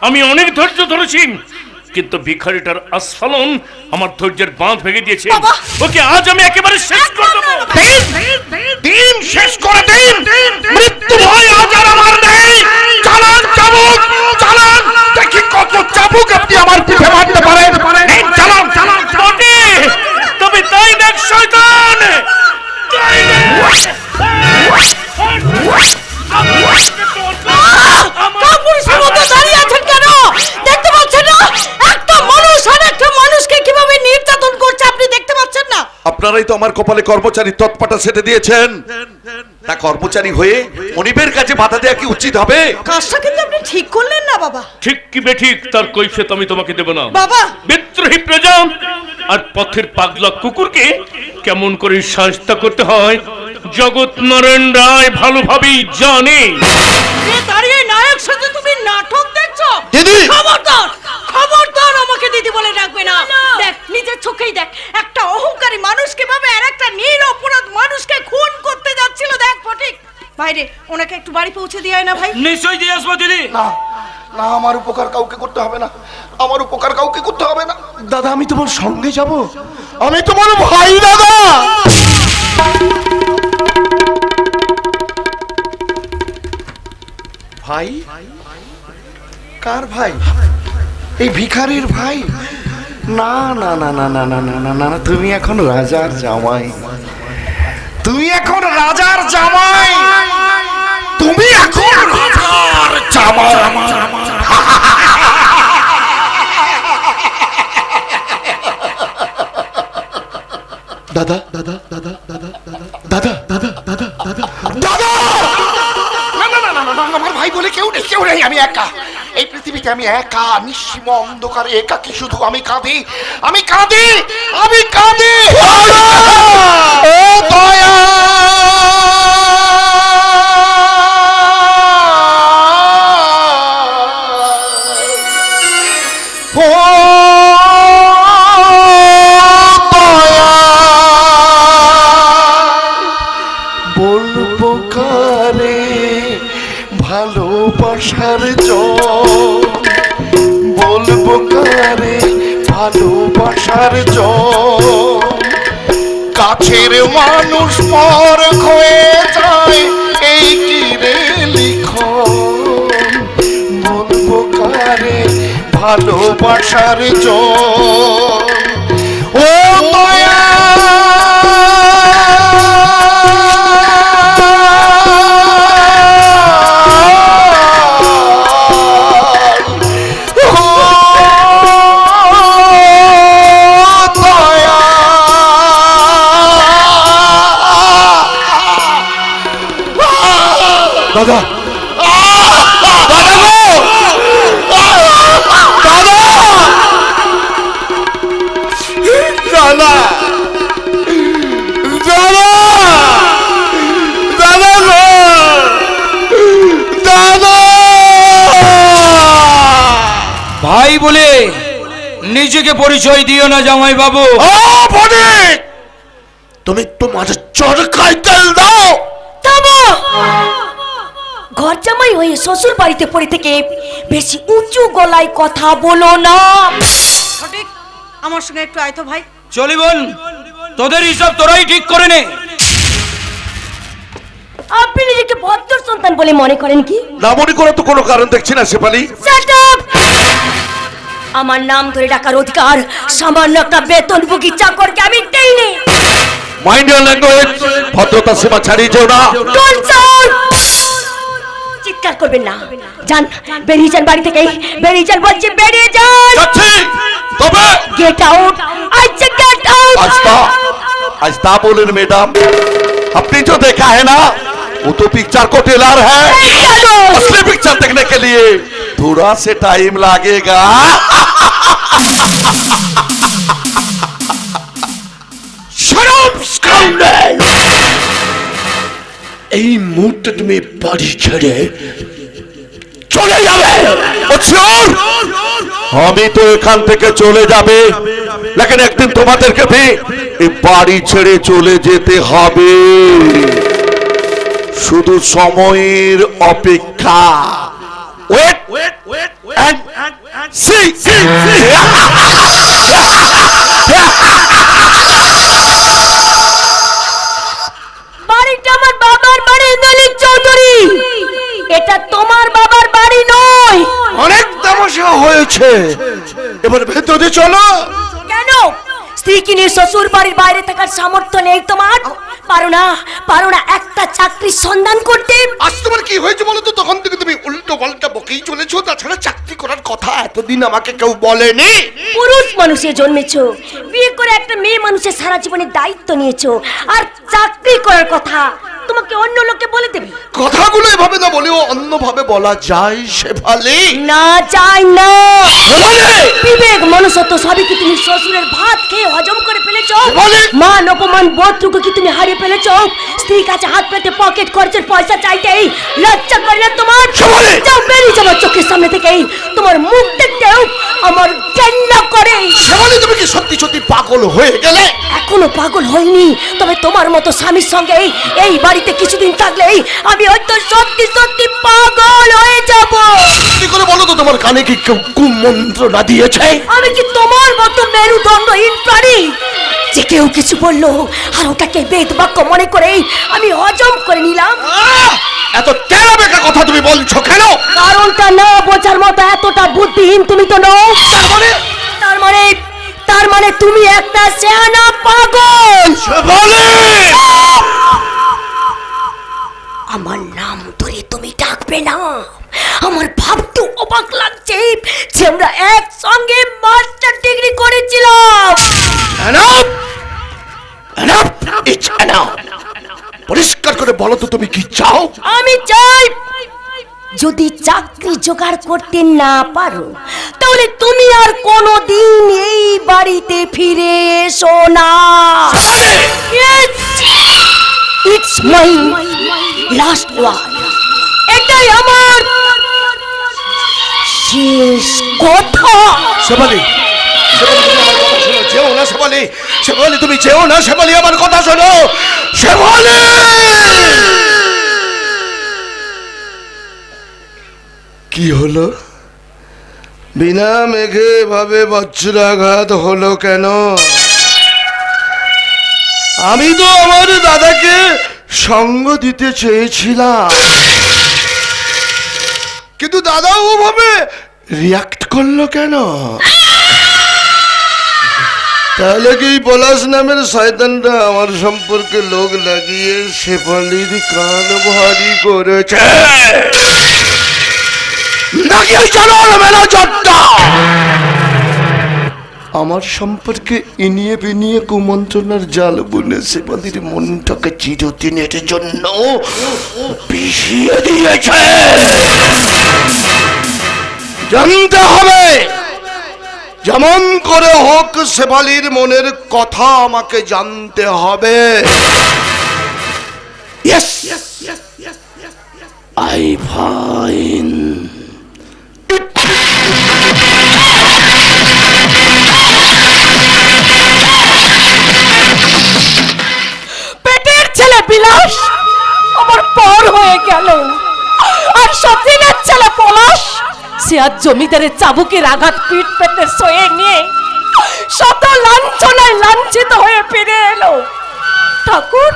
আমি অনেক ধৈর্য ধরেছি, কিন্তু ভিখারিটার আস্ফালন আমার ধৈর্যের বাঁধ ভেঙে দিয়েছে। ওকে আজ আমি একেবারে শেষ করে দেবো। দিন শেষ করে দিন। মৃত্যু ভয় আজ আর আমার নেই। চালান চাবুক, চালান। দেখি কত চাবুক আপনি আমার পিঠে মারতে পারেন। চালান চালান। তবে তাই দেখ শয়তান, তাই দেখ। দাঁড়িয়ে আছেন কেন? দেখতে পাচ্ছেন না একটা মানুষ আর একটা মানুষকে কিভাবে নির্যাতন করছে? আপনি দেখতে পাচ্ছেন না? আপনারাই তো আমার কপালে কর্মচারী তৎপাটা সেটে দিয়েছেন। তা কর্মচারী হয়ে মনিবের কাছে বাধা দেওয়া কি উচিত হবে? কাজটা কিন্তু আপনি ঠিক করলেন না বাবা। ঠিক কি বেঠিক তার কৈফিয়ত আমি তোমাকে দেব না বাবা। বিদ্রোহী প্রজা আর পথের পাগলা কুকুরকে কেমন করে শাস্তা করতে হয় জগৎ নারায়ণ রায় ভালোভাবেই জানে। দাঁড়িয়ে নায়ক সাথে তুমি নাটক দেখছো? দিদি, খবরদার, খবরদার আমাকে দিদি বলে ডাকবে না। দেখ, নিজের চোখেই দেখ একটা অহংকারী মানুষ কিভাবে আর একটা নিরপরাধ মানুষকে খুন করতে যাচ্ছিল। দেখ ফটিক, বাইরে ওনাকে একটু বাড়ি পৌঁছে দিয়ে আয় না ভাই। নিশ্চয়ই দিয়ে আসবো দিদি। না না, আমার উপকার কাউকে করতে হবে না, আমার উপকার কাউকে করতে হবে না। দাদা আমি তোমার সঙ্গে যাব, আমি তোমার ভাই দাদা। ভাই? কার ভাই? এই ভিখারির ভাই? না না না না না না না না না, তুমি এখন রাজার জামাই, তুমি এখন রাজার জামাই, তুমি এখন রাজার জামাই। দাদা দাদা দাদা দাদা দাদা দাদা দাদা দাদা দাদা, না না না না না, আমার ভাই বলে কেউ নেই, কেউ নেই, আমি একা এই পৃথিবীতে, আমি একা নিঃসীম অন্ধকারে একাকী, শুধু আমি কাঁদি, আমি কাঁদি, আমি কাঁদি। ও দয়া, বলবো কারে ভালোবাসার জল, বলবো কারে ভালোবাসার জল, কাছের মানুষ পর হয়ে যায় এই কি রে লিখন, বলবো কারে ভালোবাসার জল। ও মায়া দাদা, দাদা গো, দাদা, দাদা, দাদা, দাদা গো, দাদা। ভাই বলে নিজেকে পরিচয় দিও না জামাই বাবু। তুমি তোমার চরকায় তেল দাও। ঘর জামাই হয়ে শ্বশুর বাড়িতে পড়ে থেকে বেশি উঁচু গলায় কথা বলো না। সঠিক, আমার সঙ্গে একটু আয় তো ভাই। চলি বোন, তোদের হিসাব তোরাই ঠিক করে নে। আপনি নিজেকে ভদ্র সন্তান বলে মনে করেন কি? না মনে করার তো কোনো কারণ দেখছি না শেফালি। Shut up! আমার নাম ধরে ডাকার অধিকার সামান্য একটা বেতনভোগী চাকরকে আমি দেইনি। মাইন্ড ইওর ল্যাঙ্গুয়েজ, ভদ্রতা সীমা ছাড়িয়ে যেও না। Don't shout! চিৎকার করবেন না, যান বেরিয়ে যান বাড়ি থেকে, বেরিয়ে যান বলছি, বেরিয়ে যান। যাচ্ছি, তবে গেট আউট, আচ্ছা গেট আউট। आस्ता बोलें मैडम, अपनी जो देखा है ना वो तो पिक्चर को टेलर है, असली पिक्चर देखने के लिए थोड़ा से टाइम लगेगा। শরম স্কাউন্ডেল, এই মুহূর্তে তুমি বাড়ি ছেড়ে চলে যাবে। আমি তো এখান থেকে চলে যাবে, लेकिन একদিন তোমাদেরকে भी এই বাড়ি ছেড়ে চলে যেতে হবে, শুধু সময়ের অপেক্ষা। Wait and see. বাড়িটা আমার বাবার বাড়ি নলিন চৌধুরী, এটা তোমার বাবার বাড়ি নয়। অনেক তামাশা হয়েছে, এবার ভেতরে চলো। কেন স্ত্রীকে নিয়ে শ্বশুর বাড়ির বাইরে থাকার সামর্থ্য নেই তোমার? পারো না একটা চাকরির সন্ধান করতে? আজ তোমার কি হয়েছে বলো তো? তখন থেকে তুমি উল্টো পাল্টা বকেই চলেছো, তাছাড়া চাকরি করার কথা এতদিন আমাকে কেউ বলেনি। পুরুষ মানুষে জন্মেছো, বিয়ে করে একটা মেয়ে মানুষের সারা জীবনের দায়িত্ব নিয়েছো, আর চাকরি করার কথা তোমাকে অন্য লোকে বলে দেবে? কথাগুলো এভাবে না বলেও অন্যভাবে বলা যায় শেফালি। না যায় না, বিবেক মনুষ্যত্ব সবই কি তুমি শ্বশুরের ভাত খেয়ে হজম করে ফেলেছো? মান অপমান বোধটুকু কি তুমি হারিয়ে ফেলেছো? স্ত্রীর কাছে হাত পেতে পকেট খরচের পয়সা চাইতেই লজ্জা করে না তোমার? যাও বেরিয়ে যাও চোখের সামনে থেকেই, তোমার মুখ দেখতেও আমার ঘৃণা করে। শেফালি তুমি কি সত্যি সত্যি পাগল পাগল হয়ে গেলে? এখনো পাগল হয়নি, তবে তোমার মতো স্বামীর সঙ্গে এই বাড়িতে কিছুদিন থাকলেই আমি হয়তো সত্যি সত্যি পাগল হয়ে যাব। কি করে বলো তো, তোমার কানে কি কেউ কুমন্ত্র না দিয়েছে? আমি কি তোমার মতো মেরুদণ্ডহীন প্রাণী যে কেউ কিছু বললো আর ওটাকে বেদ বাক্য মনে করে আমি হজম করে নিলাম? এত তেরা বেকা কথা তুমি বলছো কেন? কারণটা না বোঝার মতো এতটা বুদ্ধিহীন তুমি তো নও। তার মানে তুমি একটা সেনা পাগল। আমার নাম ধরে তুমি ডাকবে না। আমার ভাবতে অবাক লাগছে যে আমরা একসঙ্গে মাস্টার ডিগ্রি করেছিলাম। পরিষ্কার করে বলো তো তুমি কি চাও? আমি চাই যদি চাকরি জোগাড় করতে না পারো তাহলে তুমি আর কোনোদিন এই বাড়িতে ফিরে এসো না। It's my last word. এটাই আমার শেষ কথা। শেফালি, যেও না শেফালি, শেফালি তুমি যেও না শেফালি, আমার কথা শোনো শেফালি। কি হলো? বিনা মেঘে ভাবে বজ্রাঘাত হলো কেন? আমি তো আমার দাদাকে সঙ্গ দিতে চেয়েছিলাম, কিন্তু দাদা ওভাবে রিয়াক্ট করলো কেন? তাহলে কি পলাশ নামের শয়তানটা আমার সম্পর্কে লোক লাগিয়ে শেফালির কান ভারী করেছে নাকি ওই জানোয়ার ম্যানেজারটা আমার সম্পর্কে ইনিয়ে বিনিয়ে কুমন্ত্রণার জাল বুনে শেফালির মনটাকে চিরদিনের জন্য পিছিয়ে দিয়েছে? জানতে হবে, যেমন করে হোক শেফালির মনের কথা আমাকে জানতে হবে। Yes, I find পেটের ছেলে বিলাস আমার পর হয়ে গেল, আর সতীনের ছেলে পলাশ সে আজ জমিদারের চাবুকের আঘাত পিঠ পেতে সয়ে নিয়ে শত লাঞ্ছনায় লাঞ্ছিত হয়ে ফিরে এলো। ঠাকুর,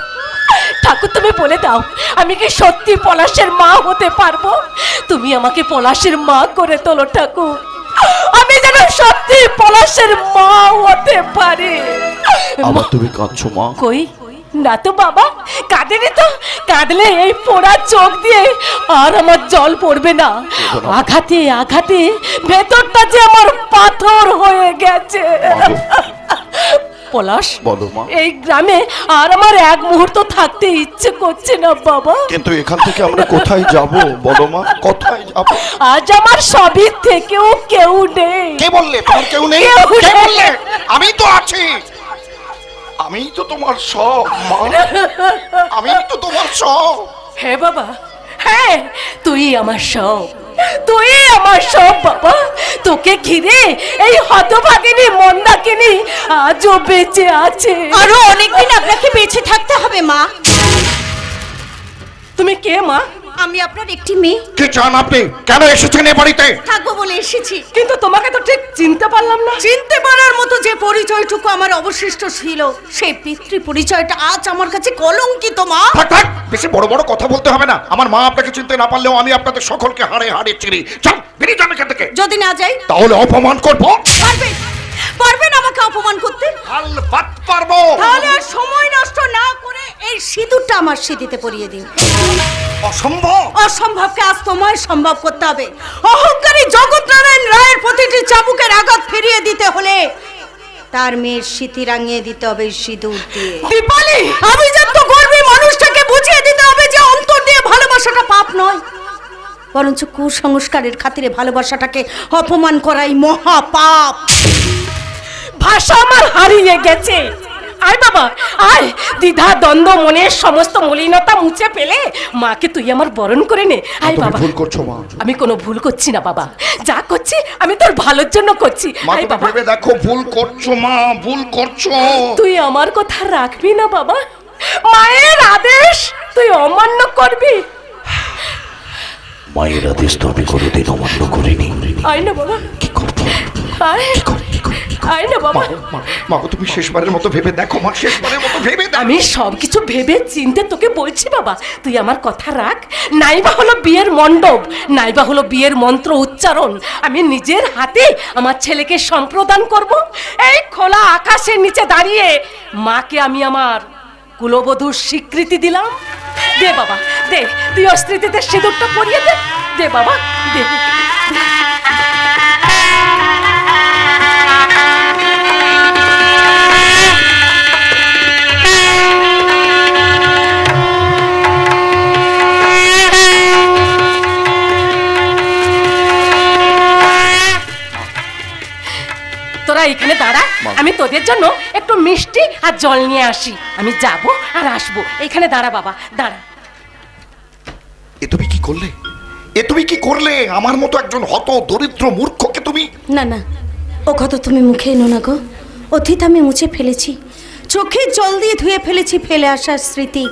ঠাকুর তুমি বলে দাও, আমি কি সত্যি পলাশের মা হতে পারবো? তুমি আমাকে পলাশের মা করে তোলো ঠাকুর, আমি যেন সত্যি পলাশের মা হতে পারি। আবার তুমি কাঁদছো মা? কই না তো বাবা, কাঁদেনি তো। কাঁদলে এই পোড়া চোখ দিয়ে আর আমার জল পড়বে না। আঘাতে আঘাতে ভেতরটা যে আমার পাথর হয়ে গেছে। পলাশ, বলো মা। এই গ্রামে আর আমার এক মুহূর্ত থাকতে ইচ্ছে করছে না বাবা। কিন্তু এখান থেকে আমরা কোথায় যাব বলো মা, কোথায় যাব? আজ আমার সবই থেকেও কেউ নেই। কে বললে তোমার কেউ নেই? কে বললে? আমি তো আছি, আমি তো তোমার সব মা, আমি তো তোমার সব। হ্যাঁ বাবা, হ্যাঁ তুই আমার সব, তুই আমার সব বাবা। তোকে ঘিরে এই হতভাগিনী মন্দাকিনী আজও বেঁচে আছে। আরো অনেকদিন আপনাকে বেঁচে থাকতে হবে মা। তুমি কে মা? আমি আপনার একটি মেয়ে। কি চান আপনি? কেন এসেছেন এ বাড়িতে? থাকবো বলে এসেছি। কিন্তু তোমাকে তো ঠিক চিনতে পারলাম না। চিনতে পারার মতো যে পরিচয়টুকু আমার অবশিষ্ট ছিল, সেই পিতৃ পরিচয়টা আজ আমার কাছে কলঙ্কিত মা। থাক থাক, বেশি বড় বড় কথা বলতে হবে না। আমার মা আপনাকে চিনতে না পারলেও আমি আপনাদের সকলকে হাড়ে হাড়ে চিনি। চল বেরিয়ে যান এখান থেকে। যদি না যাই তাহলে অপমান করবো। পারবেন, পারবেন আমাকে অপমান করতে? আলবাত পারবো। তাহলে আর সময় নষ্ট না করে এই সিঁদুরটা আমার সিঁথিতে পরিয়ে দিন। অসম্ভব। অসম্ভবকে আজ তোমায় সম্ভব করতে হবে। অহংকারী জগৎনারায়ণ রায়ের প্রতিটি চাবুকের আঘাত ফিরিয়ে দিতে হলে তার মেয়ের স্মৃতি রাঙিয়ে দিতে হবে সিঁদুর দিয়ে। দীপালি, আভিজাত্য গর্বী মানুষটাকে বুঝিয়ে দিতে হবে যে অন্তর দিয়ে ভালোবাসাটা পাপ নয়, বরঞ্চ কুসংস্কারের খাতিরে ভালোবাসাটাকে অপমান করাই মহা পাপ। ভাষা আমার হারিয়ে গেছে। আয় বাবা আয়, দ্বিধা দ্বন্দ্ব মনের সমস্ত মলিনতা মুছে ফেলে মাকে তুই আমার বরণ করে নে। আয় বাবা। ভুল করছো মা। আমি কোনো ভুল করছি না বাবা, যা করছি আমি তোর ভালোর জন্য করছি। মা আয় তুমি বাবা। ভেবে দেখো, ভুল করছো মা, ভুল করছো। তুই আমার কথা রাখবি না বাবা? মায়ের আদেশ তুই অমান্য করবি? মায়ের আদেশ তো আমি কোনোদিন অমান্য করিনি। আয় না বাবা। কি করবো? আয় না বাবা। মা তুমি শেষবারের মতো ভেবে দেখো মা, শেষবারের মতো ভেবে দেখো। আমি সবকিছু ভেবে চিনতে তোকে বলছি বাবা, তুই আমার কথা রাখ। নাইবা হলো বিয়ের মণ্ডপ, নাইবা হলো বিয়ের মন্ত্র উচ্চারণ, আমি নিজের হাতে আমার ছেলেকে সম্প্রদান করব। এই খোলা আকাশের নিচে দাঁড়িয়ে মাকে আমি আমার কুলবধূর স্বীকৃতি দিলাম। দে বাবা দে, তুই অস্ত্রীতে সিঁদুরটা পরিয়ে দে। দে বাবা দে। তোরা এখানে দাঁড়া, আমি তোদের জন্য একটু মিষ্টি আর জল নিয়ে আসি। আমি যাব আর আসবো, এখানে দাঁড়া বাবা, দাঁড়া। এ তুমি কি করলে? এ তুমি কি করলে? আমার মতো একজন হত দরিদ্র মূর্খকে তুমি। না না, ও কথা তুমি মুখে এনো না গো। অতীত আমি মুছে ফেলেছি, চোখে জল দিয়ে ধুয়ে ফেলেছি ফেলে আসার স্মৃতি,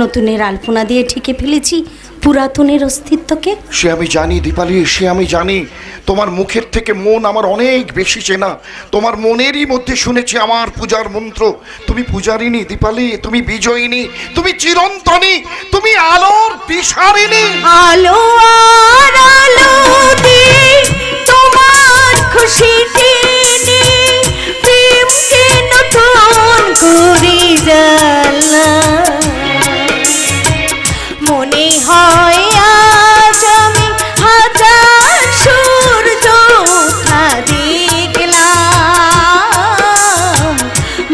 নতুনের আলপনা দিয়ে ঢেকে ফেলেছি পুরাতনের অস্তিত্বকে। সে আমি জানি দীপালি, সে আমি জানি। তোমার মুখের থেকে মন আমার অনেক বেশি চেনা। তোমার মনেরই মধ্যে শুনেছি আমার পূজার মন্ত্র। তুমি পূজারিনী দীপালি, তুমি বিজয়িনী, তুমি চিরন্তনী, তুমি আলোর দিশারিণী। আলো আর আলো দিয়ে তোমার খুশিতে প্রেমকে নতুন করে জ্বালা, মনে হয় আজ আমি হাজার সূর্য ওঠা দেখলাম,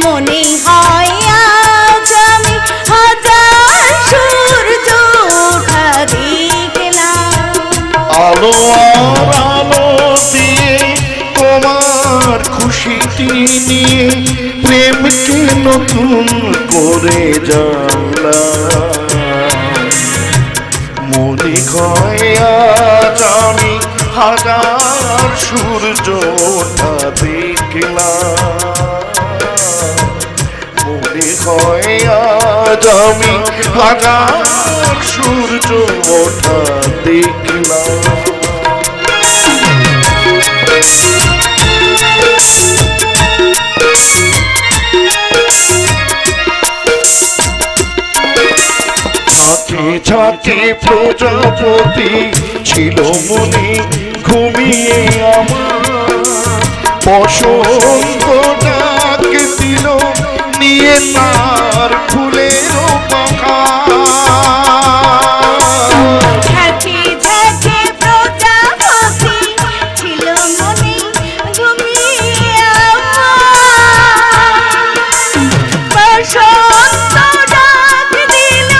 মনে হয় আজ আমি হাজার সূর্য ওঠা দেখলাম। আলো আর আলো দিয়ে তোমার খুশিটি নিয়ে প্রেমকে নতুন করে জ্বালা, মনে হয় আজ আমি হাজার সূর্য ওঠা দেখলাম, মনে হয় আজ আমি হাজার সূর্য ওঠা দেখলাম। ঝাঁকে ঝাঁকে প্রজাপতি ছিল মনে ঘুমিয়ে আমার, বসন্ত ডাক দিল নিয়ে তার ফুলের বাগান। ঝাঁকে ঝাঁকে প্রজাপতি ছিল মনে ঘুমিয়ে আমার, বসন্ত ডাক দিল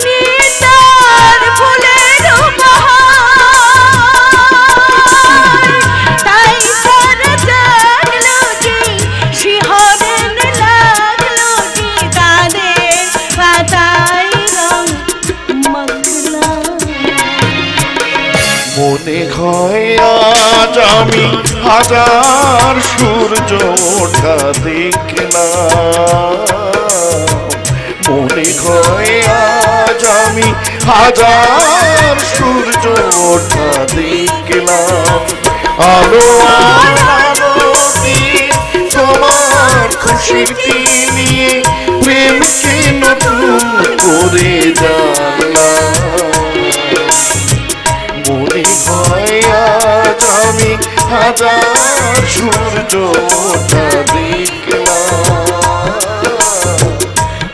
নিয়ে তার ফুলের বাগান। তাই সারা জাগলো যে শিহরণ লাগলো যে গানের পাতায় রং মাখলাম। মনে হয় আজ আমি হাজার সূর্য ওঠা দেখলাম, মনে হয় আজ আমি হাজার সূর্য ওঠা দেখলাম। আলো আর আলো দিয়ে তোমার খুশিটি নিয়ে প্রেমকে নতুন করে জানলাম, মনে হয় আজ আমি হাজার সূর্য ওঠা দেখলাম,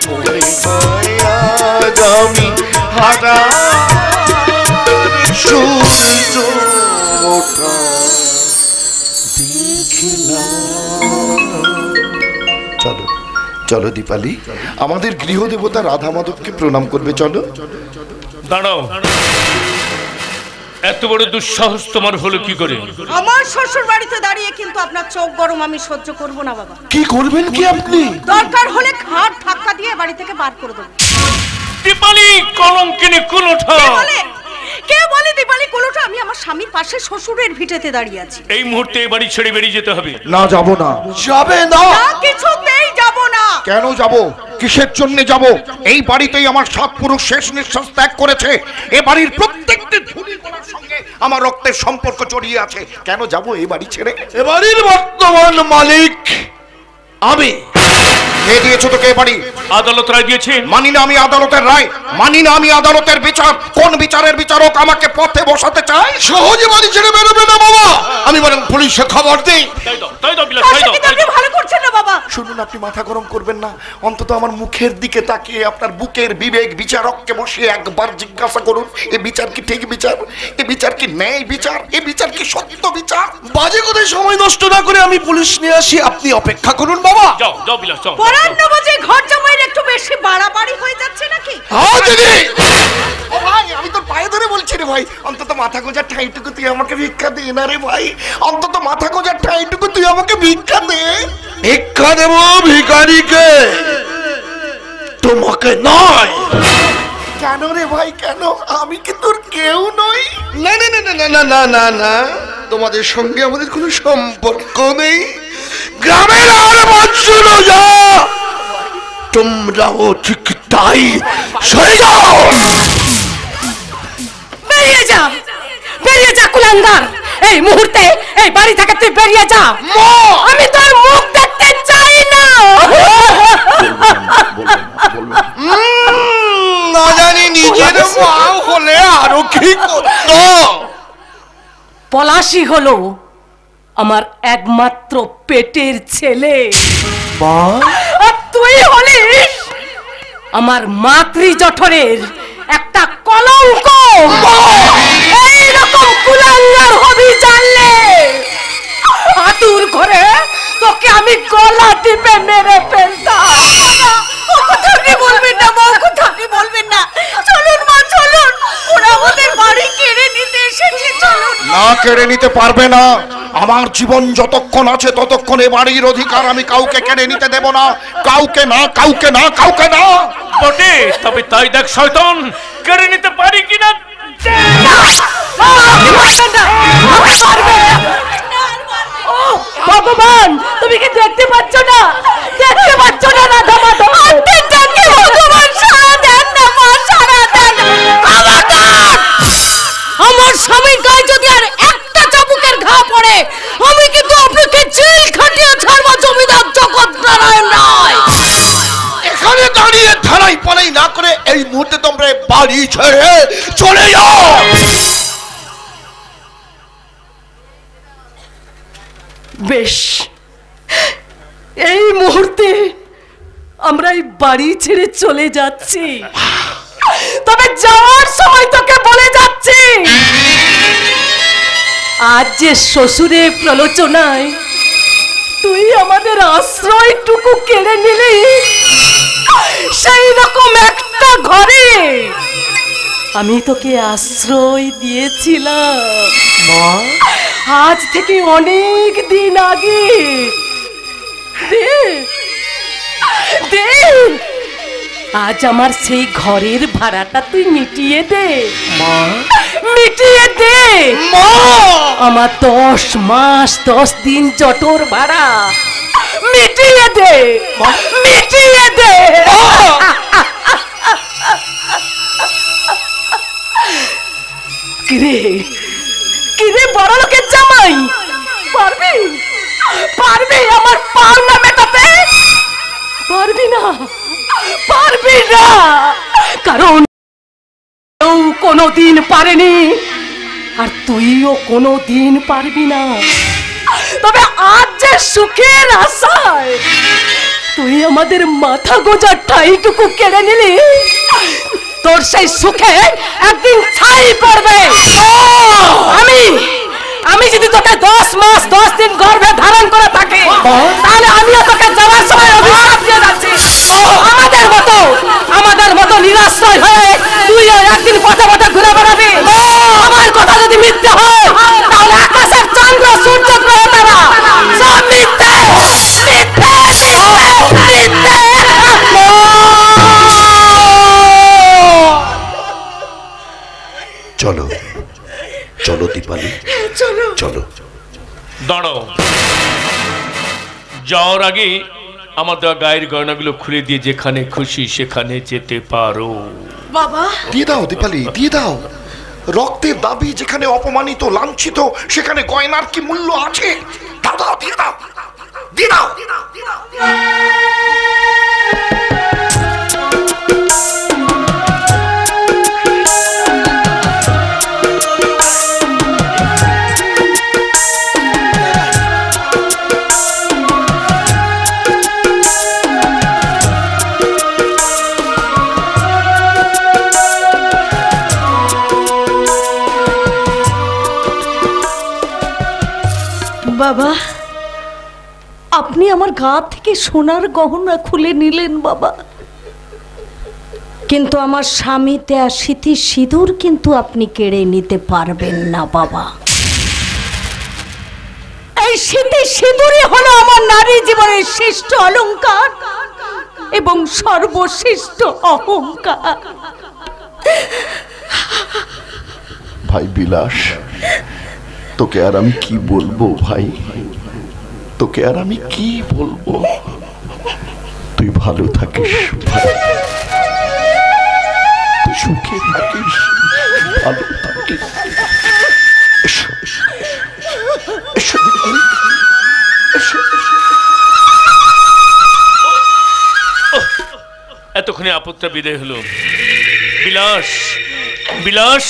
মনে হয় আজ আমি হাজার সূর্য ওঠা দেখলাম। চলো চলো দীপালি, আমাদের গৃহদেবতা রাধা মাধবকে প্রণাম করবে। চলো। দাঁড়াও, এত বড় দুঃসাহস তোমার হলো কি করে? আমার শ্বশুর বাড়িতে দাঁড়িয়ে কিন্তু আপনার চোখ গরম আমি সহ্য করব না বাবা। কি করবেন কি আপনি? দরকার হলে ঘাট ধাক্কা দিয়ে বাড়ি থেকে বার করে দেবো। দীপালি কলঙ্কিনী কুলঠা। কে বলে দীপালি কুলঠা? আমি আমার স্বামীর পাশে শ্বশুরের ভিটেতে দাঁড়িয়ে আছি। এই মুহূর্তে এই বাড়ি ছেড়ে বেরিয়ে যেতে হবে। না, যাব না। যাবে না? কিছুতেই যাব না। কেন যাব? কিসের জন্য যাব? এই বাড়িতেই আমার 7 পুরুষ শেষ নিঃশ্বাস ত্যাগ করেছে। এ বাড়ির প্রত্যেকটি ধূলিকণার সঙ্গে আমার রক্তের সম্পর্ক জড়িয়ে আছে। কেন যাব এই বাড়ি ছেড়ে? এ বাড়ির বর্তমান মালিক আমি। কে দিয়েছো তোকে এ বাড়ি? আদালত রায় দিয়েছে। মানি না আমি আদালতের রায়, মানি না আমি আদালতের বিচার। কোন বিচারের বিচারক আমাকে পথে বসাতে চায়? সহজে বাড়ি ছেড়ে বেরোবে না বাবা। আমি বরং পুলিশে খবর দিই। তাই দাও বিলাস, তাই দাও। আপনি ভালো করছেন না বাবা। শুনুন, আপনি মাথা গরম করবেন না। অন্তত আমার মুখের দিকে তাকিয়ে আপনার বুকের বিবেক বিচারককে বসিয়ে একবার জিজ্ঞাসা করুন, এ বিচার কি ঠিক বিচার? এ বিচার কি ন্যায় বিচার? এ বিচার কি সত্য বিচার? বাজে কথায় সময় নষ্ট না করে আমি পুলিশ নিয়ে আসি, আপনি অপেক্ষা করুন বাবা। যাও যাও বিলাস, যাও। পরান্ন বাজে ঘর জামাইয়ের একটু বেশি বাড়াবাড়ি হয়ে যাচ্ছে নাকি? হ্যাঁ দিদি। ও ভাই, আমি তোর পায়ে ধরে বলছি রে ভাই, অন্তত মাথা গোজার ঠাইটুকু তুই আমাকে ভিক্ষা দে না রে ভাই। অন্তত মাথা গোজার ঠাইটুকু তুই আমাকে ভিক্ষা দে। ভিক্ষা দেব ভিখারিকে, তোমাকে নয়। কেন রে ভাই কেন? আমি কি তোর কেউ নই? না না না না না না না না, তোমাদের সঙ্গে আমাদের কোনো সম্পর্ক নেই। গ্রামের আর বাঁচল যা, তোমরাও ঠিক তাই। সরে যাও। বেরিয়ে যা, বেরিয়ে যা কুলাঙ্গার। এই মুহূর্তে এই বাড়ি থেকে তুই বেরিয়ে যা। আমি তোর মুখ দেখতে চাই না। না জানি নিজের মা হলে আরো কি করতো। পলাশই হলো আমার একমাত্র পেটের ছেলে। আর তুই হলিস আমার মাতৃ জঠরের একটা কলঙ্ক। এইরকম কুলাঙ্গার হবি জানলে আতুর ঘরে তোকে আমি গলা টিপে মেরে ফেলতাম। বলবেন না মা, কোথায় বলবেন না। চলুন মা চলুন, ওরা আমাদের বাড়ি কেড়ে নিতে এসেছে। চলুন। না, কেড়ে নিতে পারবে না। আমার জীবন যতক্ষণ আছে ততক্ষণ এ বাড়ির অধিকার আমি কাউকে কেড়ে নিতে দেব না। কাউকে না, কাউকে না, কাউকে না। বটে, তবে তাই দেখ শয়তান কেড়ে নিতে পারি কিনা। ভগবান, তুমি কি দেখতে পাচ্ছ না? দেখতে পাচ্ছ না? রাধা মাধব ভগবান, সারা দেন না মা, সারা দেন। আমার স্বামীর গায়ে যদি আর একটা চাবুকের ঘা পড়ে, আমি কিন্তু আপনাকে জেল খাটিয়ে ছাড়বো। জমিদার জগৎ নারায়ণ রায়। এখানে দাঁড়িয়ে ধারাই পালাই না করে এই মুহূর্তে তোমরা বাড়ি ছেড়ে চলে যাও। বেশ, এই মুহূর্তে আমরা এই বাড়ি ছেড়ে চলে যাচ্ছি। তবে যাওয়ার সময় তোকে বলে যাচ্ছি, আজ যে শ্বশুরের প্রলোচনায় তুই আমাদের আশ্রয়টুকু কেড়ে নিলি, সেই রকম একটা ঘরে আমি তোকে আশ্রয় দিয়েছিলাম আজ থেকে অনেক দিন আগে। দে দে, আজ আমার সেই ঘরের ভাড়াটা তুই মিটিয়ে দে। মিটিয়ে দে আমার 10 মাস 10 দিন জটর ভাড়া। মিটিয়ে দে, মিটিয়ে দে। কিরে কিরে বড় লোকের জামাই, পারবি পারবি আমার পাওনা মেটাতে? পারবি না, পারবি না, কারণ কেউ কোনোদিন পারেনি আর তুইও কোনোদিন পারবি না। তবে আজ যে সুখের আশায় তুই আমাদের মাথা গোজার ঠাইটুকু কেড়ে নিলি, তোর সেই সুখে একদিন ছাই পড়বে। আমি যদি তোকে 10 মাস 10 দিন গর্ভে ধারণ করে থাকি, তাহলে আমিও তোকে যাওয়ার সময় অভিশাপ দিয়ে যাচ্ছি। আমাদের মতো নিরাশ্রয় হয়ে তুই একদিন পথে পথে ঘুরে বেড়াবি। আমার কথা যদি যাওয়ার আগে আমার দেওয়া গায়ের গয়নাগুলো খুলে দিয়ে যেখানে খুশি সেখানে যেতে পারো। বাবা দিয়ে দাও দীপালি, দিয়ে দাও। রক্তের দাবি যেখানে অপমানিত লাঞ্ছিত সেখানে গয়নার কি মূল্য আছে? দাও দাও, দিয়ে দাও, দিয়ে দাও। বাবা, আপনি আমার গা থেকে সোনার গহনা খুলে নিলেন বাবা, কিন্তু আমার স্বামী দেয়া স্মৃতি সিঁদুর কিন্তু আপনি কেড়ে নিতে পারবেন না বাবা। এই স্মৃতি সিঁদুরই হলো আমার নারী জীবনের শ্রেষ্ঠ অলংকার এবং সর্বশ্রেষ্ঠ অহংকার। ভাই বিলাস, তোকে আর আমি কি বলবো ভাই, তোকে আর আমি কি বলবো? তুই ভালো থাকিস ভাই, তুই সুখে থাকিস, ভালো থাকিস। এসো, এসো, এসো দীপালি, এসো। এতক্ষণে আপদটা বিদায় হলো। বিলাস, বিলাস,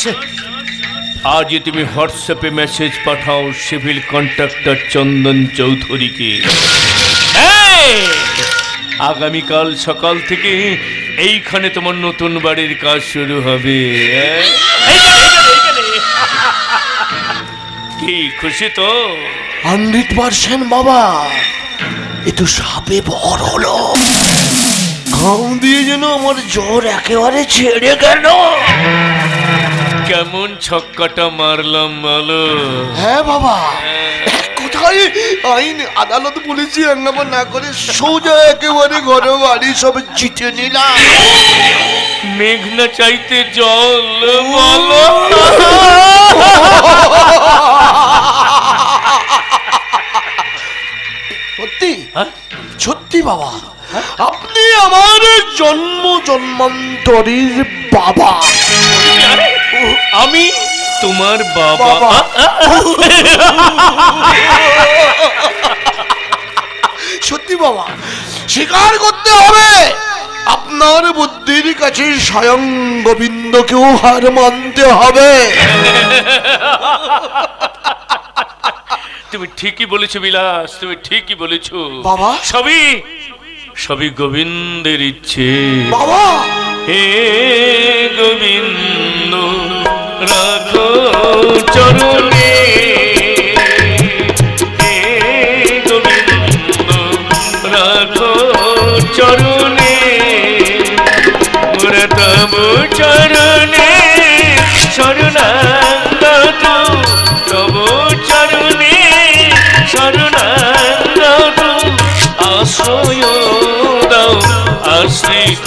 আজ তুমি হোয়াটসঅ্যাপে মেসেজ পাঠাও সিভিল কন্ট্রাক্টর চন্দন চৌধুরীকে। আগামীকাল সকাল থেকে এইখানে তোমার নতুন বাড়ির কাজ শুরু হবে। কি খুশি তো? 100% বাবা। এ তো সাপে ভর হলো, ঘাম দিয়ে যেন আমার জ্বর একেবারে ছেড়ে গেল। কেমন ছক্কাটা মারলাম বলো? হ্যাঁ বাবা, কোথায় আইন আদালত পুলিশি হাঙ্গামা না করে সোজা একেবারে ঘরে বাড়ি সব জিতে নিলাম। মেঘনা চাইতে জল বলো। সত্যি সত্যি বাবা, আপনি আমার জন্ম জন্মান্তরের বাবা। আমি তোমার বাবা? সত্যি বাবা, স্বীকার করতে হবে আপনার বুদ্ধির কাছে স্বয়ং গোবিন্দকেও হার মানতে হবে। তুমি ঠিকই বলেছো বিলাস, তুমি ঠিকই বলেছো বাবা। সবই গোবিন্দের ইচ্ছে বাবা। হে গোবিন্দ রাখো চরণে, হে গোবিন্দ রাখো চরণে, মোরা তব চরণে শরণাগত, তব চরণে শরণাগত, আশ্রয় দাও আশ্রিত